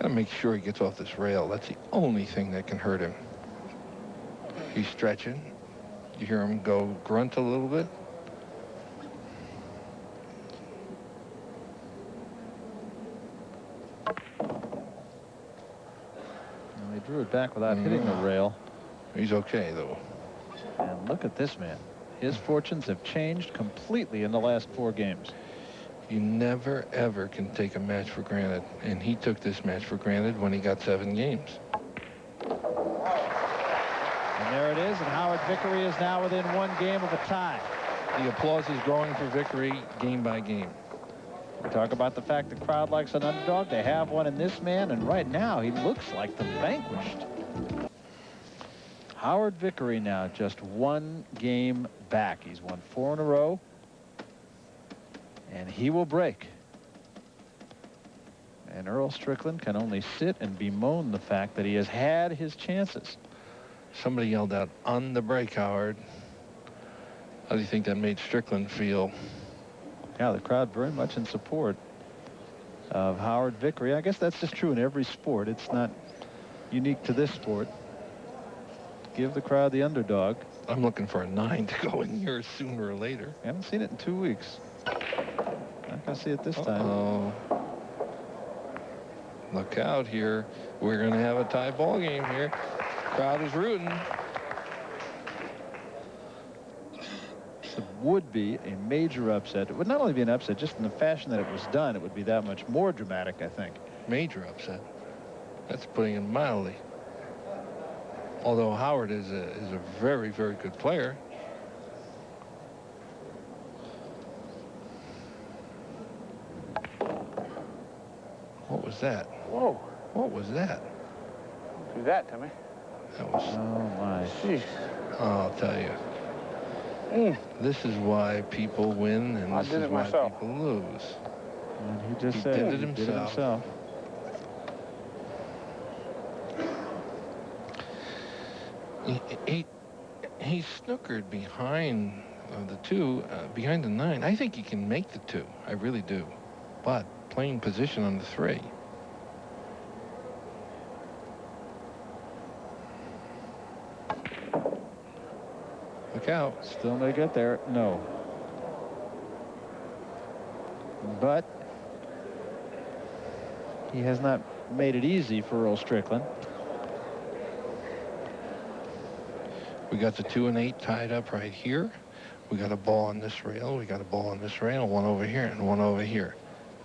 [SPEAKER 8] Got to Gotta make sure he gets off this rail. That's the only thing that can hurt him. He's stretching. You hear him go grunt a little bit.
[SPEAKER 1] Well, he drew it back without hitting the rail.
[SPEAKER 8] He's okay, though.
[SPEAKER 1] And look at this man. His fortunes have changed completely in the last 4 games.
[SPEAKER 8] You never, ever can take a match for granted. And he took this match for granted when he got 7 games.
[SPEAKER 1] And there it is, and Howard Vickery is now within 1 game of a tie.
[SPEAKER 8] The applause is growing for Vickery game by game.
[SPEAKER 1] We talk about the fact the crowd likes an underdog. They have one in this man, and right now he looks like the vanquished. Howard Vickery now just 1 game back. He's won 4 in a row, and he will break. And Earl Strickland can only sit and bemoan the fact that he has had his chances.
[SPEAKER 8] Somebody yelled out, "On the break, Howard." How do you think that made Strickland feel?
[SPEAKER 1] Yeah, the crowd very much in support of Howard Vickery. I guess that's just true in every sport. It's not unique to this sport. Give the crowd the underdog.
[SPEAKER 8] I'm looking for a 9 to go in here sooner or later.
[SPEAKER 1] I haven't seen it in 2 weeks. Not gonna see it this time.
[SPEAKER 8] Oh, look out here. We're going to have a tie ball game here. Crowd is rooting.
[SPEAKER 1] It would be a major upset. It would not only be an upset, just in the fashion that it was done, it would be that much more dramatic, I think.
[SPEAKER 8] Major upset. That's putting it mildly. Although Howard is a very, very good player. What was that?
[SPEAKER 5] Whoa.
[SPEAKER 8] What was that?
[SPEAKER 5] Don't do that to me.
[SPEAKER 8] That was...
[SPEAKER 1] Oh, my.
[SPEAKER 5] Jeez.
[SPEAKER 8] I'll tell you. This is why people win, and
[SPEAKER 5] I
[SPEAKER 8] this
[SPEAKER 5] did
[SPEAKER 8] is
[SPEAKER 5] it
[SPEAKER 8] why
[SPEAKER 5] myself.
[SPEAKER 8] people lose.
[SPEAKER 1] And he just
[SPEAKER 8] He
[SPEAKER 1] said
[SPEAKER 8] did it
[SPEAKER 1] he did it
[SPEAKER 8] himself. He snookered behind the 2, behind the 9. I think he can make the 2. I really do. But playing position on the 3. Look out.
[SPEAKER 1] Still may get there. No. But he has not made it easy for Earl Strickland.
[SPEAKER 8] We got the 2 and 8 tied up right here. We got a ball on this rail. We got a ball on this rail. 1 over here and 1 over here.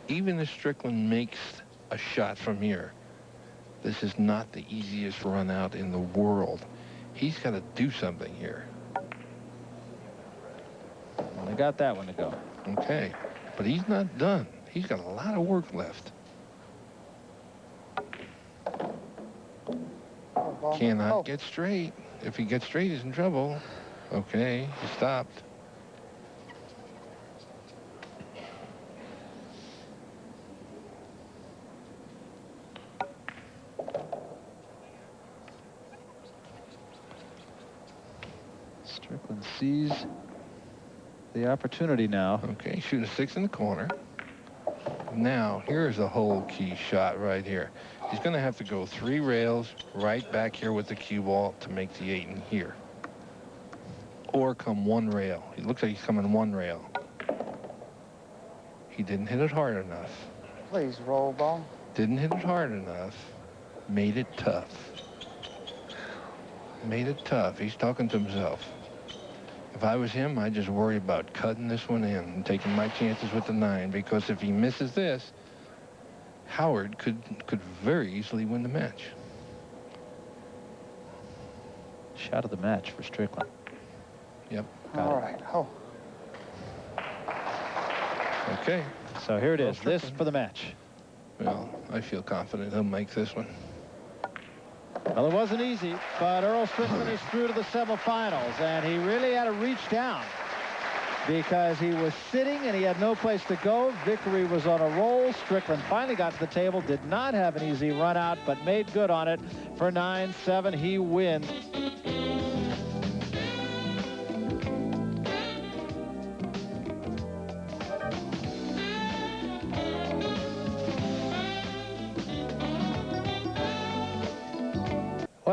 [SPEAKER 8] Even if Strickland makes a shot from here, this is not the easiest run out in the world. He's got to do something here.
[SPEAKER 1] Well, they got that one to go.
[SPEAKER 8] Okay, but he's not done. He's got a lot of work left. Cannot get straight. If he gets straight, he's in trouble. Okay, he stopped.
[SPEAKER 1] Strickland sees the opportunity now.
[SPEAKER 8] Okay, shoot a 6 in the corner. Now, here's a whole key shot right here. He's going to have to go 3 rails right back here with the cue ball to make the 8 in here. Or come 1 rail. It looks like he's coming 1 rail. He didn't hit it hard enough.
[SPEAKER 5] Please, roll ball.
[SPEAKER 8] Didn't hit it hard enough. Made it tough. Made it tough. He's talking to himself. If I was him, I'd just worry about cutting this one in and taking my chances with the 9, because if he misses this, Howard could very easily win the match.
[SPEAKER 1] Shot of the match for Strickland.
[SPEAKER 8] Yep.
[SPEAKER 5] All right. Oh.
[SPEAKER 8] Okay.
[SPEAKER 1] So here it is. This for the match.
[SPEAKER 8] Well, I feel confident he'll make this one.
[SPEAKER 1] Well, it wasn't easy, but Earl Strickland is through to the semifinals, and he really had to reach down because he was sitting and he had no place to go. Vickery was on a roll. Strickland finally got to the table, did not have an easy run out, but made good on it for 9-7. He wins.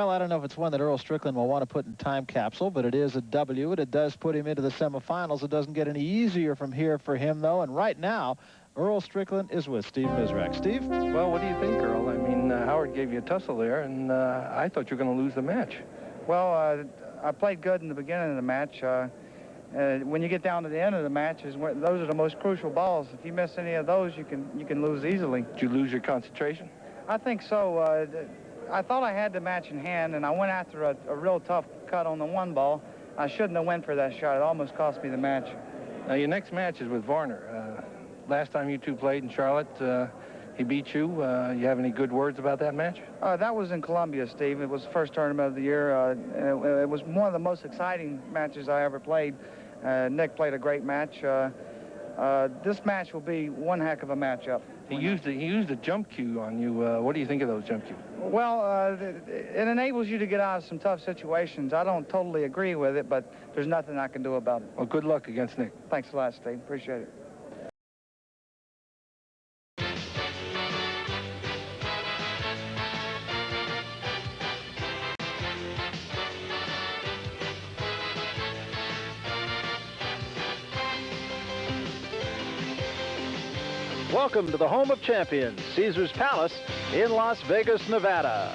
[SPEAKER 1] Well, I don't know if it's one that Earl Strickland will want to put in time capsule, but it is a W, and it does put him into the semifinals. It doesn't get any easier from here for him, though, and right now, Earl Strickland is with Steve Mizrak. Steve?
[SPEAKER 2] Well, what do you think, Earl? I mean, Howard gave you a tussle there, and I thought you were going to lose the match.
[SPEAKER 5] Well, I played good in the beginning of the match. When you get down to the end of the match, those are the most crucial balls. If you miss any of those, you can lose easily.
[SPEAKER 2] Did you lose your concentration?
[SPEAKER 5] I think so. I thought I had the match in hand, and I went after a real tough cut on the one ball. I shouldn't have went for that shot. It almost cost me the match.
[SPEAKER 2] Now, your next match is with Varner. Last time you two played in Charlotte, he beat you. You have any good words about that match?
[SPEAKER 5] That was in Columbia, Steve. It was the first tournament of the year. It was one of the most exciting matches I ever played. Nick played a great match. This match will be one heck of a matchup.
[SPEAKER 2] He used a jump cue on you. What do you think of those jump cues?
[SPEAKER 5] Well, it enables you to get out of some tough situations. I don't totally agree with it, but there's nothing I can do about it.
[SPEAKER 2] Well, good luck against Nick.
[SPEAKER 5] Thanks a lot, Steve. Appreciate it.
[SPEAKER 1] Welcome to the home of champions, Caesars Palace in Las Vegas, Nevada.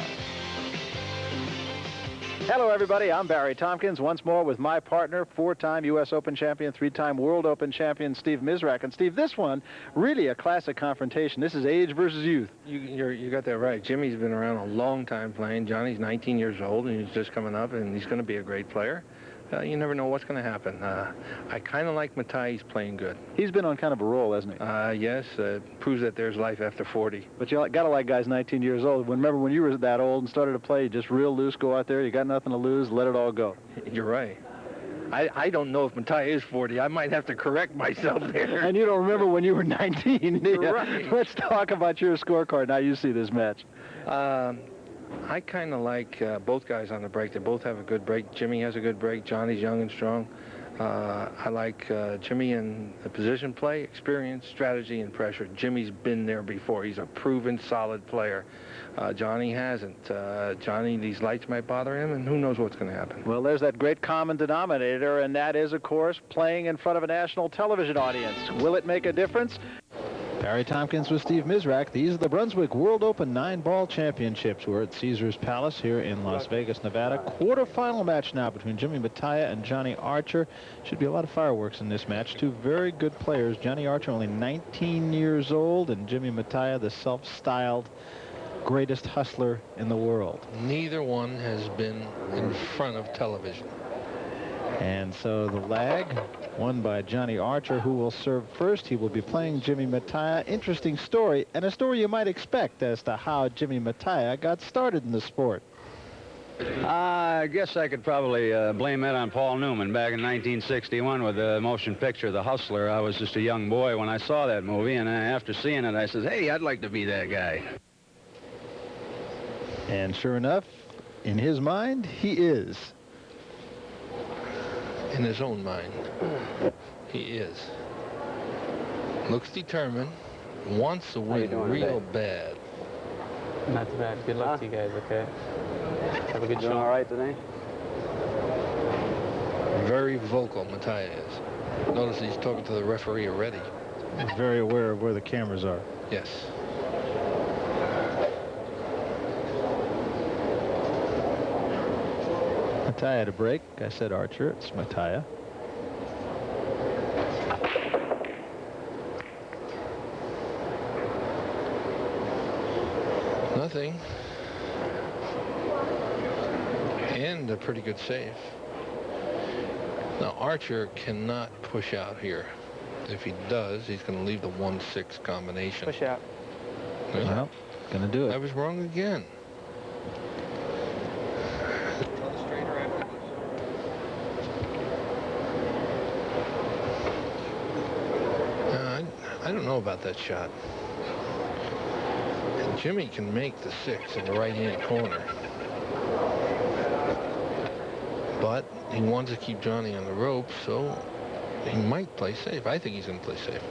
[SPEAKER 1] Hello, everybody. I'm Barry Tompkins, once more with my partner, four-time U.S. Open champion, three-time World Open champion, Steve Mizrak. And, Steve, this one, really a classic confrontation. This is age versus youth.
[SPEAKER 2] You got that right. Jimmy's been around a long time playing. Johnny's 19 years old, and he's just coming up, and he's going to be a great player. You never know what's going to happen. I kind of like Matias playing good.
[SPEAKER 1] He's been on kind of a roll, hasn't he?
[SPEAKER 2] Yes, proves that there's life after 40.
[SPEAKER 1] But you got to like guys 19 years old. Remember when you were that old and started to play, just real loose, go out there, you got nothing to lose, let it all go.
[SPEAKER 2] You're right. I don't know if Mataya is 40. I might have to correct myself there.
[SPEAKER 1] And you don't remember when you were 19.
[SPEAKER 2] You're right.
[SPEAKER 1] Let's talk about your scorecard. Now you see this match.
[SPEAKER 2] I kind of like both guys on the break. They both have a good break. Jimmy has a good break. Johnny's young and strong. I like Jimmy in the position play, experience, strategy, and pressure. Jimmy's been there before. He's a proven, solid player. Johnny hasn't. Johnny, these lights might bother him, and who knows what's going to happen.
[SPEAKER 1] Well, there's that great common denominator, and that is, of course, playing in front of a national television audience. Will it make a difference? Barry Tompkins with Steve Mizrak. These are the Brunswick World Open 9-ball championships. We're at Caesars Palace here in Las Vegas, Nevada. Quarterfinal match now between Jimmy Mataya and Johnny Archer. Should be a lot of fireworks in this match. Two very good players. Johnny Archer only 19 years old, and Jimmy Mataya, the self-styled greatest hustler in the world.
[SPEAKER 8] Neither one has been in front of television.
[SPEAKER 1] And so the lag won by Johnny Archer, who will serve first. He will be playing Jimmy Mataya. Interesting story, and a story you might expect as to how Jimmy Mataya got started in the sport.
[SPEAKER 9] I guess I could probably blame it on Paul Newman back in 1961 with the motion picture The Hustler. I was just a young boy when I saw that movie, and after seeing it, I said, hey, I'd like to be that guy.
[SPEAKER 1] And sure enough, in his mind, he is.
[SPEAKER 8] In his own mind, he is. Looks determined, wants to win real bad.
[SPEAKER 10] Not too bad. Good luck to you guys, okay? Have a good show.
[SPEAKER 9] All right today?
[SPEAKER 8] Very vocal, Mataya is. Notice he's talking to the referee already.
[SPEAKER 1] He's very aware of where the cameras are.
[SPEAKER 8] Yes.
[SPEAKER 1] Mataya to break. I said Archer. It's Mataya.
[SPEAKER 8] Nothing. And a pretty good save. Now, Archer cannot push out here. If he does, he's going to leave the 1-6 combination.
[SPEAKER 5] Push out.
[SPEAKER 1] Well, gonna do it.
[SPEAKER 8] I was wrong again. I don't know about that shot. And Jimmy can make the 6 in the right-hand corner. But he wants to keep Johnny on the rope, so he might play safe. I think he's going to play safe.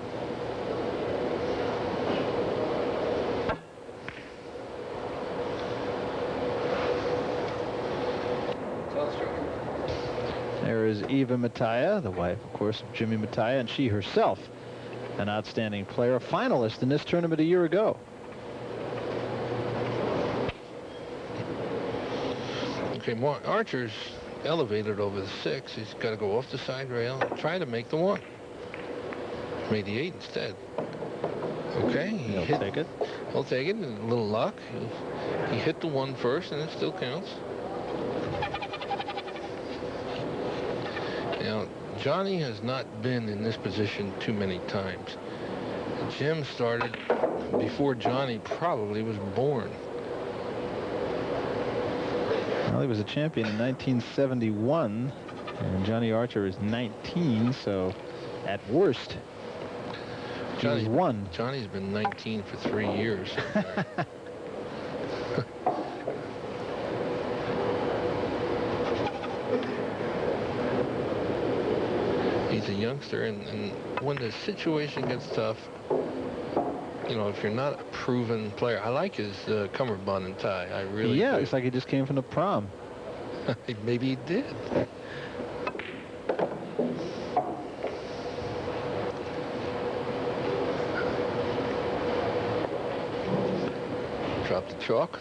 [SPEAKER 1] is Eva Mataya, the wife, of course, of Jimmy Mataya, and she herself an outstanding player, a finalist in this tournament a year ago.
[SPEAKER 2] Okay, Archer's elevated over the 6. He's got to go off the side rail and try to make the 1. Made the 8 instead. Okay,
[SPEAKER 1] He'll take it.
[SPEAKER 2] He'll take it, and a little luck. He hit the 1 first, and it still counts. Now, Johnny has not been in this position too many times. Jim started before Johnny probably was born.
[SPEAKER 1] Well, he was a champion in 1971, and Johnny Archer is 19, so at worst, Johnny's won.
[SPEAKER 2] Johnny's been 19 for 3 years. He's a youngster, and when the situation gets tough, you know, if you're not a proven player, I like his cummerbund and tie. I really do.
[SPEAKER 1] It's like he just came from the prom.
[SPEAKER 2] Maybe he did. Drop the chalk.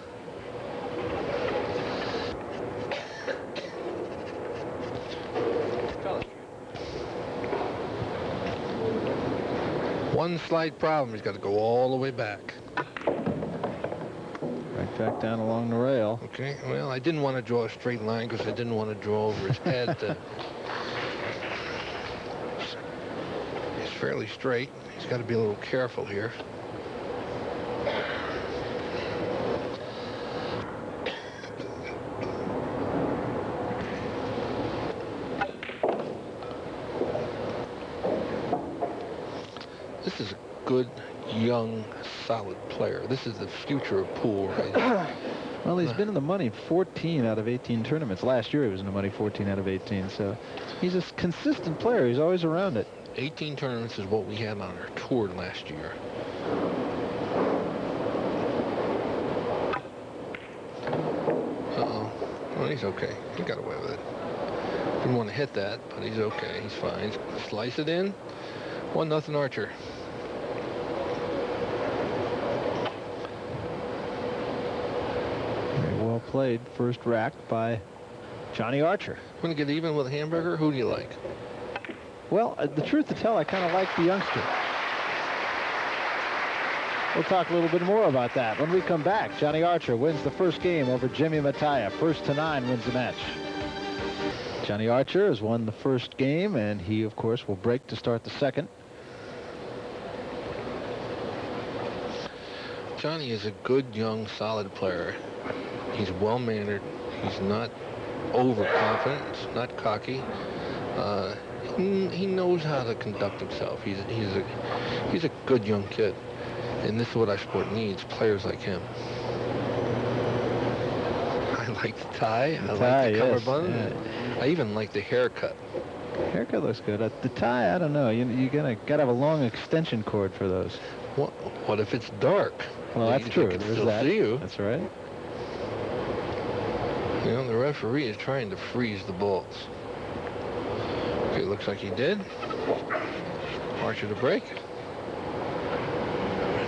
[SPEAKER 2] One slight problem, he's got to go all the way back.
[SPEAKER 1] Right back down along the rail.
[SPEAKER 2] Okay, well, I didn't want to draw a straight line because I didn't want to draw over his head. He's fairly straight. He's got to be a little careful here. This is a good, young, solid player. This is the future of pool, right?
[SPEAKER 1] Well, he's been in the money 14 out of 18 tournaments. Last year he was in the money 14 out of 18, so he's a consistent player. He's always around it.
[SPEAKER 2] 18 tournaments is what we had on our tour last year. Uh-oh. Well, he's okay. He got away with it. Didn't want to hit that, but he's okay. He's fine. Slice it in. 1-0 Archer.
[SPEAKER 1] Very well played. First rack by Johnny Archer.
[SPEAKER 2] Want to get even with a hamburger? Who do you like?
[SPEAKER 1] Well, the truth to tell, I kind of like the youngster. We'll talk a little bit more about that when we come back. Johnny Archer wins the first game over Jimmy Mataya. 1-9 wins the match. Johnny Archer has won the first game, and he, of course, will break to start the second.
[SPEAKER 2] Johnny is a good, young, solid player. He's well-mannered. He's not overconfident. He's not cocky. He knows how to conduct himself. He's a good young kid. And this is what our sport needs, players like him. I like the tie. I like the cummerbund.
[SPEAKER 1] Yeah.
[SPEAKER 2] I even like the haircut.
[SPEAKER 1] Haircut looks good. The tie, I don't know. You gotta have a long extension cord for those.
[SPEAKER 2] What if it's dark?
[SPEAKER 1] Well, that's true.
[SPEAKER 2] They can
[SPEAKER 1] There's
[SPEAKER 2] still
[SPEAKER 1] that.
[SPEAKER 2] see you.
[SPEAKER 1] That's right.
[SPEAKER 2] You know, the referee is trying to freeze the balls. Okay, looks like he did. Archer to break.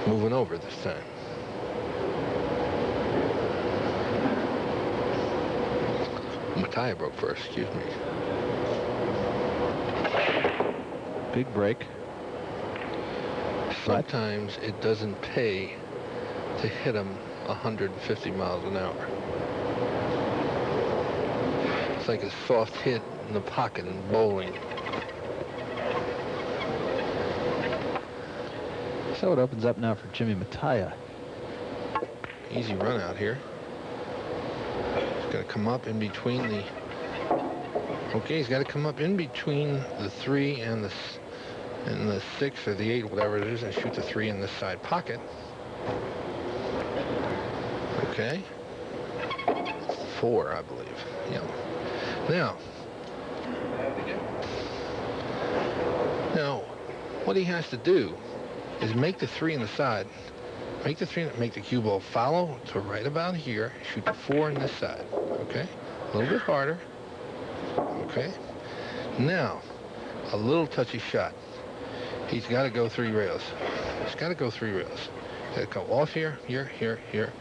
[SPEAKER 2] Moving over this time. Mataya broke first, excuse me.
[SPEAKER 1] Big break.
[SPEAKER 2] Sometimes it doesn't pay to hit them 150 miles an hour. It's like a soft hit in the pocket in bowling.
[SPEAKER 1] So it opens up now for Jimmy Mataya.
[SPEAKER 2] Easy run out here. He's got to come up in between the... Okay, he's got to come up in between the 3 and the 6 or the 8, whatever it is, and shoot the 3 in this side pocket. Okay. 4, I believe. Yeah. Now, what he has to do is make the 3 in the side. Make the 3, make the cue ball follow to right about here. Shoot the 4 in this side. Okay? A little bit harder. Okay? Now, a little touchy shot. He's got to go 3 rails. He's got to go 3 rails. Got to go off here, here, here, here,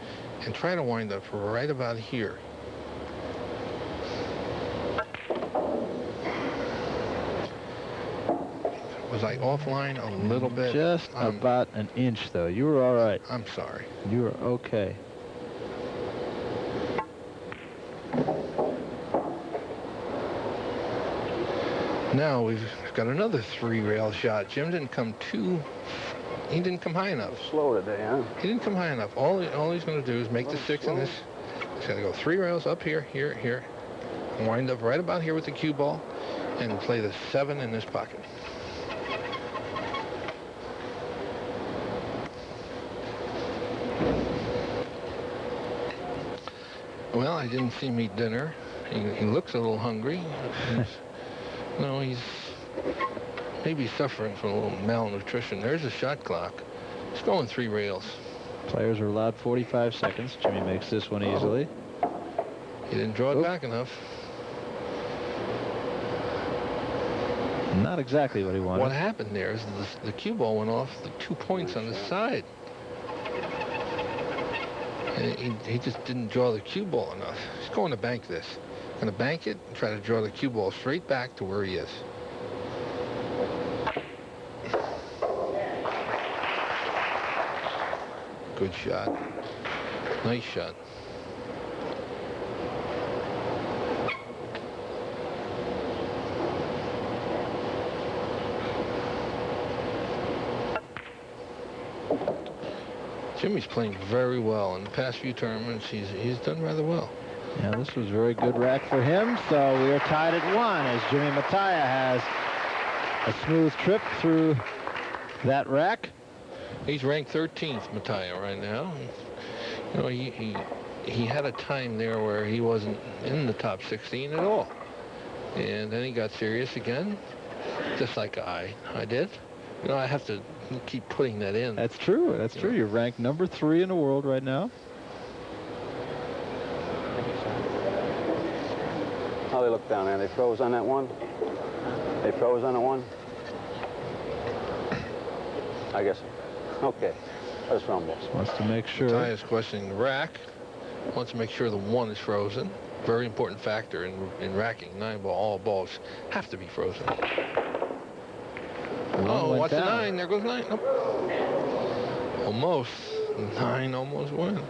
[SPEAKER 2] and try to wind up right about here. Was I offline a little bit?
[SPEAKER 1] Just about an inch, though. You were all right.
[SPEAKER 2] I'm sorry.
[SPEAKER 1] You were okay.
[SPEAKER 2] Now we've got another 3-rail shot. Jim didn't come he didn't come high enough.
[SPEAKER 9] Slow today, huh?
[SPEAKER 2] He didn't come high enough. All he's going to do is make the 6 in this. He's got to go 3 rails up here, here, here, and wind up right about here with the cue ball, and play the 7 in this pocket. Well, I didn't see him eat dinner. He looks a little hungry. No, he's maybe suffering from a little malnutrition. There's a shot clock. It's going 3 rails.
[SPEAKER 1] Players are allowed 45 seconds. Jimmy makes this one easily.
[SPEAKER 2] He didn't draw it back enough.
[SPEAKER 1] Not exactly what he wanted.
[SPEAKER 2] What happened there is the cue ball went off the 2 points on the side. And he just didn't draw the cue ball enough. He's going to bank this. Going to bank it and try to draw the cue ball straight back to where he is. Good shot. Nice shot. Jimmy's playing very well. In the past few tournaments, he's done rather well.
[SPEAKER 1] Yeah, this was a very good rack for him, so we are tied at 1 as Jimmy Mataya has a smooth trip through that rack.
[SPEAKER 2] He's ranked 13th, Mataya, right now. You know, he had a time there where he wasn't in the top 16 at all. And then he got serious again, just like I did. You know, I have to keep putting that in.
[SPEAKER 1] That's true. That's true. You're ranked number 3 in the world right now.
[SPEAKER 9] How they look down there? They froze on that one? They froze on that one? I guess. Okay. Let's rumble.
[SPEAKER 1] Wants to make sure.
[SPEAKER 2] Mataya's questioning the rack. Wants to make sure the 1 is frozen. Very important factor in racking. 9-ball, all balls have to be frozen. Oh, what's the 9? There goes 9. Nope. Almost. 9 almost won.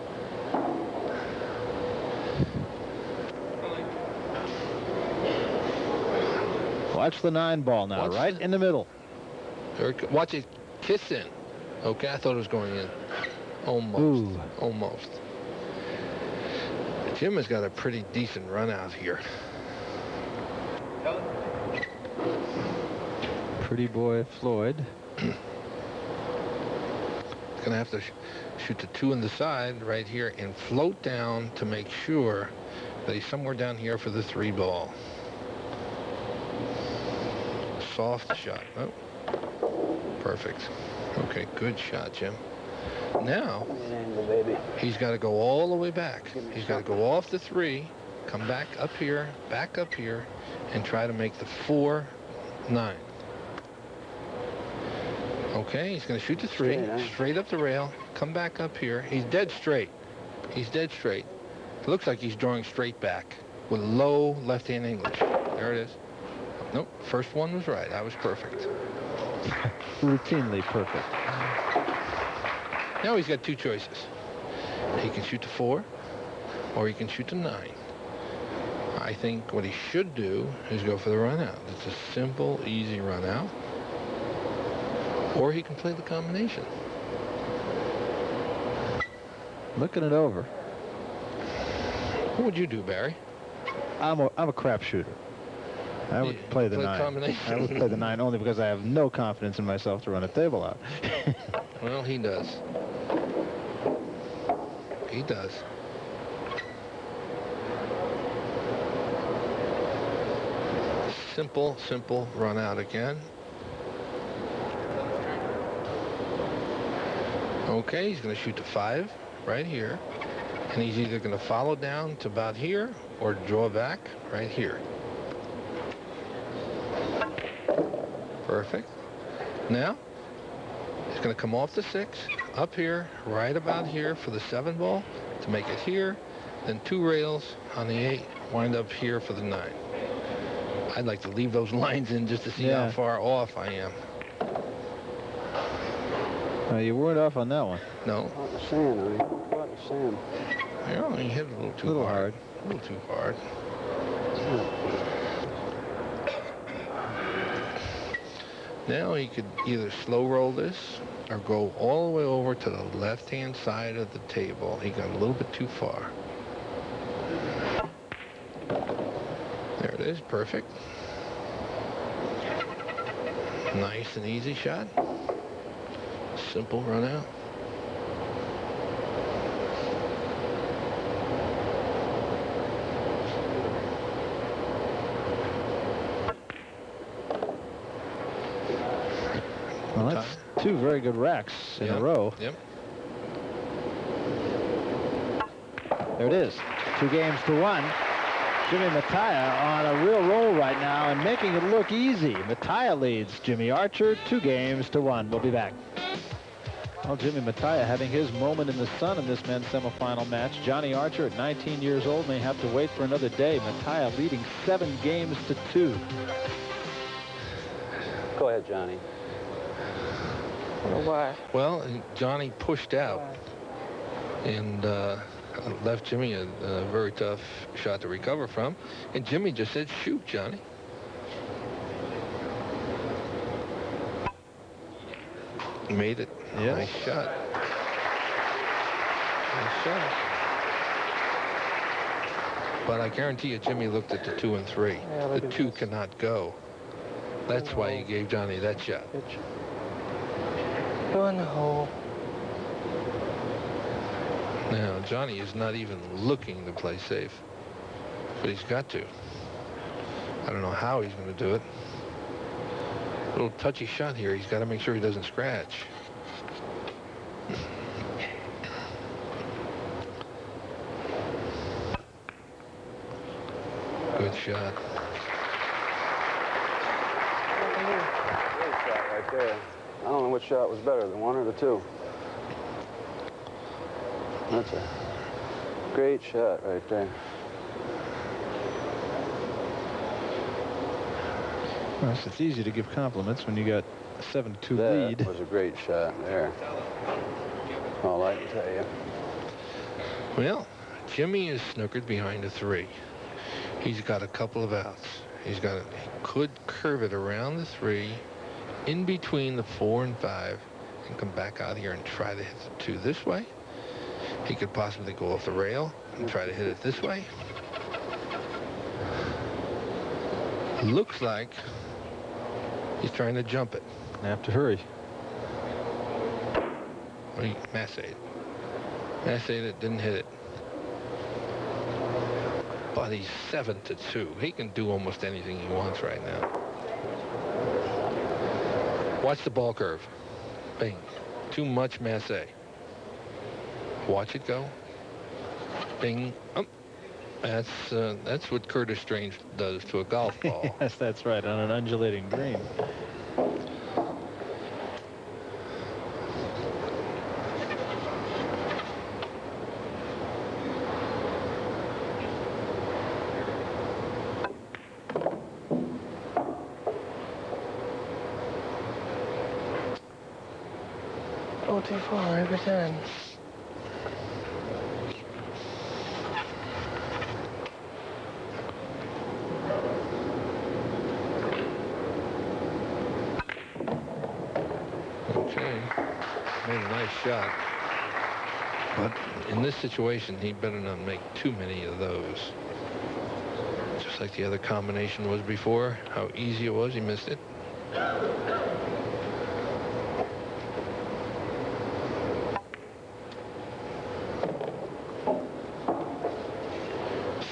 [SPEAKER 1] Watch the 9 ball now, right in the middle.
[SPEAKER 2] Watch it kiss in. Okay, I thought it was going in. Almost.
[SPEAKER 1] Ooh.
[SPEAKER 2] Almost. Jim has got a pretty decent run out here.
[SPEAKER 1] Pretty boy Floyd.
[SPEAKER 2] He's going to have to shoot the 2 in the side right here and float down to make sure that he's somewhere down here for the 3 ball. Soft shot. Oh, perfect. Okay, good shot, Jim. Now, he's got to go all the way back. He's got to go off the 3, come back up here, and try to make the 4-9. Okay, he's going to shoot the 3, straight up the rail, come back up here. He's dead straight. He's dead straight. It looks like he's drawing straight back with low left-hand English. There it is. Nope, first one was right. I was perfect.
[SPEAKER 1] Routinely perfect.
[SPEAKER 2] Now he's got 2 choices. He can shoot the 4, or he can shoot the 9. I think what he should do is go for the run out. It's a simple, easy run out. Or he can play the combination.
[SPEAKER 1] Looking it over.
[SPEAKER 2] What would you do, Barry?
[SPEAKER 1] I'm a crap shooter. I would play the 9.
[SPEAKER 2] Combination.
[SPEAKER 1] I would play the 9 only because I have no confidence in myself to run a table out.
[SPEAKER 2] Well, he does. He does. Simple run out again. Okay, he's going to shoot the 5 right here. And he's either going to follow down to about here or draw back right here. Perfect. Now, he's going to come off the 6, up here, right about here for the 7 ball to make it here. Then 2 rails on the 8, wind up here for the 9. I'd like to leave those lines in just to see how far off I am.
[SPEAKER 1] You weren't off on that one.
[SPEAKER 2] No.
[SPEAKER 6] Caught the sand, honey. Caught the sand.
[SPEAKER 2] Yeah, he hit it a little too hard. A little too hard. Now he could either slow roll this or go all the way over to the left-hand side of the table. He got a little bit too far. There it is, perfect. Nice and easy shot. Simple run out.
[SPEAKER 1] Well, that's 2 very good racks in a row.
[SPEAKER 2] Yep.
[SPEAKER 1] There it is. 2 games to 1. Jimmy Mataya on a real roll right now and making it look easy. Mataya leads Jimmy Archer 2 games to 1. We'll be back. Well, Jimmy Mataya having his moment in the sun in this men's semifinal match. Johnny Archer at 19 years old may have to wait for another day. Mataya leading 7 games to 2.
[SPEAKER 9] Go ahead, Johnny.
[SPEAKER 8] Why?
[SPEAKER 2] Well, Johnny pushed out and left Jimmy a very tough shot to recover from. And Jimmy just said, shoot, Johnny. Made it.
[SPEAKER 1] Yes.
[SPEAKER 2] Nice shot. Nice shot. But I guarantee you, Jimmy looked at the 2 and 3.
[SPEAKER 8] Yeah,
[SPEAKER 2] the 2 cannot go. That's why he gave Johnny that shot.
[SPEAKER 8] Go in the hole.
[SPEAKER 2] Now, Johnny is not even looking to play safe, but he's got to. I don't know how he's going to do it. Little touchy shot here. He's got to make sure he doesn't scratch. Good shot.
[SPEAKER 9] Great shot right there. I don't know which shot was better, the 1 or the 2. That's a great shot right there.
[SPEAKER 1] Well, it's easy to give compliments when you got a 7-2 lead.
[SPEAKER 9] That was a great shot there. All I can tell you.
[SPEAKER 2] Well, Jimmy is snookered behind a 3. He's got a couple of outs. He could curve it around the 3, in between the 4 and 5, and come back out here and try to hit the 2 this way. He could possibly go off the rail and try to hit it this way. Looks like he's trying to jump it.
[SPEAKER 1] Have to hurry.
[SPEAKER 2] Well, he massed it. Massed it, didn't hit it. But he's 7-2. He can do almost anything he wants right now. Watch the ball curve. Bing. Too much masse. Watch it go. Bing. Oh. That's what Curtis Strange does to a golf ball.
[SPEAKER 1] Yes, that's right, on an undulating green.
[SPEAKER 8] Oh, too far every time.
[SPEAKER 2] Okay. Made a nice shot. But in this situation, he better not make too many of those. Just like the other combination was before, how easy it was, he missed it.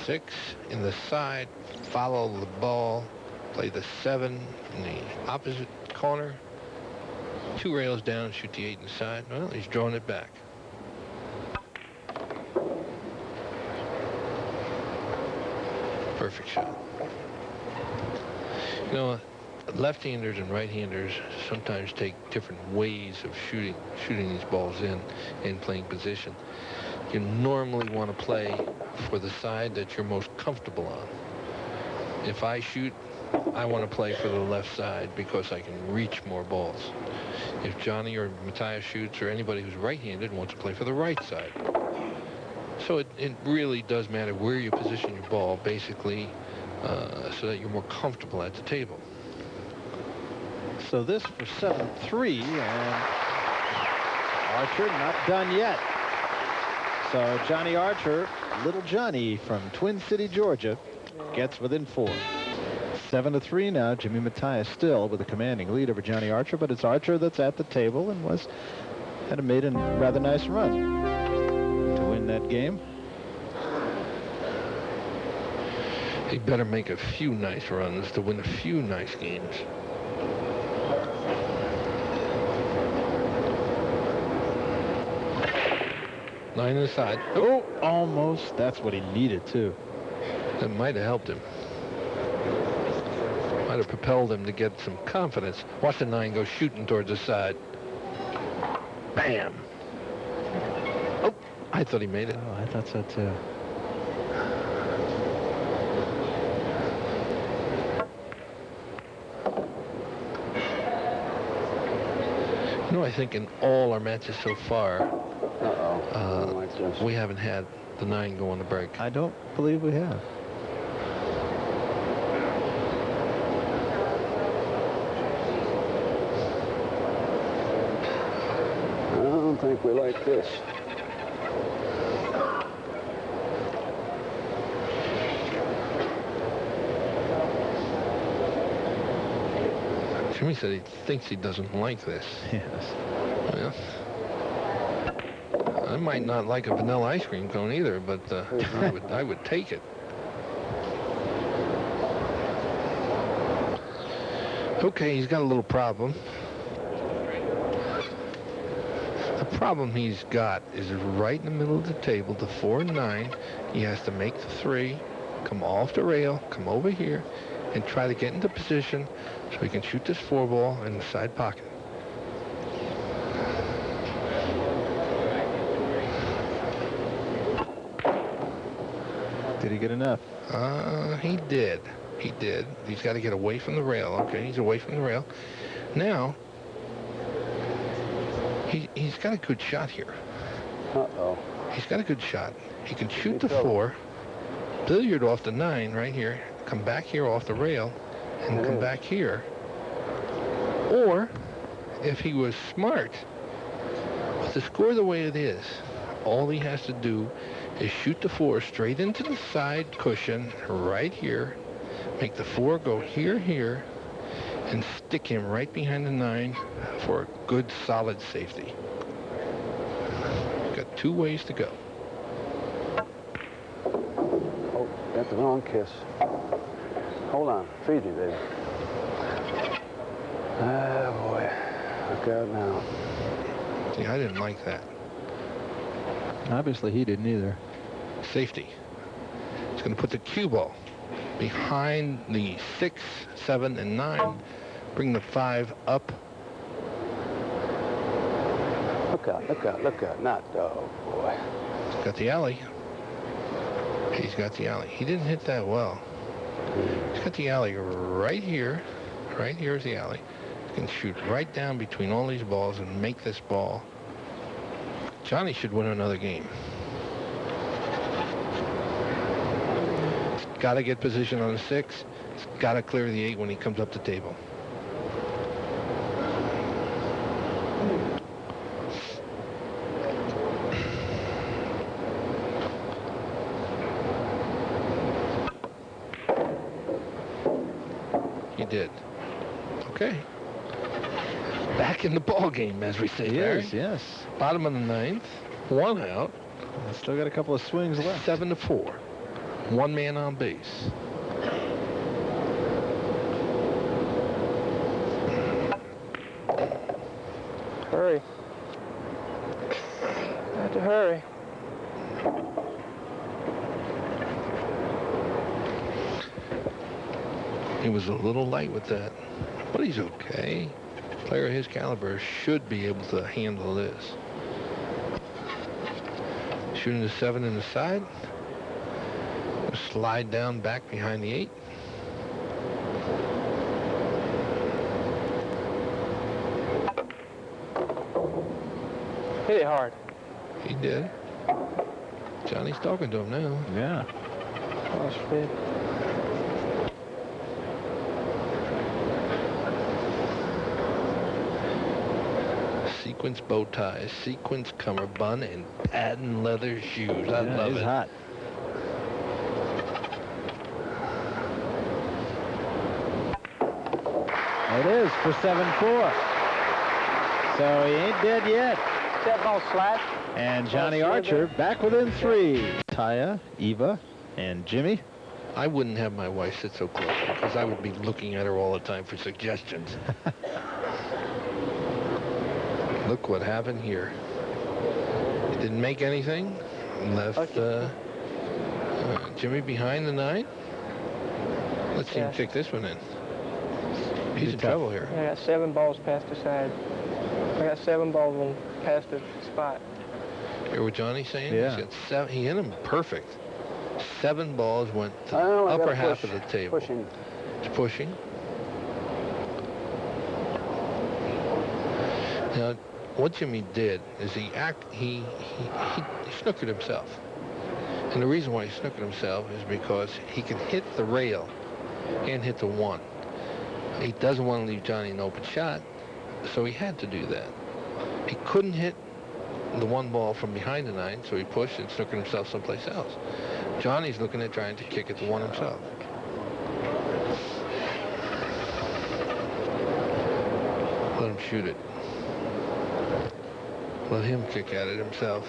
[SPEAKER 2] Six in the side, follow the ball, play the 7 in the opposite corner. 2 rails down, shoot the 8 inside. Well, he's drawing it back. Perfect shot. You know,
[SPEAKER 11] left-handers and right-handers sometimes take different ways of shooting these balls in playing position. You normally want to play for the side that you're most comfortable on. If I shoot, I want to play for the left side because I can reach more balls. If Johnny or Matthias shoots, or anybody who's right-handed wants to play for the right side. So it really does matter where you position your ball, basically, so that you're more comfortable at the table.
[SPEAKER 1] So this for 7-3, and Archer not done yet. So Johnny Archer, little Johnny from Twin City, Georgia, gets within 4. 7-3 now. Jimmy Matias still with a commanding lead over Johnny Archer, but it's Archer that's at the table and had made a rather nice run to win that game.
[SPEAKER 11] He better make a few nice runs to win a few nice games. Nine inside.
[SPEAKER 1] Oh, almost. That's what he needed, too.
[SPEAKER 11] That might have helped him. Might have propelled him to get some confidence. Watch the 9 go shooting towards the side. Bam. Oh, I thought he made it.
[SPEAKER 1] Oh, I thought so, too.
[SPEAKER 11] You know, I think in all our matches so far, we haven't had the 9 go on the break.
[SPEAKER 1] I don't believe we have.
[SPEAKER 12] I don't think we like this.
[SPEAKER 11] Jimmy said he thinks he doesn't like this.
[SPEAKER 1] Yes.
[SPEAKER 11] Well, I might not like a vanilla ice cream cone either, but I would take it. Okay, he's got a little problem. The problem he's got is right in the middle of the table, the 4 and 9. He has to make the 3, come off the rail, come over here, and try to get into position so he can shoot this 4 ball in the side pocket.
[SPEAKER 1] Did he get enough?
[SPEAKER 11] He did. He did. He's got to get away from the rail. Okay, he's away from the rail. Now, he's got a good shot here.
[SPEAKER 12] Uh-oh.
[SPEAKER 11] He's got a good shot. He can shoot the 4, billiard off the 9 right here, come back here off the rail, and come back here. Or, if he was smart, with the score the way it is, all he has to do is shoot the 4 straight into the side cushion right here, make the 4 go here, and stick him right behind the 9 for a good, solid safety. Got 2 ways to go.
[SPEAKER 12] Oh, got the wrong kiss. Hold on. Feed me, baby. Ah, boy. Look out now.
[SPEAKER 11] See, I didn't like that.
[SPEAKER 1] Obviously, he didn't either.
[SPEAKER 11] Safety. He's going to put the cue ball behind the 6, 7, and 9. Bring the 5 up.
[SPEAKER 12] Look out, look out, look out. Not, oh, boy.
[SPEAKER 11] He's got the alley. He's got the alley. He didn't hit that well. He's got the alley right here. Right here is the alley. He can shoot right down between all these balls and make this ball. Johnny should win another game. He's got to get position on the 6. He's got to clear the 8 when he comes up the table. He did. Okay. Back in the ball game, as we say.
[SPEAKER 1] Yes, yes.
[SPEAKER 11] Bottom of the 9th, 1 out.
[SPEAKER 1] Still got a couple of swings left.
[SPEAKER 11] 7-4. 1 man on base.
[SPEAKER 7] Hurry. Have to hurry.
[SPEAKER 11] He was a little light with that. But he's okay. A player of his caliber should be able to handle this. Shooting the 7 in the side. Slide down back behind the 8.
[SPEAKER 10] Hit it hard.
[SPEAKER 11] He did. Johnny's talking to him now.
[SPEAKER 1] Yeah.
[SPEAKER 10] That's good.
[SPEAKER 11] Sequence bow ties, sequence cummerbund, and patent leather shoes. I love
[SPEAKER 1] he's
[SPEAKER 11] it.
[SPEAKER 1] hot. It is for 7-4. So he ain't dead yet.
[SPEAKER 10] That ball flat.
[SPEAKER 1] And Johnny Archer back within 3. Taya, Eva, and Jimmy.
[SPEAKER 11] I wouldn't have my wife sit so close because I would be looking at her all the time for suggestions. Look what happened here. He didn't make anything. Left Jimmy behind the 9. Let's see him kick this one in. He's in trouble here.
[SPEAKER 10] I got 7 balls past the side. I got 7 balls on past the spot.
[SPEAKER 11] Hear what Johnny's saying?
[SPEAKER 1] Yeah.
[SPEAKER 11] He's got 7. He hit him perfect. 7 balls went to the
[SPEAKER 12] Oh, I
[SPEAKER 11] upper
[SPEAKER 12] gotta
[SPEAKER 11] half
[SPEAKER 12] push.
[SPEAKER 11] of the table.
[SPEAKER 12] Pushing.
[SPEAKER 11] It's pushing. Now, what Jimmy did is he snookered himself. And the reason why he snookered himself is because he can hit the rail and hit the 1. He doesn't want to leave Johnny an open shot, so he had to do that. He couldn't hit the 1 ball from behind the 9, so he pushed and snookered himself someplace else. Johnny's looking at trying to kick at the 1 himself. Let him shoot it. Let him kick at it himself.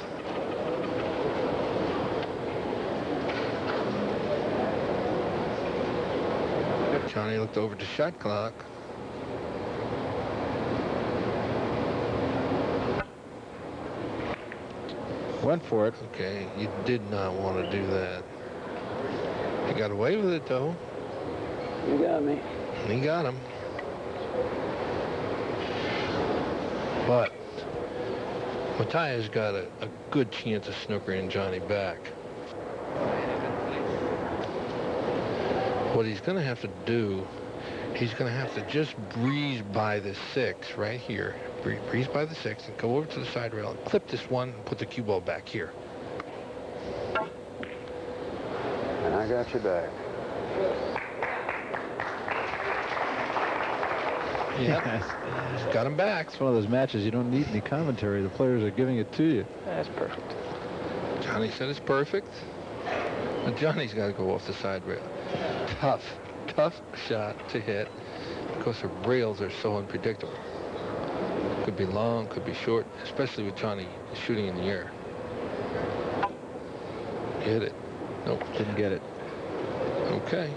[SPEAKER 11] Johnny looked over the shot clock.
[SPEAKER 1] Went for it.
[SPEAKER 11] Okay, you did not want to do that. He got away with it, though.
[SPEAKER 12] You got me.
[SPEAKER 11] He got him. But Matias got a good chance of snookering Johnny back. What he's going to have to do, he's going to have to just breeze by the 6 right here. Breeze by the 6 and go over to the side rail and clip this 1 and put the cue ball back here.
[SPEAKER 12] And I got you back.
[SPEAKER 11] Yeah, he's got him back.
[SPEAKER 1] It's one of those matches you don't need any commentary. The players are giving it to you.
[SPEAKER 10] That's perfect.
[SPEAKER 11] Johnny said it's perfect. But Johnny's got to go off the side rail. Tough shot to hit because the rails are so unpredictable. Could be long, could be short, especially with Johnny shooting in the air. Hit it. Nope.
[SPEAKER 1] Didn't get it.
[SPEAKER 11] Okay.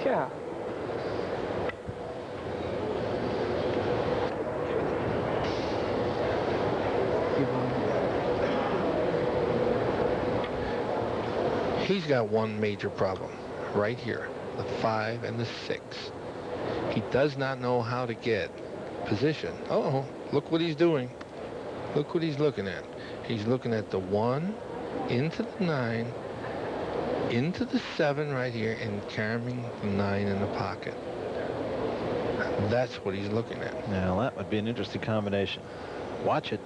[SPEAKER 10] Yeah.
[SPEAKER 11] He's got one major problem right here, the 5 and the 6. He does not know how to get position. Oh, look what he's doing. Look what he's looking at. He's looking at the 1 into the 9, into the 7 right here, and carrying the 9 in the pocket. That's what he's looking at.
[SPEAKER 1] Now, that would be an interesting combination. Watch it.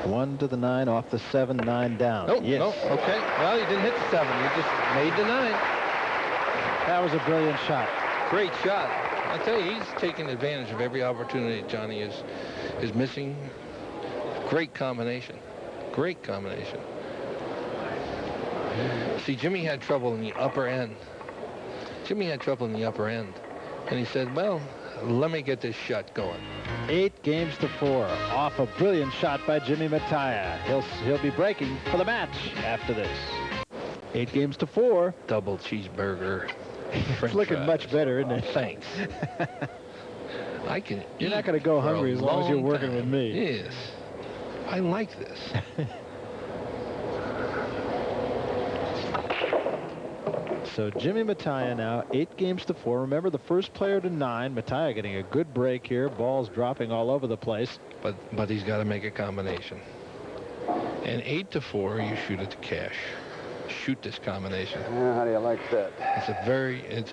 [SPEAKER 1] 1 to the 9, off the 7, 9 down.
[SPEAKER 11] No,
[SPEAKER 1] yes.
[SPEAKER 11] no, okay. Well, he didn't hit the 7. He just made the 9.
[SPEAKER 1] That was a brilliant shot.
[SPEAKER 11] Great shot. I tell you, he's taking advantage of every opportunity Johnny is missing. Great combination. Great combination. See, Jimmy had trouble in the upper end. And he said, well, let me get this shot going.
[SPEAKER 1] 8 games to 4, off a brilliant shot by Jimmy Mataya. He'll be breaking for the match after this. 8 games to 4.
[SPEAKER 11] Double cheeseburger.
[SPEAKER 1] It's looking much better, isn't it?
[SPEAKER 11] Thanks. I can.
[SPEAKER 1] You're not going to go hungry as long as you're working with me.
[SPEAKER 11] Yes. I like this.
[SPEAKER 1] So Jimmy Mataya now 8 games to 4. Remember, the first player to 9. Mataya getting a good break here. Balls dropping all over the place.
[SPEAKER 11] But he's got to make a combination. And 8 to 4, you shoot it to cash. Shoot this combination.
[SPEAKER 12] Yeah, how do you like that?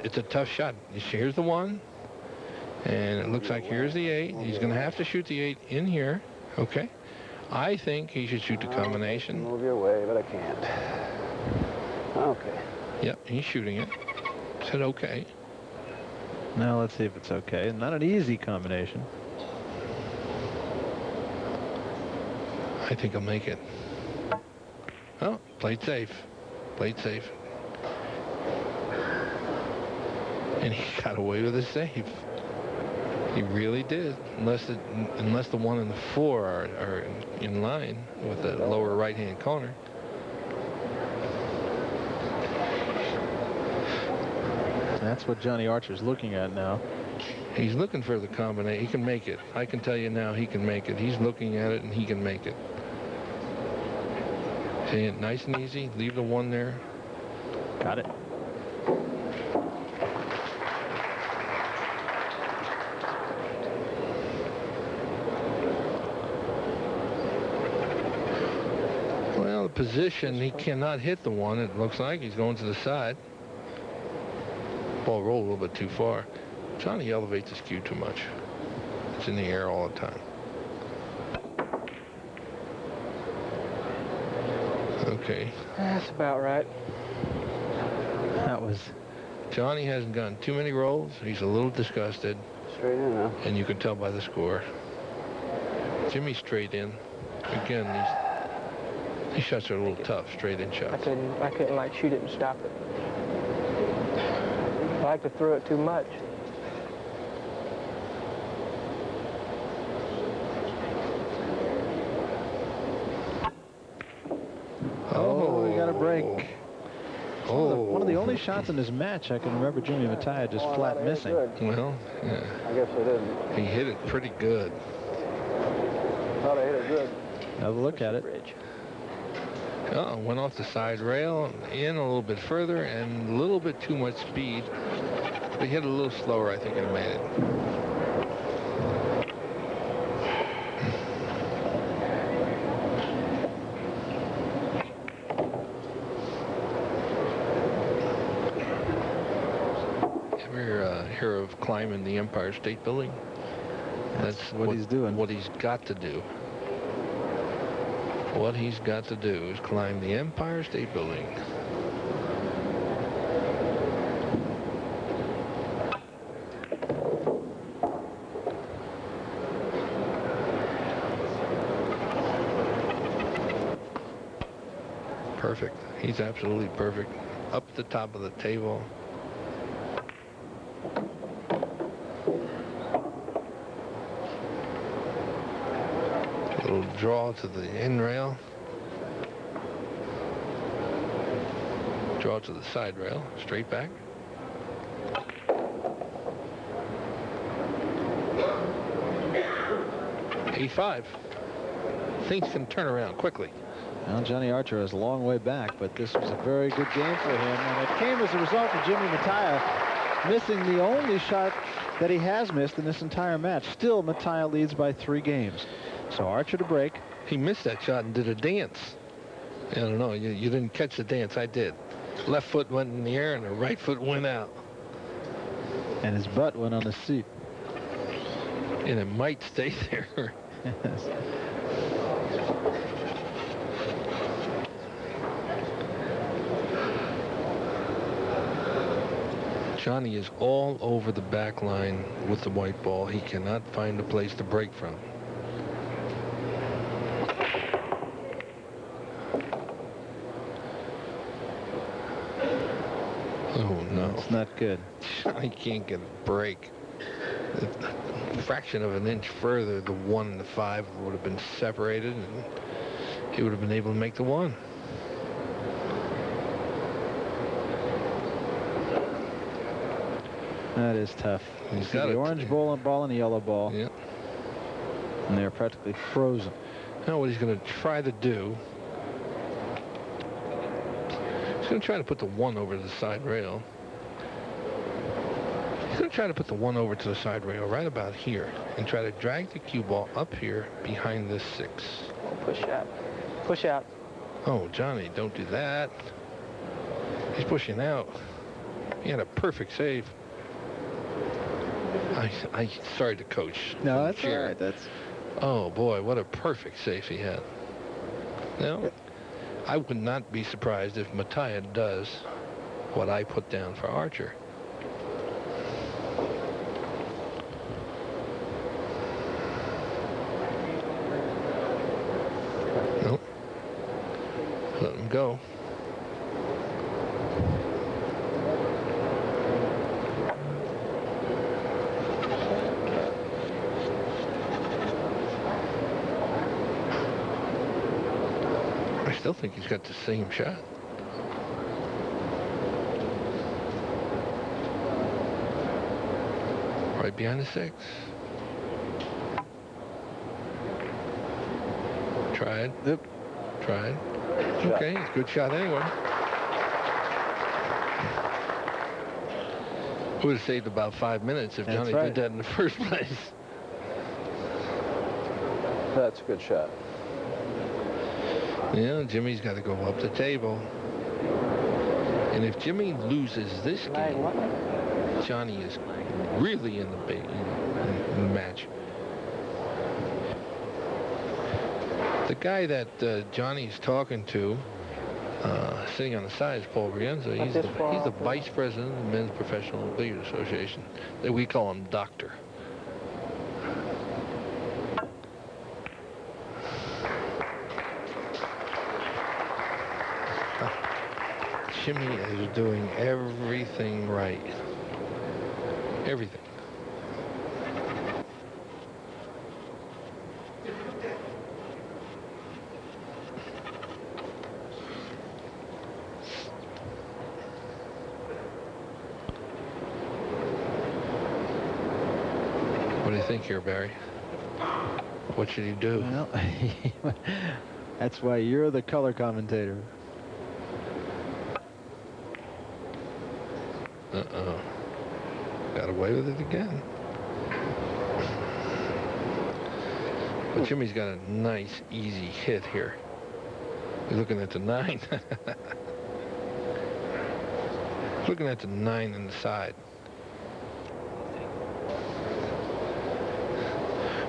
[SPEAKER 11] It's a tough shot. Here's the 1. And it looks like here's the 8. He's going to have to shoot the 8 in here. Okay. I think he should shoot the combination.
[SPEAKER 12] Move your way, but I can't. Okay.
[SPEAKER 11] Yep, he's shooting it. Said okay.
[SPEAKER 1] Now let's see if it's okay. Not an easy combination.
[SPEAKER 11] I think he'll make it. Oh, played safe. Played safe. And he got away with a save. He really did. Unless the 1 and the 4 are in line with the lower right-hand corner.
[SPEAKER 1] That's what Johnny Archer's looking at now.
[SPEAKER 11] He's looking for the combination. He can make it. I can tell you now he can make it. He's looking at it and he can make it. See, nice and easy. Leave the 1 there.
[SPEAKER 1] Got it.
[SPEAKER 11] Well, the position, he cannot hit the 1. It looks like he's going to the side. Ball rolled a little bit too far. Johnny elevates his cue too much. It's in the air all the time. Okay.
[SPEAKER 10] That's about right.
[SPEAKER 1] That was...
[SPEAKER 11] Johnny hasn't gotten too many rolls. He's a little disgusted.
[SPEAKER 12] Straight in now.
[SPEAKER 11] And you can tell by the score. Jimmy straight in. Again, these shots are a little tough, straight in shots.
[SPEAKER 10] I couldn't like shoot it and stop it. I like to throw it too much.
[SPEAKER 1] Oh, we got a break. One of the only
[SPEAKER 11] Oh.
[SPEAKER 1] shots in this match I can remember Jimmy Mataya just flat missing.
[SPEAKER 11] Well, yeah.
[SPEAKER 12] I guess I didn't.
[SPEAKER 11] He hit it pretty good.
[SPEAKER 12] Thought I hit it good.
[SPEAKER 1] Have a look at it.
[SPEAKER 11] Oh, went off the side rail, in a little bit further, and a little bit too much speed. If he hit a little slower, I think it made it. Ever hear of climbing the Empire State Building? That's
[SPEAKER 1] what he's doing.
[SPEAKER 11] What he's got to do. What he's got to do is climb the Empire State Building. Perfect. He's absolutely perfect. Up the top of the table. Little draw to the end rail. Draw to the side rail. Straight back. A5. Things can turn around quickly.
[SPEAKER 1] Well, Johnny Archer is a long way back, but this was a very good game for him. And it came as a result of Jimmy Mataya missing the only shot that he has missed in this entire match. Still, Mataya leads by 3 games. So Archer to break.
[SPEAKER 11] He missed that shot and did a dance. I don't know. You didn't catch the dance. I did. Left foot went in the air and the right foot went out.
[SPEAKER 1] And his butt went on the seat.
[SPEAKER 11] And it might stay there.
[SPEAKER 1] Yes.
[SPEAKER 11] Johnny is all over the back line with the white ball. He cannot find a place to break from. Oh, no.
[SPEAKER 1] It's not good.
[SPEAKER 11] Johnny can't get a break. A fraction of an inch further, the 1 and the 5 would have been separated, and he would have been able to make the 1.
[SPEAKER 1] That is tough.
[SPEAKER 11] He's
[SPEAKER 1] got the orange ball and the yellow ball.
[SPEAKER 11] Yep.
[SPEAKER 1] And they're practically frozen.
[SPEAKER 11] Now what he's going to try to do, He's going to try to put the 1 over the side rail. He's going to try to put the 1 over to the side rail right about here and try to drag the cue ball up here behind this 6.
[SPEAKER 10] Oh, push out. Push out.
[SPEAKER 11] Oh, Johnny, don't do that. He's pushing out. He had a perfect save. I sorry to coach.
[SPEAKER 1] No, that's all right. That's.
[SPEAKER 11] Oh boy, what a perfect save he had. Now, I would not be surprised if Mataya does what I put down for Archer. Nope. Let him go. I still think he's got the same shot. Right behind the 6. Tried.
[SPEAKER 1] Yep.
[SPEAKER 11] Tried. Okay, it's a good shot anyway. Would have saved about 5 minutes if Johnny did that in the first place.
[SPEAKER 12] That's a good shot.
[SPEAKER 11] Yeah, Jimmy's got to go up the table. And if Jimmy loses this game, Johnny is really in the match. The guy that Johnny's talking to, sitting on the side, is Paul Brienza. He's the vice president of the Men's Professional Billiards Association. We call him Doctor. Jimmy is doing everything right. Everything. What do you think here, Barry? What should he do?
[SPEAKER 1] Well, that's why you're the color commentator.
[SPEAKER 11] Uh-oh. Got away with it again. But Jimmy's got a nice, easy hit here. You're looking at the 9. Looking at the 9 on the side.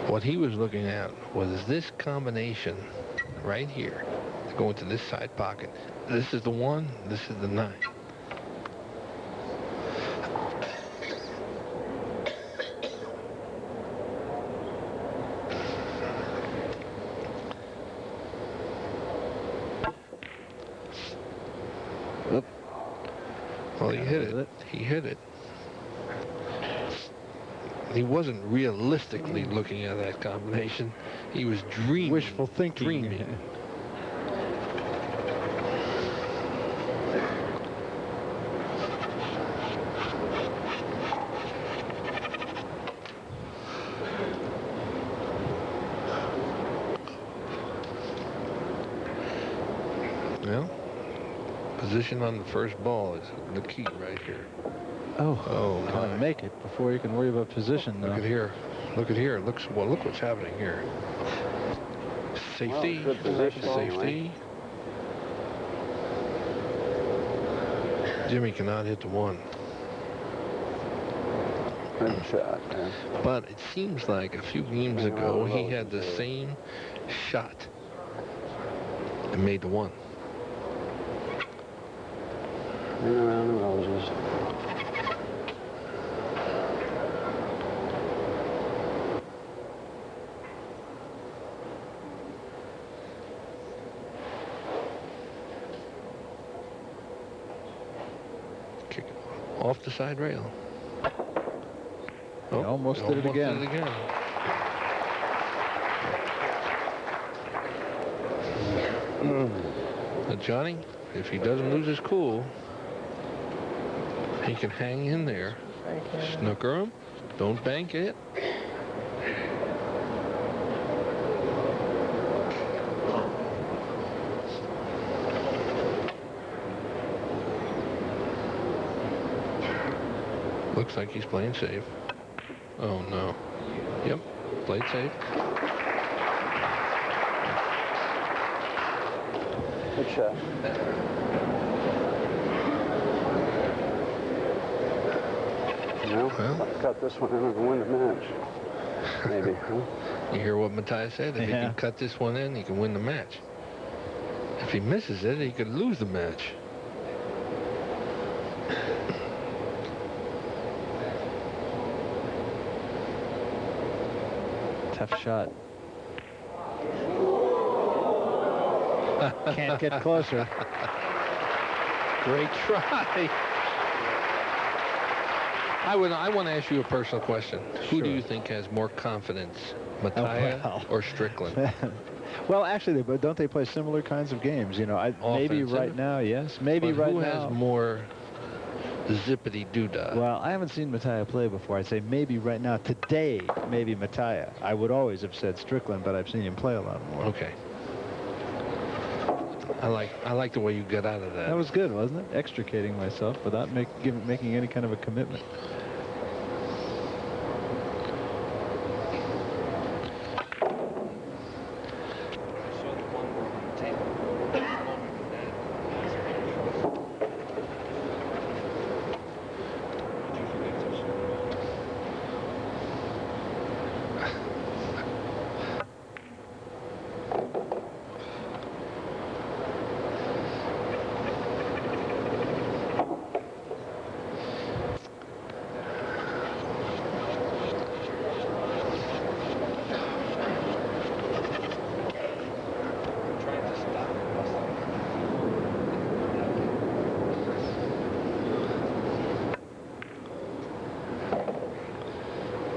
[SPEAKER 11] What he was looking at was this combination right here. Going to this side pocket. This is the 1, this is the 9. Well, he hit it. He hit it. He wasn't realistically looking at that combination. He was dreaming.
[SPEAKER 1] Wishful thinking.
[SPEAKER 11] Dreaming. Well, position on the first ball is the key right here.
[SPEAKER 1] Oh, gotta make it before you can worry about position.
[SPEAKER 11] Look at here. Look at here. Look what's happening here. Safety.
[SPEAKER 12] Well, good position,
[SPEAKER 11] Safety.
[SPEAKER 12] anyway.
[SPEAKER 11] Jimmy cannot hit the 1.
[SPEAKER 12] Good shot, man.
[SPEAKER 11] But it seems like a few games ago he had the same shot and made the 1.
[SPEAKER 12] Hang around the roses.
[SPEAKER 11] Kick it off the side rail.
[SPEAKER 1] Oh, almost did it again.
[SPEAKER 11] Now Johnny, if he doesn't lose his cool, he can hang in there. Snooker him. Don't bank it. Looks like he's playing safe. Oh, no. Yep, played safe.
[SPEAKER 12] Good shot. No, cut this one in and win the match. Maybe, huh?
[SPEAKER 11] You hear what Matthias said? If he can cut this one in, he can win the match. If he misses it, he could lose the match.
[SPEAKER 1] Tough shot. Can't get closer.
[SPEAKER 11] Great try. I want to ask you a personal question. Who do you think has more confidence, Mataya or Strickland?
[SPEAKER 1] Well, actually, but don't they play similar kinds of games? You know, maybe right now, yes. Maybe right now.
[SPEAKER 11] Who has more zippity-doo-dah?
[SPEAKER 1] Well, I haven't seen Mataya play before. I'd say maybe right now, today, maybe Mataya. I would always have said Strickland, but I've seen him play a lot more.
[SPEAKER 11] Okay. I like the way you got out of that.
[SPEAKER 1] That was good, wasn't it? Extricating myself without making any kind of a commitment.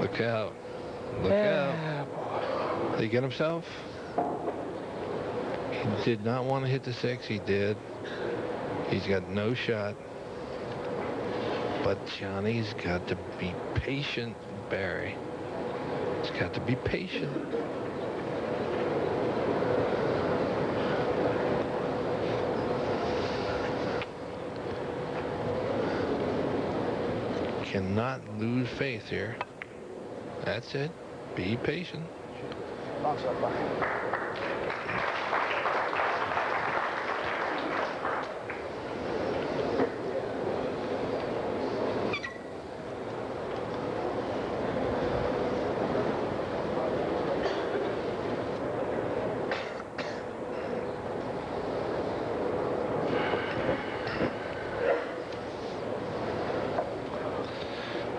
[SPEAKER 11] Look out. Look out. Did he get himself? He did not want to hit the 6. He did. He's got no shot. But Johnny's got to be patient, Barry. He's got to be patient. Cannot lose faith here. That's it. Be patient.
[SPEAKER 12] Bounce up, buddy.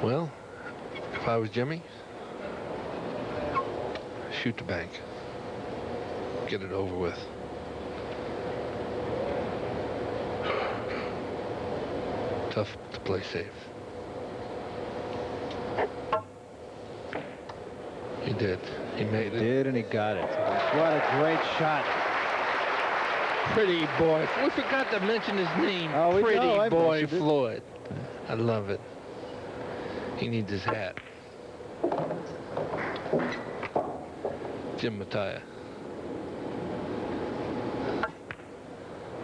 [SPEAKER 11] Well, if I was Jimmy, shoot the bank. Get it over with. Tough to play safe. He did. He made it.
[SPEAKER 1] Did, and he got it. What a great shot.
[SPEAKER 11] Pretty boy. We forgot to mention his name.
[SPEAKER 1] Oh,
[SPEAKER 11] Pretty boy Floyd. I love it. He needs his hat. Jim Mataya.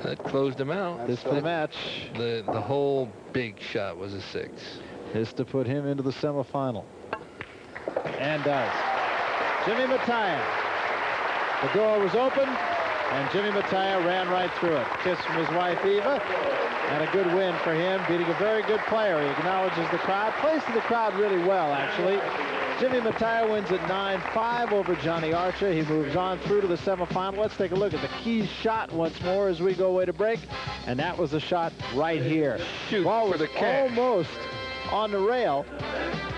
[SPEAKER 11] That closed him out.
[SPEAKER 1] This for the match.
[SPEAKER 11] The whole big shot was a 6.
[SPEAKER 1] This to put him into the semifinal. And does. Jimmy Mataya. The door was open, and Jimmy Mataya ran right through it. Kiss from his wife, Eva. And a good win for him, beating a very good player. He acknowledges the crowd. Plays to the crowd really well, actually. Jimmy Mataya wins at 9-5 over Johnny Archer. He moves on through to the semifinal. Let's take a look at the key shot once more as we go away to break. And that was the shot right here.
[SPEAKER 11] Shoot
[SPEAKER 1] Ball
[SPEAKER 11] for
[SPEAKER 1] was
[SPEAKER 11] the catch.
[SPEAKER 1] almost on the rail,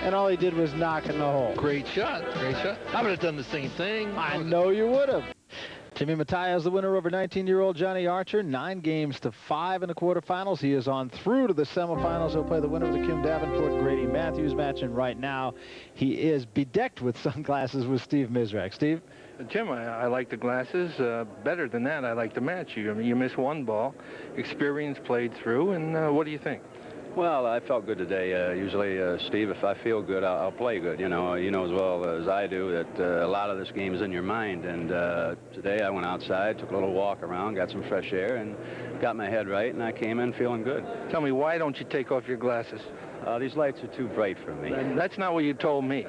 [SPEAKER 1] and all he did was knock in the hole.
[SPEAKER 11] Great shot. Great shot. I would have done the same thing.
[SPEAKER 1] I know you would have. Jimmy Mataya is the winner over 19-year-old Johnny Archer. 9 games to 5 in the quarterfinals. He is on through to the semifinals. He'll play the winner of the Kim Davenport-Grady Mathews match. And right now, he is bedecked with sunglasses with Steve Mizrak. Steve?
[SPEAKER 2] Jim, I like the glasses. Better than that, I like the match. You miss one ball. Experience played through. And what do you think?
[SPEAKER 9] Well, I felt good today. Usually, Steve, if I feel good, I'll play good. You know as well as I do that a lot of this game is in your mind. And today I went outside, took a little walk around, got some fresh air, and got my head right, and I came in feeling good.
[SPEAKER 2] Tell me, why don't you take off your glasses?
[SPEAKER 9] These lights are too bright for me.
[SPEAKER 2] That's not what you told me.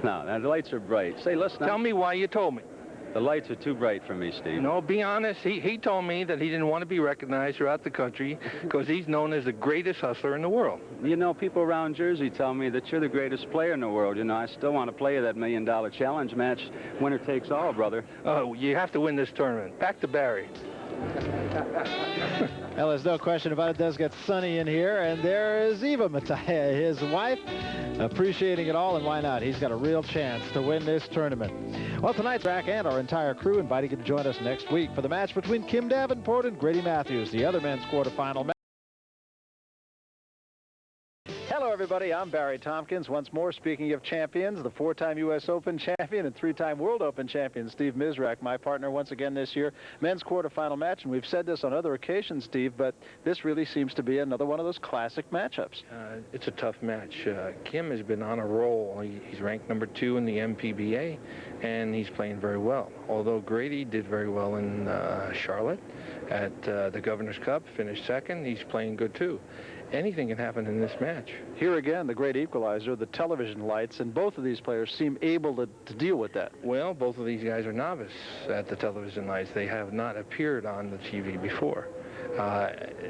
[SPEAKER 9] No, the lights are bright. Say, listen.
[SPEAKER 2] Tell me why you told me.
[SPEAKER 9] The lights are too bright for me, Steve.
[SPEAKER 2] No, be honest. He told me that he didn't want to be recognized throughout the country because he's known as the greatest hustler in the world.
[SPEAKER 9] You know, people around Jersey tell me that you're the greatest player in the world. You know, I still want to play that $1 Million Challenge match. Winner takes all, brother.
[SPEAKER 2] Oh, you have to win this tournament. Back to Barry.
[SPEAKER 1] Well, there's no question about it. Does get sunny in here, and there is Eva Mataya, his wife, appreciating it all, and why not? He's got a real chance to win this tournament. Well, tonight's Rack and our entire crew inviting you to join us next week for the match between Kim Davenport and Grady Mathews, the other men's quarterfinal match. Hello, everybody. I'm Barry Tompkins. Once more, speaking of champions, the 4-time U.S. Open champion and 3-time World Open champion, Steve Mizrak, my partner once again this year. Men's quarterfinal match, and we've said this on other occasions, Steve, but this really seems to be another one of those classic matchups.
[SPEAKER 2] It's a tough match. Kim has been on a roll. He's ranked number 2 in the MPBA, and he's playing very well. Although Grady did very well in Charlotte at the Governor's Cup, finished second, he's playing good too. Anything can happen in this match.
[SPEAKER 1] Here again, the great equalizer, the television lights, and both of these players seem able to deal with that.
[SPEAKER 2] Well, both of these guys are novice at the television lights. They have not appeared on the TV before.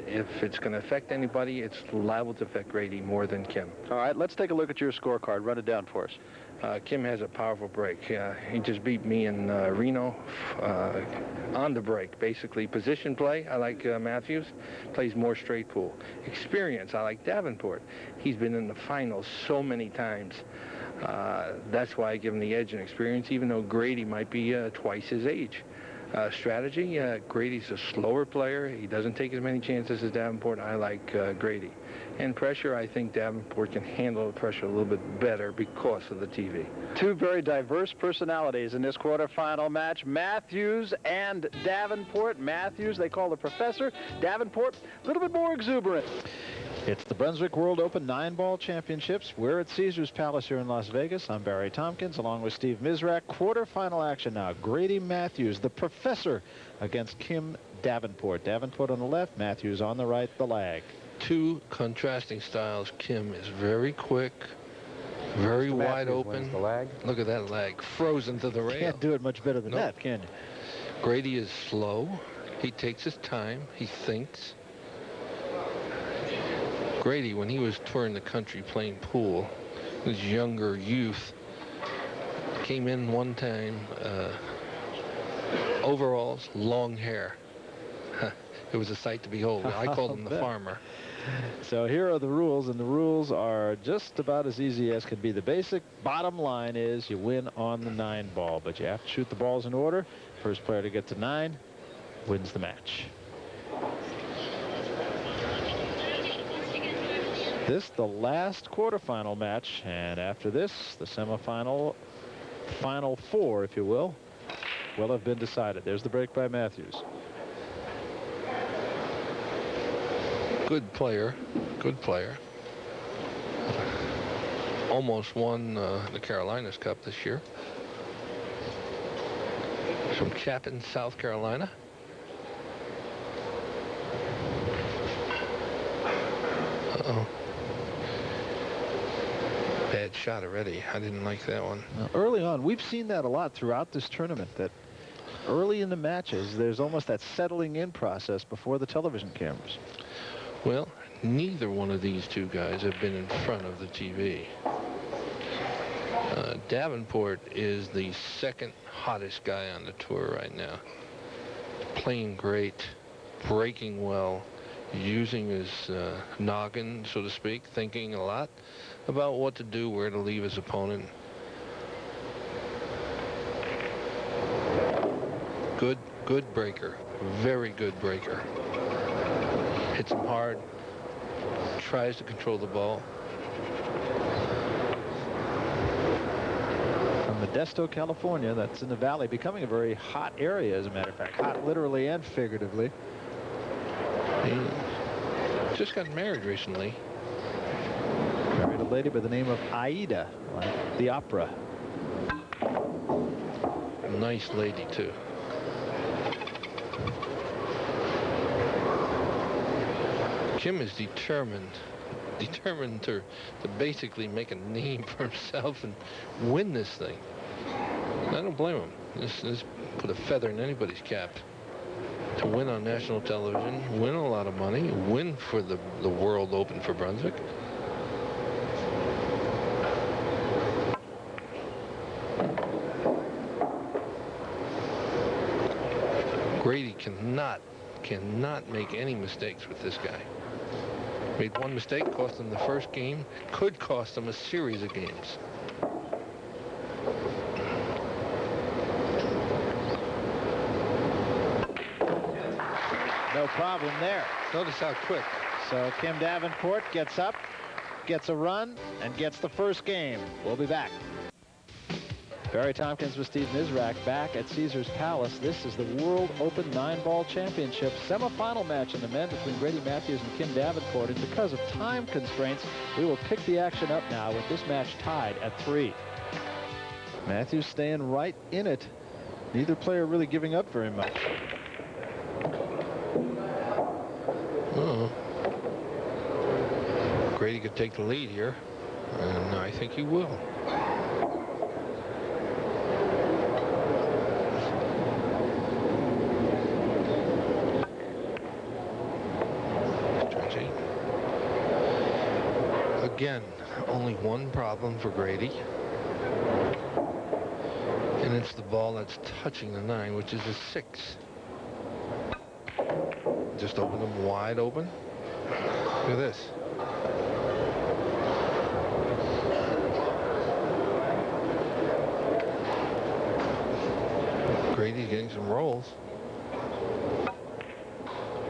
[SPEAKER 2] If it's going to affect anybody, it's liable to affect Grady more than Kim.
[SPEAKER 1] All right, let's take a look at your scorecard. Run it down for us.
[SPEAKER 2] Kim has a powerful break. He just beat me in Reno on the break, basically. Position play, I like Mathews. Plays more straight pool. Experience, I like Davenport. He's been in the finals so many times. That's why I give him the edge in experience, even though Grady might be twice his age. Strategy, Grady's a slower player. He doesn't take as many chances as Davenport. I like Grady. And pressure, I think Davenport can handle the pressure a little bit better because of the TV.
[SPEAKER 1] Two very diverse personalities in this quarterfinal match, Mathews and Davenport. Mathews, they call the professor. Davenport, a little bit more exuberant. It's the Brunswick World Open 9-ball championships. We're at Caesars Palace here in Las Vegas. I'm Barry Tompkins, along with Steve Mizrak. Quarterfinal action now. Grady Mathews, the professor, against Kim Davenport. Davenport on the left, Mathews on the right, the lag.
[SPEAKER 11] Two contrasting styles. Kim is very quick, very wide open.
[SPEAKER 10] The lag.
[SPEAKER 11] Look at that lag, frozen to the rail.
[SPEAKER 1] Can't do it much better than that, can you?
[SPEAKER 11] Grady is slow. He takes his time. He thinks. Grady, when he was touring the country playing pool, his younger youth, came in one time, overalls, long hair. It was a sight to behold. I called him the farmer.
[SPEAKER 1] So here are the rules, and the rules are just about as easy as can be. The basic bottom line is you win on the 9-ball, but you have to shoot the balls in order. First player to get to 9 wins the match. This, the last quarterfinal match, and after this, the semifinal, final 4, if you will have been decided. There's the break by Mathews.
[SPEAKER 11] Good player, good player. Almost won the Carolinas Cup this year. From Chapin, South Carolina. Uh-oh. Bad shot already. I didn't like that one.
[SPEAKER 1] Now, early on, we've seen that a lot throughout this tournament, that early in the matches, there's almost that settling in process before the television cameras.
[SPEAKER 11] Well, neither one of these two guys have been in front of the TV. Davenport is the second hottest guy on the tour right now. Playing great, breaking well, using his noggin, so to speak, thinking a lot about what to do, where to leave his opponent. Good breaker, very good breaker. Hits him hard, tries to control the ball.
[SPEAKER 1] From Modesto, California, that's in the valley, becoming a very hot area, as a matter of fact. Hot literally and figuratively.
[SPEAKER 11] Just got married recently.
[SPEAKER 1] Married a lady by the name of Aida, like the opera.
[SPEAKER 11] Nice lady, too. Kim is determined to basically make a name for himself and win this thing. I don't blame him. This put a feather in anybody's cap. To win on national television, win a lot of money, win for the World Open for Brunswick. Grady cannot make any mistakes with this guy. Made one mistake, cost him the first game, could cost him a series of games.
[SPEAKER 1] No problem there.
[SPEAKER 11] Notice how quick.
[SPEAKER 1] So Kim Davenport gets up, gets a run, and gets the first game. We'll be back. Barry Tompkins with Steve Mizrak back at Caesars Palace. This is the World Open 9-Ball Championship semifinal match in the men between Grady Mathews and Kim Davenport. And because of time constraints, we will pick the action up now with this match tied at 3. Mathews staying right in it. Neither player really giving up very much.
[SPEAKER 11] Grady could take the lead here, and I think he will. Again, only one problem for Grady, and it's the ball that's touching the 9, which is a 6. Just open them wide open. Look at this. Grady's getting some rolls.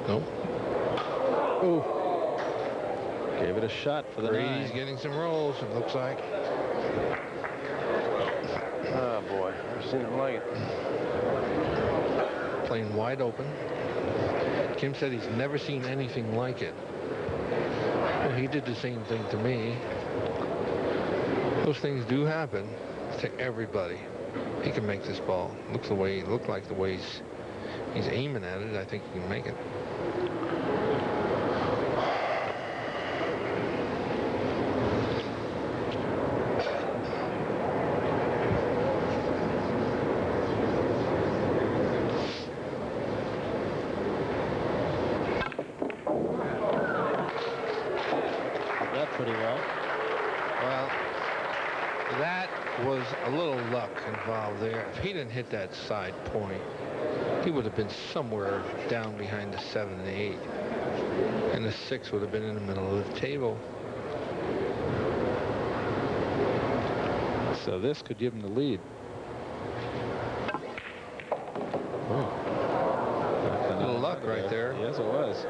[SPEAKER 11] Nope.
[SPEAKER 1] Ooh. Gave it a shot for the
[SPEAKER 11] Grady's
[SPEAKER 1] 9.
[SPEAKER 11] getting some rolls, it looks like.
[SPEAKER 12] Oh, boy. I've seen him like it.
[SPEAKER 11] Playing wide open. Kim said he's never seen anything like it. Well, he did the same thing to me. Those things do happen to everybody. He can make this ball. Look like the way he's aiming at it. I think he can make it.
[SPEAKER 1] Pretty well.
[SPEAKER 11] Well, that was a little luck involved there. If he didn't hit that side point, he would have been somewhere down behind the 7 and 8. And the 6 would have been in the middle of the table.
[SPEAKER 1] So this could give him the lead. Oh.
[SPEAKER 11] A little luck right there.
[SPEAKER 1] Yes, it was.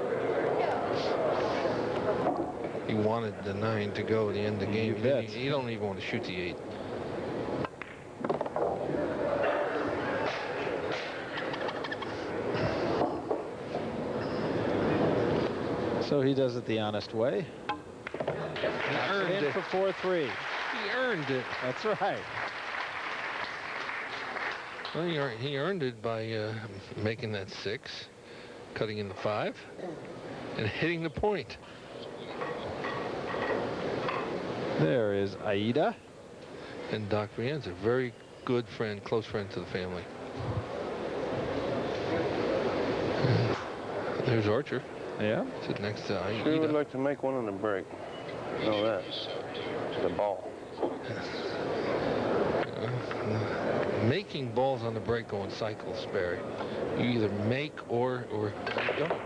[SPEAKER 11] He wanted the 9 to go at the end of the game.
[SPEAKER 1] You
[SPEAKER 11] don't even want to shoot the 8.
[SPEAKER 1] So he does it the honest way.
[SPEAKER 11] He earned it
[SPEAKER 1] for 4-3.
[SPEAKER 11] He earned it.
[SPEAKER 1] That's right.
[SPEAKER 11] Well, he earned it by making that 6, cutting in the 5, and hitting the point.
[SPEAKER 1] There is Aida.
[SPEAKER 11] And Doc Brienne's a very good friend, close friend to the family. There's Archer.
[SPEAKER 1] Yeah.
[SPEAKER 11] Sitting next to Aida.
[SPEAKER 12] Sure would like to make one on the break. Know that. The ball.
[SPEAKER 11] Making balls on the break go in cycles, Barry. You either make or you don't.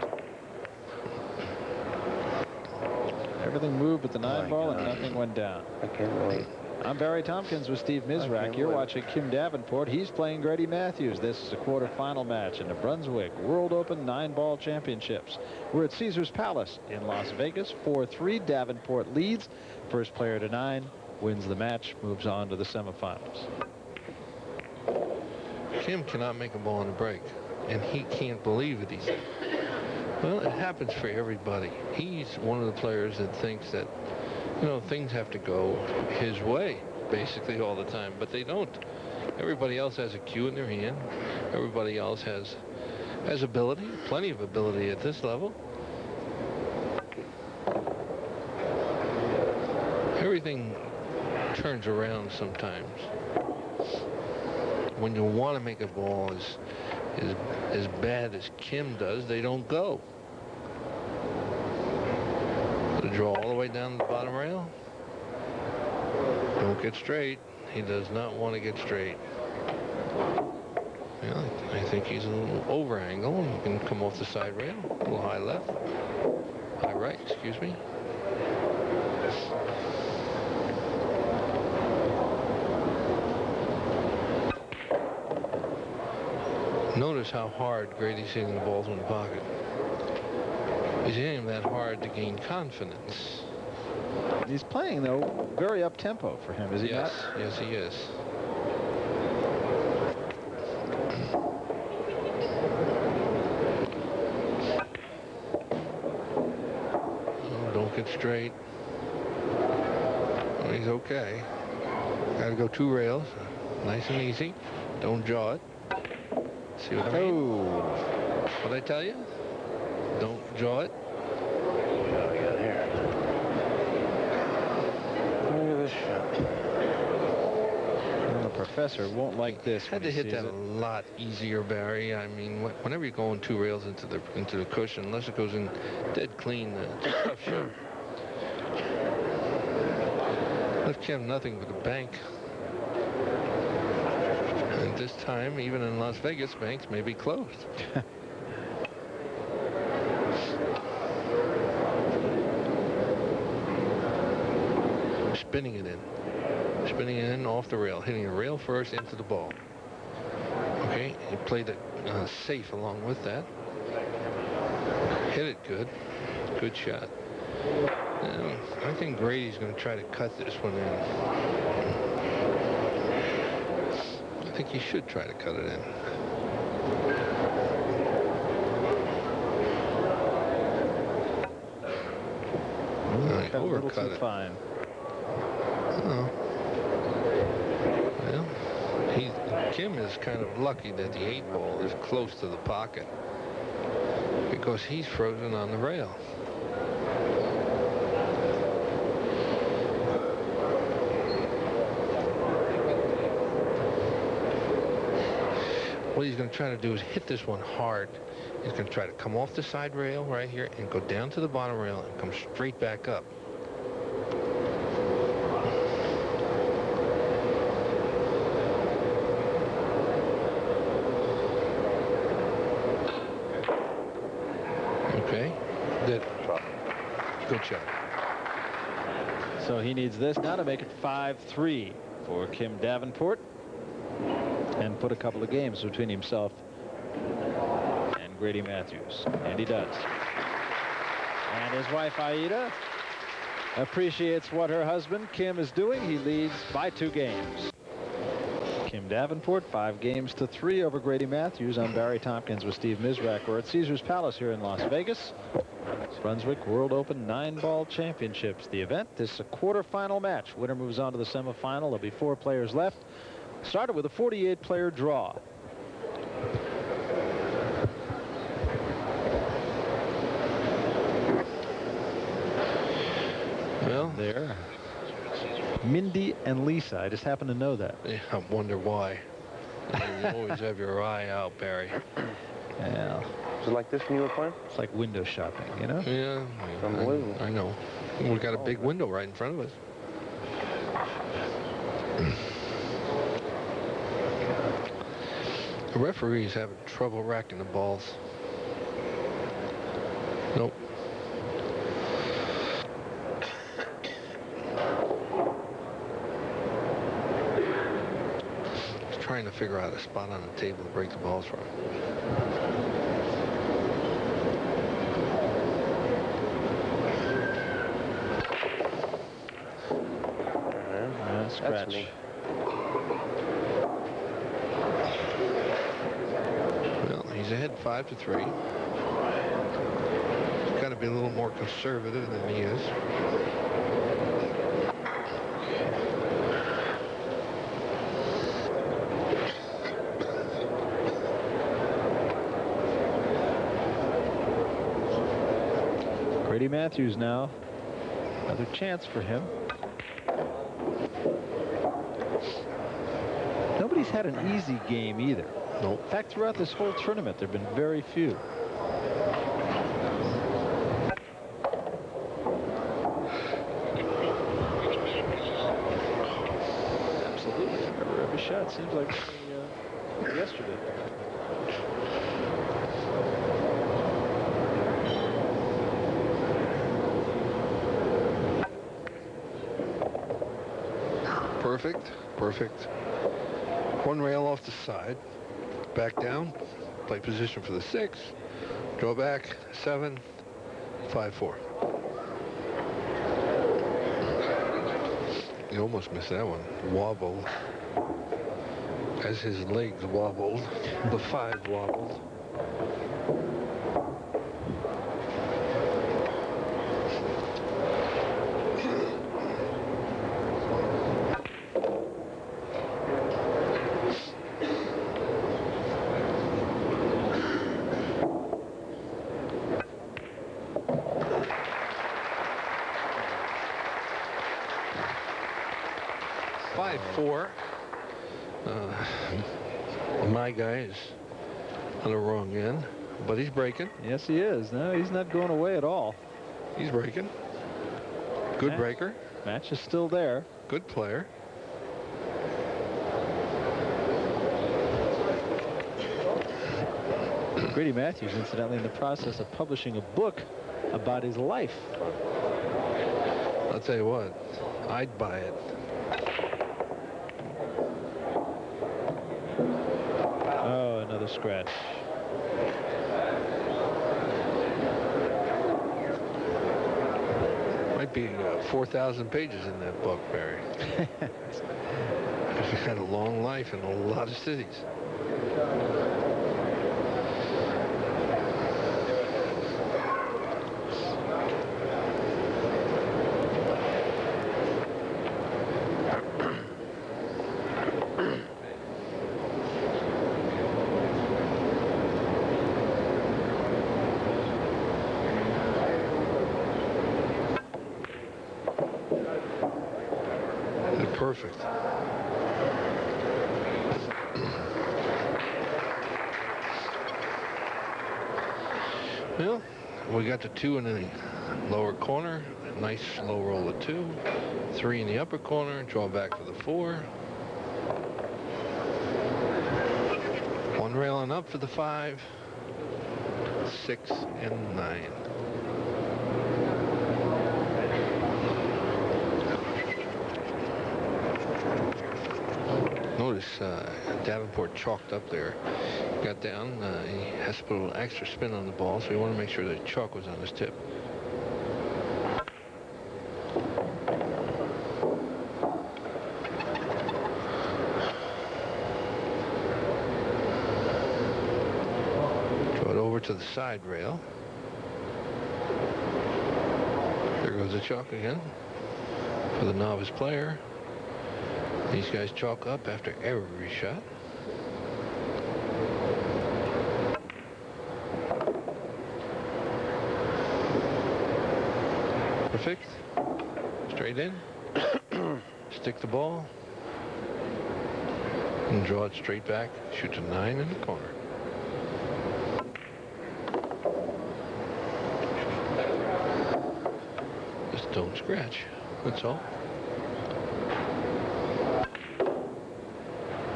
[SPEAKER 1] Everything moved with the 9-ball and nothing went down.
[SPEAKER 12] I can't believe.
[SPEAKER 1] I'm Barry Tompkins with Steve Mizrak. You're watching Kim Davenport. He's playing Grady Mathews. This is a quarterfinal match in the Brunswick World Open 9-Ball Championships. We're at Caesars Palace in Las Vegas. 4-3. Davenport leads. First player to 9 wins the match, moves on to the semifinals.
[SPEAKER 11] Kim cannot make a ball on the break, and he can't believe it either. Well, it happens for everybody. He's one of the players that thinks that, you know, things have to go his way basically all the time, but they don't. Everybody else has a cue in their hand. Everybody else has ability, plenty of ability at this level. Everything turns around sometimes. When you want to make a ball as bad as Kim does, they don't go. The draw all the way down the bottom rail. Don't get straight. He does not want to get straight. Yeah, I think he's a little over angle and can come off the side rail. A little high left. High right, excuse me. Notice how hard Grady's hitting the balls in the pocket. He's hitting them that hard to gain confidence.
[SPEAKER 1] He's playing, though, very up-tempo for him, is he not?
[SPEAKER 11] Yes, he is. Oh, don't get straight. Oh, he's okay. Got to go 2 rails. Nice and easy. Don't jaw it. See what I mean? What'd I tell you? Don't jaw it.
[SPEAKER 12] What do we got here? Look at this shot.
[SPEAKER 1] Well, the professor won't like this.
[SPEAKER 11] Had to hit that a lot easier, Barry. I mean, whenever you're going 2 rails into the cushion, unless it goes in dead clean, it's a tough shot. Left Kim nothing but a bank. And this time, even in Las Vegas, banks may be closed. Spinning it in off the rail, hitting the rail first into the ball. Okay, he played it safe along with that. Hit it good shot. And I think Grady's going to try to cut this one in. I think he should try to cut it in. Overcut it.
[SPEAKER 1] Fine.
[SPEAKER 11] Oh. Well, Kim is kind of lucky that the 8 ball is close to the pocket because he's frozen on the rail. What he's going to try to do is hit this one hard. He's going to try to come off the side rail right here and go down to the bottom rail and come straight back up. Okay. Good shot.
[SPEAKER 1] So he needs this now to make it 5-3 for Kim Davenport and put a couple of games between himself and Grady Mathews. And he does. And his wife Aida appreciates what her husband Kim is doing. He leads by 2 games. Kim Davenport 5-3 over Grady Mathews. I'm Barry Tompkins with Steve Mizrak. We're at Caesars Palace here in Las Vegas. Brunswick World Open 9-ball championships. The event is a quarterfinal match. Winner moves on to the semifinal. There'll be 4 players left. Started with a 48-player draw.
[SPEAKER 11] Well,
[SPEAKER 1] there. Mindy and Lisa. I just happen to know that.
[SPEAKER 11] Yeah, I wonder why. You always have your eye out, Barry.
[SPEAKER 1] Yeah.
[SPEAKER 12] Was it like this when you were playing?
[SPEAKER 1] It's like window shopping, you know?
[SPEAKER 11] Yeah.
[SPEAKER 12] Unbelievable.
[SPEAKER 11] I know. We've got a big window right in front of us. The referee's having trouble racking the balls. Nope. He's trying to figure out a spot on the table to break the balls from.
[SPEAKER 1] Scratch.
[SPEAKER 11] Well, he's ahead 5-3. to be a little more conservative than he is.
[SPEAKER 1] Grady Mathews now. Another chance for him. Nobody's had an easy game either.
[SPEAKER 11] Nope.
[SPEAKER 1] In fact, throughout this whole tournament, there have been very few. Absolutely. Every shot seems like yesterday.
[SPEAKER 11] Perfect, perfect. One rail off the side, back down, play position for the 6, draw back, 7, 5-4. You almost missed that one. Wobbled. As his legs wobbled, the 5 wobbled. My guy is on the wrong end, but he's breaking.
[SPEAKER 1] Yes, he is. No, he's not going away at all.
[SPEAKER 11] He's breaking. Good breaker.
[SPEAKER 1] Match is still there.
[SPEAKER 11] Good player.
[SPEAKER 1] Grady Mathews, incidentally, in the process of publishing a book about his life.
[SPEAKER 11] I'll tell you what, I'd buy it.
[SPEAKER 1] Oh, another scratch.
[SPEAKER 11] Might be 4,000 pages in that book, Barry. He's had a long life in a lot of cities. Perfect. Well, we got the 2 in the lower corner. Nice slow roll of 2. 3 in the upper corner. Draw back for the 4. 1 railing up for the 5. 6 and 9. Notice Davenport chalked up there. Got down. He has to put a little extra spin on the ball, so we want to make sure that chalk was on his tip. Draw it over to the side rail. There goes the chalk again for the novice player. These guys chalk up after every shot. Perfect. Straight in. Stick the ball. And draw it straight back. Shoot to 9 in the corner. Just don't scratch. That's all.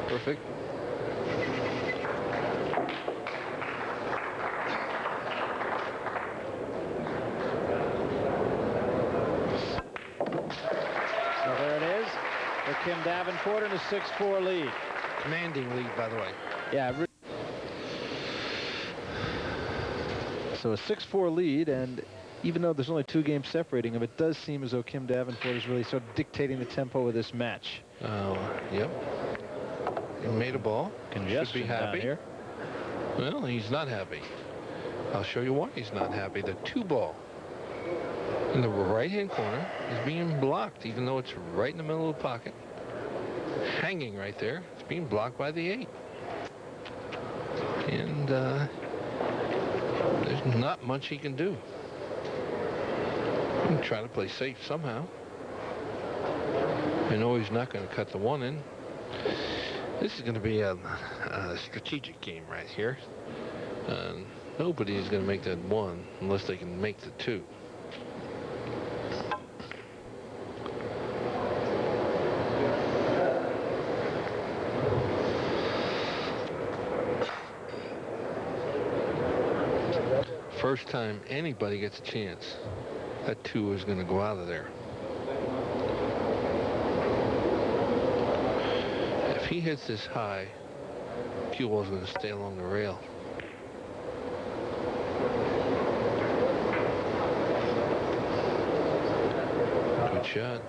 [SPEAKER 11] Perfect.
[SPEAKER 1] So there it is. For Kim Davenport in a 6-4 lead.
[SPEAKER 11] Commanding lead, by the way.
[SPEAKER 1] Yeah. So a 6-4 lead, and even though there's only 2 games separating them, it does seem as though Kim Davenport is really sort of dictating the tempo of this match.
[SPEAKER 11] Yep. He made a ball.
[SPEAKER 1] Congestion
[SPEAKER 11] should be happy.
[SPEAKER 1] down here.
[SPEAKER 11] Well, he's not happy. I'll show you why he's not happy. The 2 ball in the right-hand corner is being blocked, even though it's right in the middle of the pocket. Hanging right there. It's being blocked by the 8. And there's not much he can do. He can try to play safe somehow. I know he's not going to cut the 1 in. This is going to be a strategic game right here. Nobody is going to make that 1 unless they can make the 2. First time anybody gets a chance, that 2 is going to go out of there. If he hits this high, cue ball is going to stay along the rail. Good shot.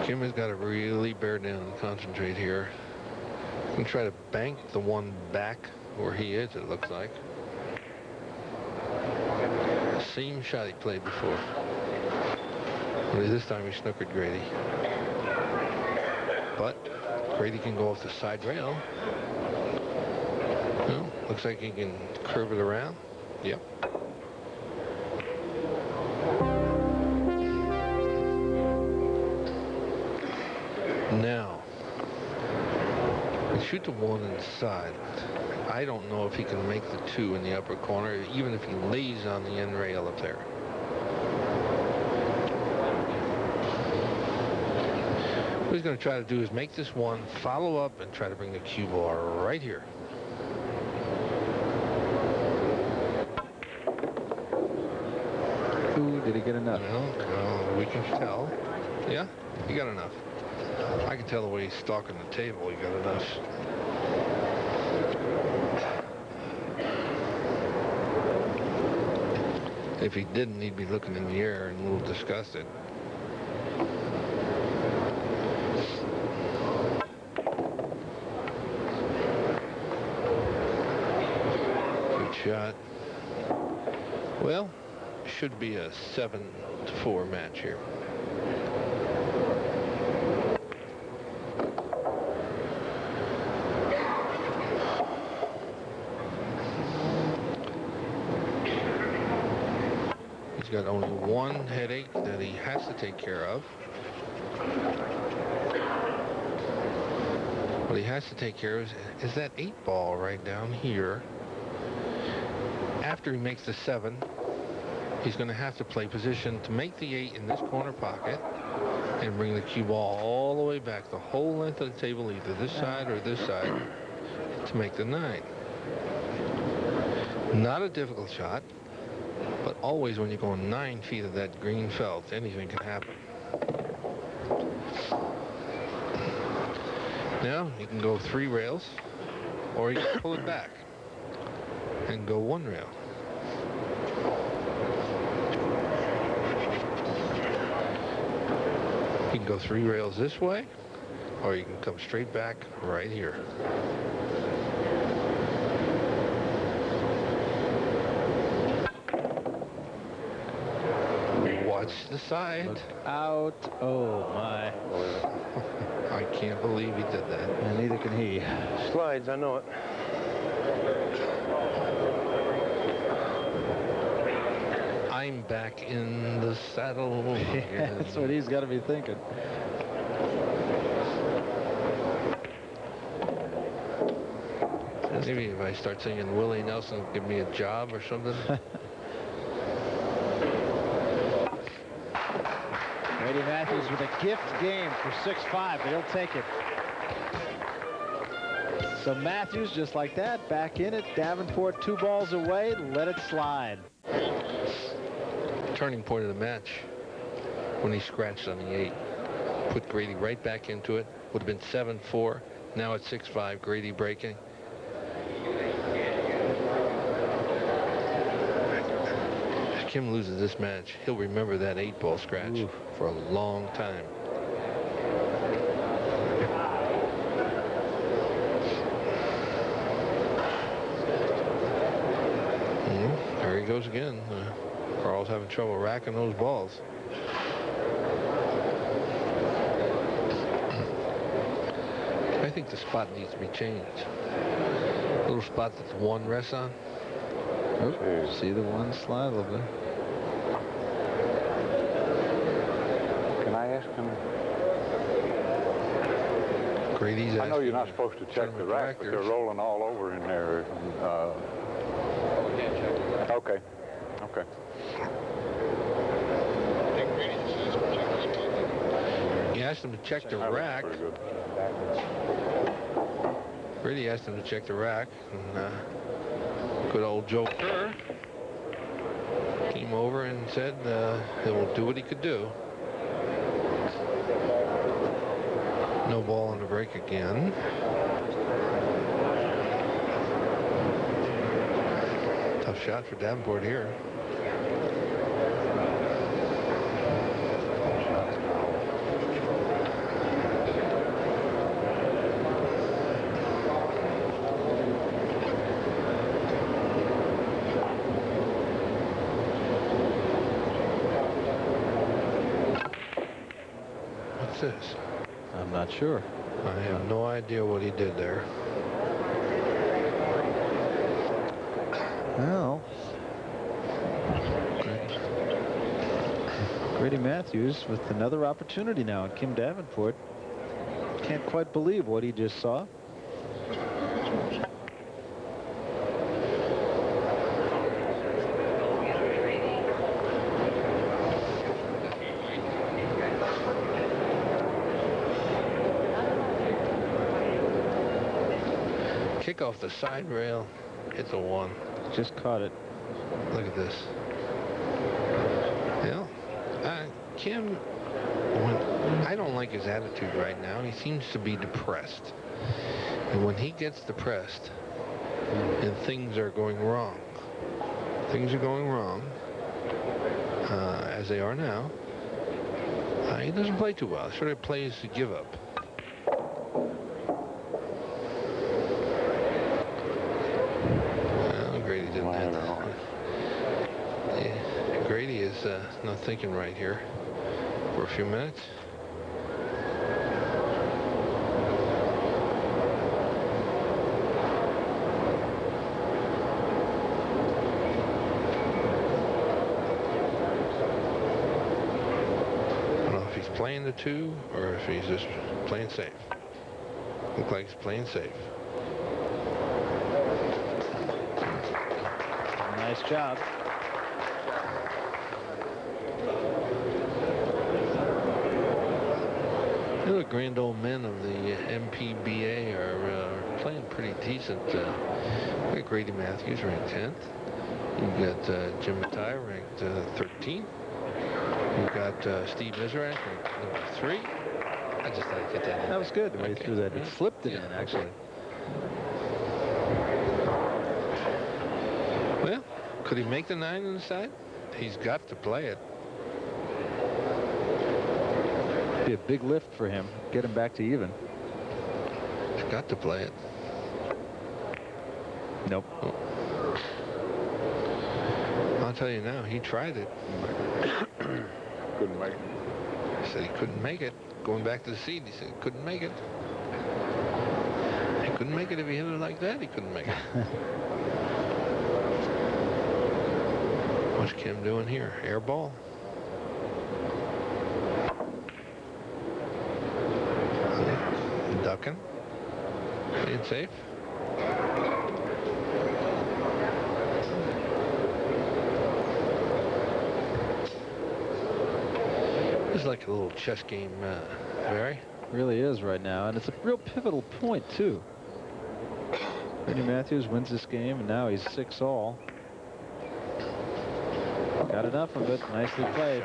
[SPEAKER 11] Kim has got to really bear down and concentrate here. And try to bank the 1 back where he is, it looks like. Same shot he played before. Only this time he snookered Grady. But Grady can go off the side rail. Well, looks like he can curve it around. Yep. Now, shoot the 1 inside. I don't know if he can make the 2 in the upper corner, even if he lays on the end rail up there. What he's going to try to do is make this 1, follow up, and try to bring the cue ball right here.
[SPEAKER 1] Ooh, did he get enough?
[SPEAKER 11] No, we can tell. Yeah, he got enough. I can tell the way he's stalking the table, he got enough. If he didn't, he'd be looking in the air and a little disgusted. Good shot. Well, should be a 7-4 match here. Got only 1 headache that he has to take care of. What he has to take care of is that 8 ball right down here. After he makes the 7, he's going to have to play position to make the 8 in this corner pocket and bring the cue ball all the way back the whole length of the table, either this side or this side, to make the 9. Not a difficult shot. But always when you're going 9 feet of that green felt, anything can happen. Now, you can go 3 rails, or you can pull it back and go 1 rail. You can go 3 rails this way, or you can come straight back right here. Watch the side.
[SPEAKER 1] Look out. Oh, my.
[SPEAKER 11] I can't believe he did that.
[SPEAKER 1] And neither can he.
[SPEAKER 12] Slides, I know it.
[SPEAKER 11] I'm back in the saddle.
[SPEAKER 1] Yeah, that's what he's got to be thinking.
[SPEAKER 11] Maybe if I start singing Willie Nelson, give me a job or something.
[SPEAKER 1] Grady Mathews with a gift game for 6-5, but he'll take it. So Mathews, just like that, back in it. Davenport 2 balls away. Let it slide.
[SPEAKER 11] Turning point of the match when he scratched on the 8. Put Grady right back into it. Would have been 7-4. Now it's 6-5. Grady breaking. If Kim loses this match, he'll remember that 8 ball scratch for a long time. There he goes again. Carl's having trouble racking those balls. I think the spot needs to be changed. Little spot that the one rests on.
[SPEAKER 1] Oh, see the one slide a little bit.
[SPEAKER 12] Can I ask him?
[SPEAKER 11] Grady's
[SPEAKER 12] I know you're not supposed to check the rack, but they're rolling all over in there. Okay. Okay.
[SPEAKER 11] He asked him to check the rack. Grady asked him to check the rack. And good old Joe Kerr came over and said he'll do what he could do. No ball on the break again. Tough shot for Davenport here. What's this?
[SPEAKER 1] I'm not sure.
[SPEAKER 11] I have no idea what he did there.
[SPEAKER 1] Well, Grady Mathews with another opportunity now, and Kim Davenport can't quite believe what he just saw.
[SPEAKER 11] Kick off the side rail, hit the one.
[SPEAKER 1] Just caught it.
[SPEAKER 11] Look at this. Well, Kim, I don't like his attitude right now. He seems to be depressed. And when he gets depressed and things are going wrong, as they are now, he doesn't play too well. He sort of plays to give up. Grady didn't have that. Yeah, Grady is not thinking right here for a few minutes. I don't know if he's playing the two or if he's just playing safe. Looks like he's playing safe.
[SPEAKER 1] Nice job.
[SPEAKER 11] The grand old men of the MPBA are playing pretty decent. We got Grady Mathews ranked 10th. You've got Jim Mataya ranked 13th. You've got Steve Mizrak ranked number 3. I just thought I'd get that in.
[SPEAKER 1] That was good the way he threw that. It flipped it in, actually.
[SPEAKER 11] Well, could he make the 9 on the side? He's got to play it.
[SPEAKER 1] Be a big lift for him. Get him back to even.
[SPEAKER 11] He's got to play it.
[SPEAKER 1] Nope.
[SPEAKER 11] Oh. I'll tell you now, he tried it.
[SPEAKER 12] Couldn't make it.
[SPEAKER 11] He said he couldn't make it. Going back to the seat, he said he couldn't make it. He couldn't make it if he hit it like that. He couldn't make it. What's Kim doing here? Air ball. Ducking. Playing safe. This is like a little chess game, Barry.
[SPEAKER 1] Really is right now, and it's a real pivotal point too. Grady Mathews wins this game, and now he's 6-all. Got enough of it. Nicely played.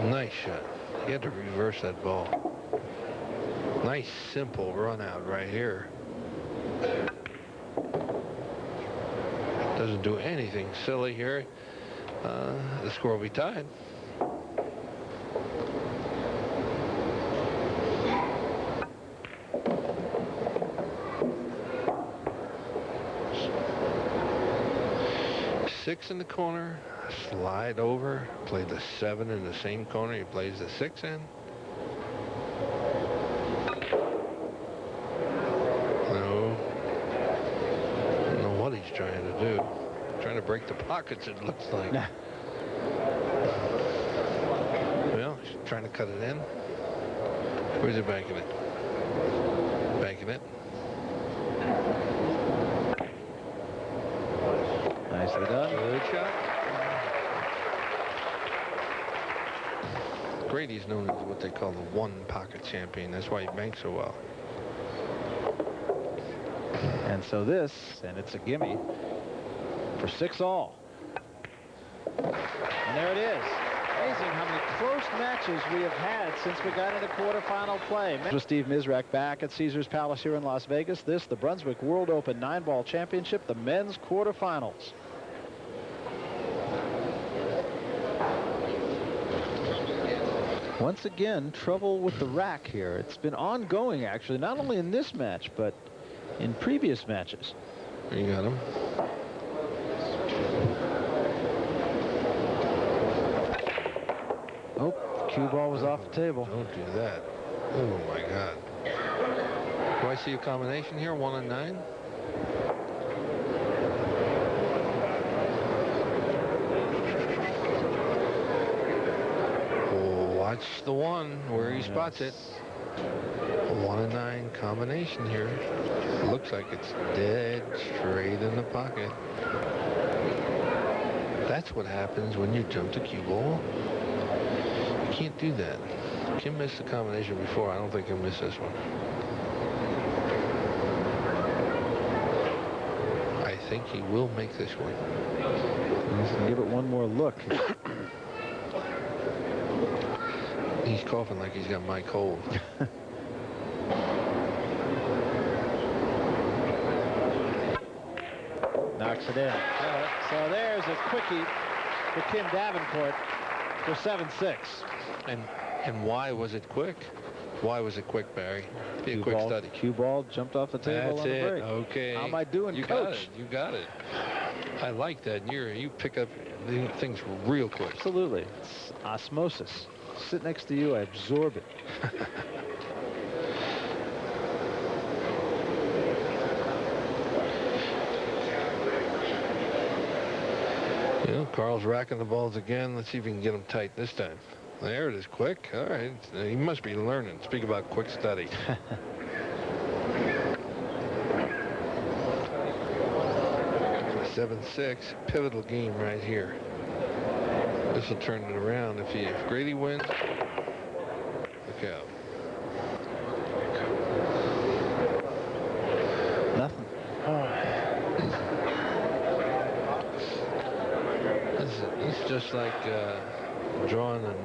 [SPEAKER 11] Nice shot. He had to reverse that ball. Nice, simple run out right here. Doesn't do anything silly here. The score will be tied. Six in the corner, slide over, play the 7 in the same corner. He plays the 6 in. No. I don't know what he's trying to do. Trying to break the pockets, it looks like. Well, he's trying to cut it in. Where's he banking it? Banking it.
[SPEAKER 1] Nicely done.
[SPEAKER 11] Good shot. Grady's known as what they call the one-pocket champion. That's why he banks so well.
[SPEAKER 1] And so this, and it's a gimme for 6-all. And there it is. Amazing how many close matches we have had since we got into quarterfinal play. With Steve Mizrak back at Caesars Palace here in Las Vegas. This, the Brunswick World Open 9-ball championship, the men's quarterfinals. Once again, trouble with the rack here. It's been ongoing, actually, not only in this match, but in previous matches.
[SPEAKER 11] You got him.
[SPEAKER 1] Oh, cue ball was off the table.
[SPEAKER 11] Don't do that. Oh, my God. Do I see a combination here? 1 and 9? Watch the 1 where he spots it. A 1 and 9 combination here. Looks like it's dead straight in the pocket. That's what happens when you jump to cue ball. You can't do that. Kim missed the combination before. I don't think he'll miss this one. I think he will make this one.
[SPEAKER 1] He's gonna give it one more look.
[SPEAKER 11] He's coughing like he's got my cold.
[SPEAKER 1] Knocks it in. So there's a quickie for Kim Davenport for 7-6.
[SPEAKER 11] And why was it quick? Why was it quick, Barry? Be a quick study.
[SPEAKER 1] Cue ball jumped off the table on the break.
[SPEAKER 11] Okay.
[SPEAKER 1] How am I doing,
[SPEAKER 11] you
[SPEAKER 1] Coach?
[SPEAKER 11] Got it. You got it. I like that. You pick up things real quick.
[SPEAKER 1] Absolutely. It's osmosis. Sit next to you, I absorb it.
[SPEAKER 11] You know, Carl's racking the balls again. Let's see if we can get them tight this time. There it is, quick. All right. He must be learning. Speak about quick study. 7-6, pivotal game right here. This will turn it around if Grady wins. Look out.
[SPEAKER 1] Nothing.
[SPEAKER 11] It's just like drawing an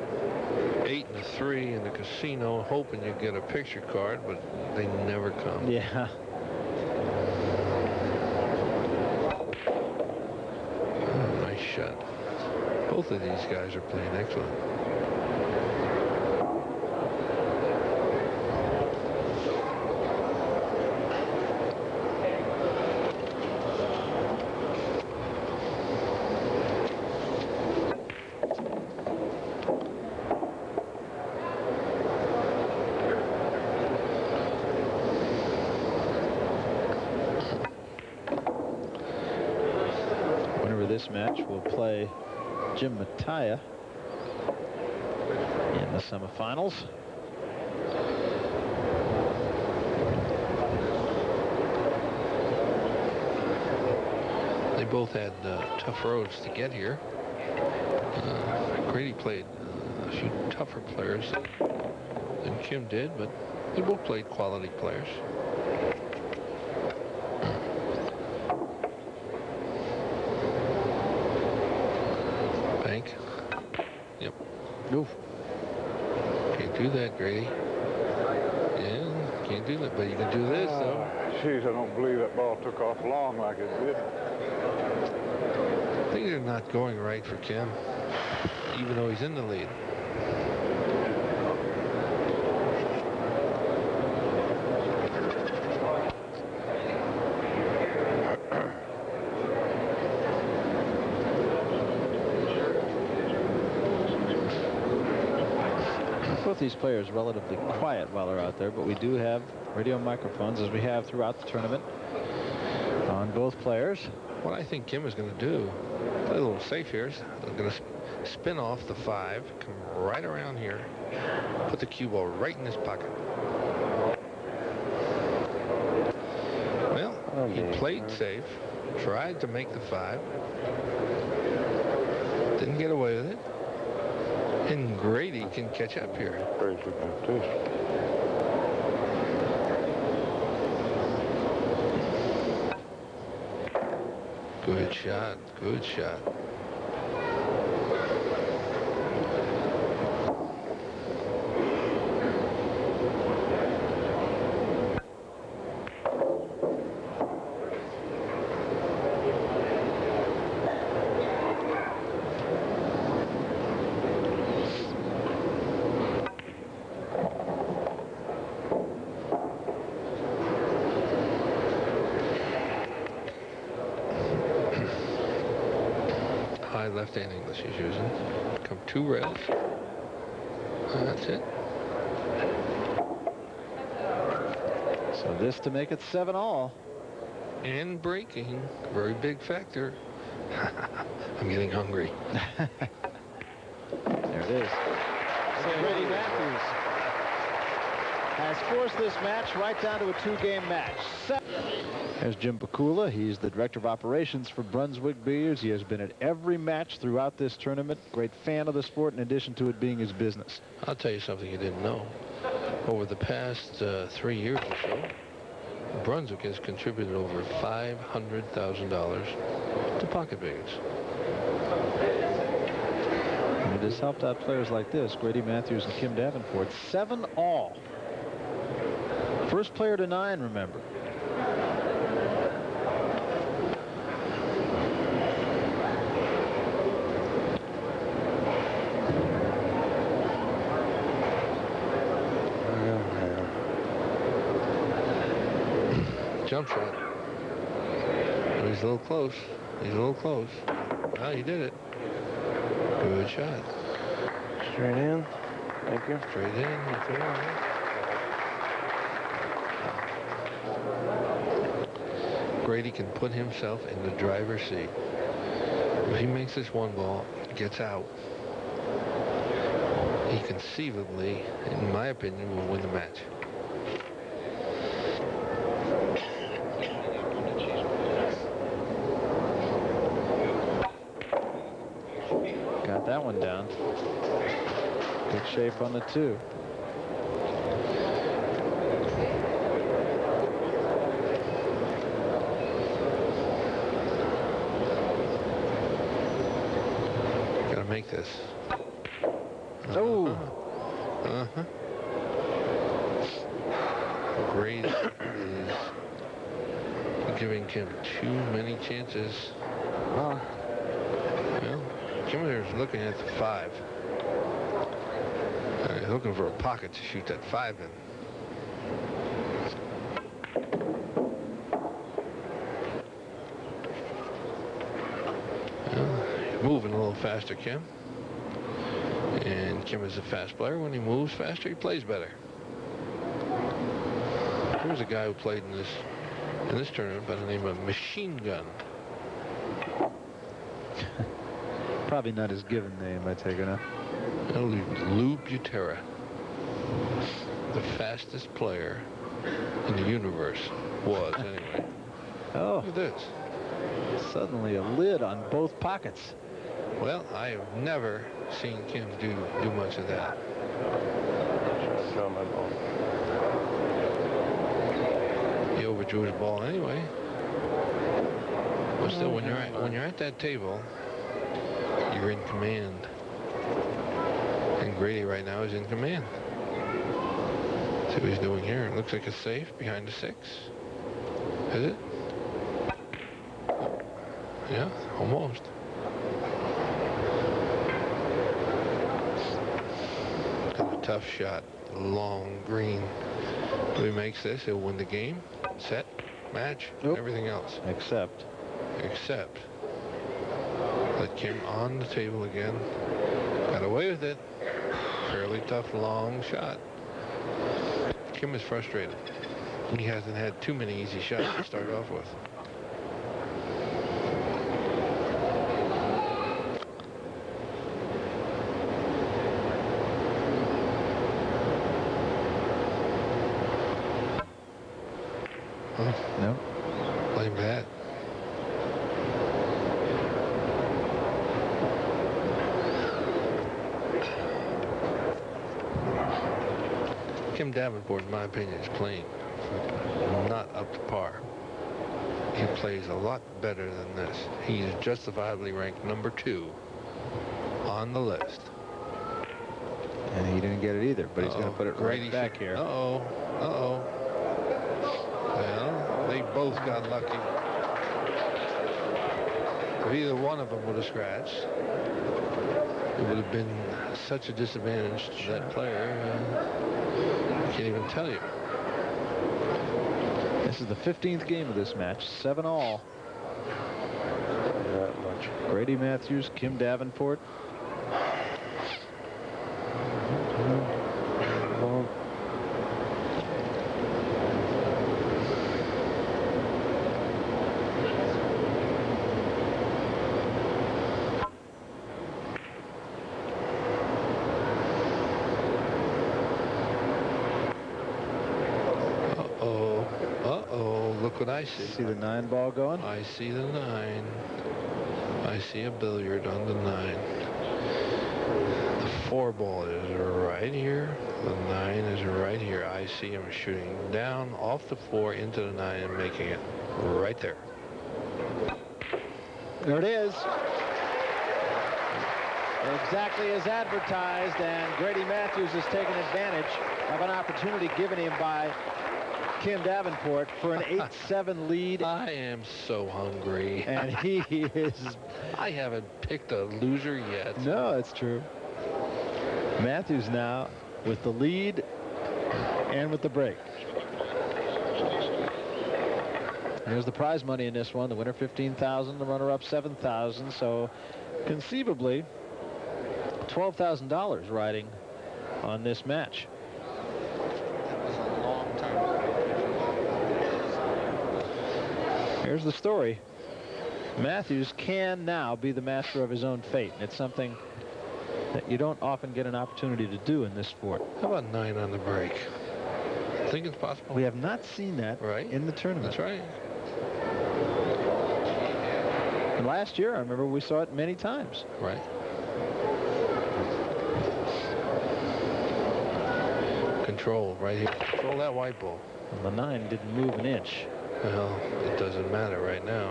[SPEAKER 11] 8 and a 3 in the casino, hoping you get a picture card, but they never come.
[SPEAKER 1] Yeah.
[SPEAKER 11] Oh, nice shot. Both of these guys are playing excellent.
[SPEAKER 1] This match will play Jim Mataya in the semifinals.
[SPEAKER 11] They both had tough roads to get here. Grady played a few tougher players than Kim did, but they both played quality players. Yep.
[SPEAKER 1] Oof.
[SPEAKER 11] Can't do that, Grady. Yeah. can't do that, but you can do this, though.
[SPEAKER 12] Jeez, I don't believe that ball took off long like it did.
[SPEAKER 11] Things are not going right for Kim, even though he's in the lead.
[SPEAKER 1] Both these players relatively quiet while they're out there, but we do have radio microphones, as we have throughout the tournament, on both players.
[SPEAKER 11] What I think Kim is going to do, play a little safe here. He's going to spin off the 5, come right around here, put the cue ball right in his pocket. Well, he played safe, tried to make the 5, didn't get away with it. And Grady can catch up here. Good shot. Good shot. Left-hand English he's using. Come 2 rails. That's it.
[SPEAKER 1] So this to make it 7-all.
[SPEAKER 11] And breaking, very big factor. I'm getting hungry.
[SPEAKER 1] There it is. So Grady Mathews has forced this match right down to a 2-game match. There's Jim Pakula. He's the director of operations for Brunswick Billiards. He has been at every match throughout this tournament. Great fan of the sport, in addition to it being his business.
[SPEAKER 11] I'll tell you something you didn't know. Over the past 3 years or so, Brunswick has contributed over $500,000 to pocket billiards.
[SPEAKER 1] And it has helped out players like this, Grady Mathews and Kim Davenport. 7-all. First player to 9, remember.
[SPEAKER 11] Jump shot. Oh, he's a little close. He's a little close. Well, he did it. Good shot.
[SPEAKER 12] Straight in. Thank you.
[SPEAKER 11] Straight in. Grady can put himself in the driver's seat. If he makes this 1 ball, gets out, he conceivably, in my opinion, will win the match.
[SPEAKER 1] Got that one down. Good shape on the 2.
[SPEAKER 11] Gotta make this.
[SPEAKER 1] Oh.
[SPEAKER 11] Grady is giving Kim too many chances. Well, Kim is looking at the 5. He's looking for a pocket to shoot that 5 in. Well, moving a little faster, Kim. And Kim is a fast player. When he moves faster, he plays better. Here's a guy who played in this tournament by the name of Machine Gun.
[SPEAKER 1] Probably not his given name, I take it, huh?
[SPEAKER 11] Lou Butera, the fastest player in the universe, was anyway.
[SPEAKER 1] Oh,
[SPEAKER 11] look at this.
[SPEAKER 1] Suddenly a lid on both pockets.
[SPEAKER 11] Well, I have never seen Kim do much of that. He overdrew his ball anyway. But still, when you're at that table, you're in command. And Grady right now is in command. See what he's doing here. It looks like a safe behind the 6. Is it? Yeah, almost. Kind of a tough shot. Long green. If he makes this, he'll win the game. Set, match, everything else.
[SPEAKER 1] Except.
[SPEAKER 11] Let Kim on the table again. Got away with it. Fairly tough, long shot. Kim is frustrated. He hasn't had too many easy shots to start off with.
[SPEAKER 1] No.
[SPEAKER 11] Blame that. Kim Davenport, in my opinion, is playing not up to par. He plays a lot better than this. He is justifiably ranked number 2 on the list.
[SPEAKER 1] And he didn't get it either, but he's going to put it right back here.
[SPEAKER 11] Uh-oh. Well, they both got lucky. If either one of them would have scratched, it would have been such a disadvantage to that player. I can't even tell you.
[SPEAKER 1] This is the 15th game of this match. 7-all. Grady Mathews, Kim Davenport.
[SPEAKER 11] Look what I see.
[SPEAKER 1] See the 9 ball going?
[SPEAKER 11] I see the 9. I see a billiard on the 9. The 4 ball is right here. The 9 is right here. I see him shooting down off the 4 into the 9 and making it right there.
[SPEAKER 1] There it is. Exactly as advertised, and Grady Mathews has taken advantage of an opportunity given him by Kim Davenport for an 8-7 lead.
[SPEAKER 11] I am so hungry.
[SPEAKER 1] And he is...
[SPEAKER 11] I haven't picked a loser yet.
[SPEAKER 1] No, that's true. Mathews now with the lead and with the break. Here's the prize money in this one. The winner $15,000, the runner-up $7,000. So conceivably, $12,000 riding on this match. Here's the story. Mathews can now be the master of his own fate. And it's something that you don't often get an opportunity to do in this sport.
[SPEAKER 11] How about 9 on the break? Think it's possible?
[SPEAKER 1] We have not seen that in the tournament.
[SPEAKER 11] That's right.
[SPEAKER 1] And last year, I remember we saw it many times.
[SPEAKER 11] Right. Control right here. Control that white ball.
[SPEAKER 1] And the 9 didn't move an inch.
[SPEAKER 11] Well, it doesn't matter right now.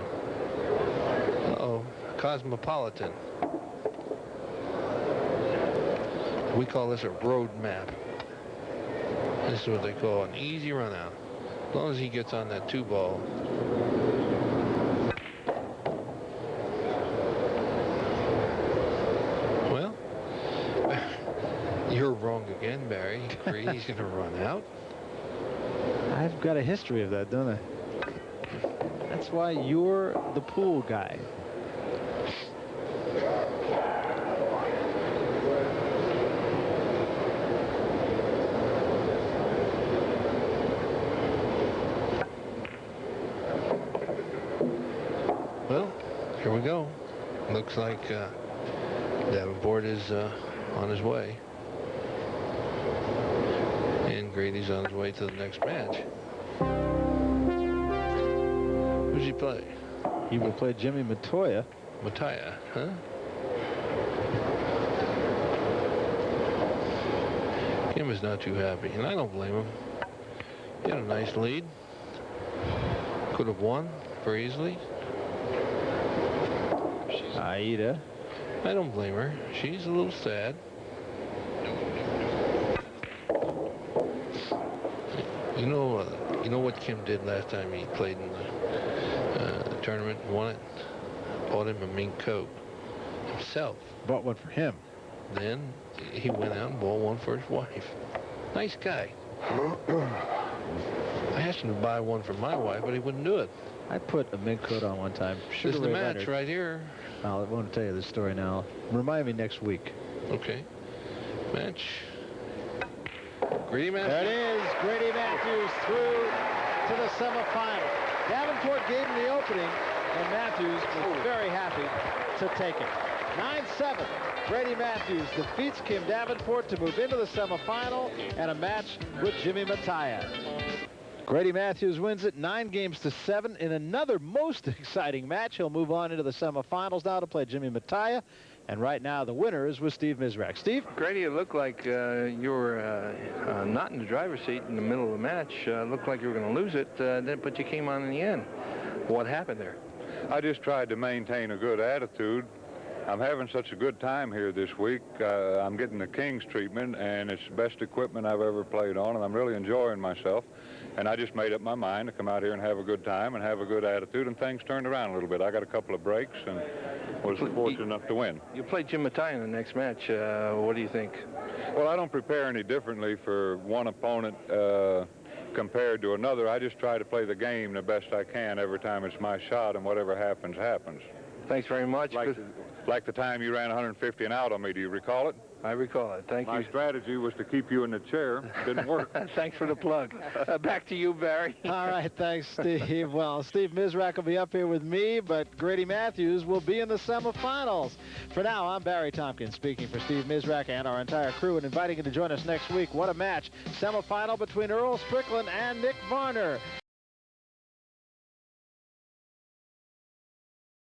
[SPEAKER 11] Uh-oh, Cosmopolitan. We call this a road map. This is what they call an easy run out. As long as he gets on that 2 ball. Well, you're wrong again, Barry. He's going to run out.
[SPEAKER 1] I've got a history of that, don't I? That's why you're the pool guy.
[SPEAKER 11] Well, here we go. Looks like Davenport is on his way. And Grady's on his way to the next match. Who's he play?
[SPEAKER 1] He will play Jimmy Mataya.
[SPEAKER 11] Mataya, huh? Kim is not too happy, and I don't blame him. He had a nice lead. Could have won very easily.
[SPEAKER 1] Aida.
[SPEAKER 11] I don't blame her. She's a little sad. You know what Kim did last time he played in the tournament and won it? Bought him a mink coat himself.
[SPEAKER 1] Bought one for him.
[SPEAKER 11] Then he went out and bought one for his wife. Nice guy. I asked him to buy one for my wife, but he wouldn't do it.
[SPEAKER 1] I put a mink coat on one time.
[SPEAKER 11] This is the match right here.
[SPEAKER 1] I won't tell you this story now. Remind me next week.
[SPEAKER 11] Okay. Match. Grady Matthews.
[SPEAKER 13] There it is. Grady Matthews through to the semifinal. Davenport gave him the opening, and Matthews was very happy to take it. 9-7. Grady Matthews defeats Kim Davenport to move into the semifinal and a match with Jimmy Mataya.
[SPEAKER 1] Grady Matthews wins it 9-7 in another most exciting match. He'll move on into the semifinals now to play Jimmy Mataya. And right now the winner is with Steve Mizrak. Steve?
[SPEAKER 2] Grady, it looked like you were not in the driver's seat in the middle of the match. Looked like you were going to lose it, but you came on in the end. What happened there?
[SPEAKER 14] I just tried to maintain a good attitude. I'm having such a good time here this week. I'm getting the King's treatment, and it's the best equipment I've ever played on, and I'm really enjoying myself. And I just made up my mind to come out here and have a good time and have a good attitude, and things turned around a little bit. I got a couple of breaks and was fortunate enough to win.
[SPEAKER 2] You played Jim Mataya in the next match. What do you think?
[SPEAKER 14] Well, I don't prepare any differently for one opponent compared to another. I just try to play the game the best I can every time it's my shot, and whatever happens, happens.
[SPEAKER 2] Thanks very much.
[SPEAKER 14] Like the time you ran 150 and out on me. Do you recall it?
[SPEAKER 2] I recall it. Thank you.
[SPEAKER 14] My strategy was to keep you in the chair. Didn't work.
[SPEAKER 2] Thanks for the plug. Back to you, Barry.
[SPEAKER 13] All right, thanks, Steve. Well, Steve Mizrak will be up here with me, but Grady Matthews will be in the semifinals. For now, I'm Barry Tompkins speaking for Steve Mizrak and our entire crew and inviting you to join us next week. What a match. Semifinal between Earl Strickland and Nick Varner.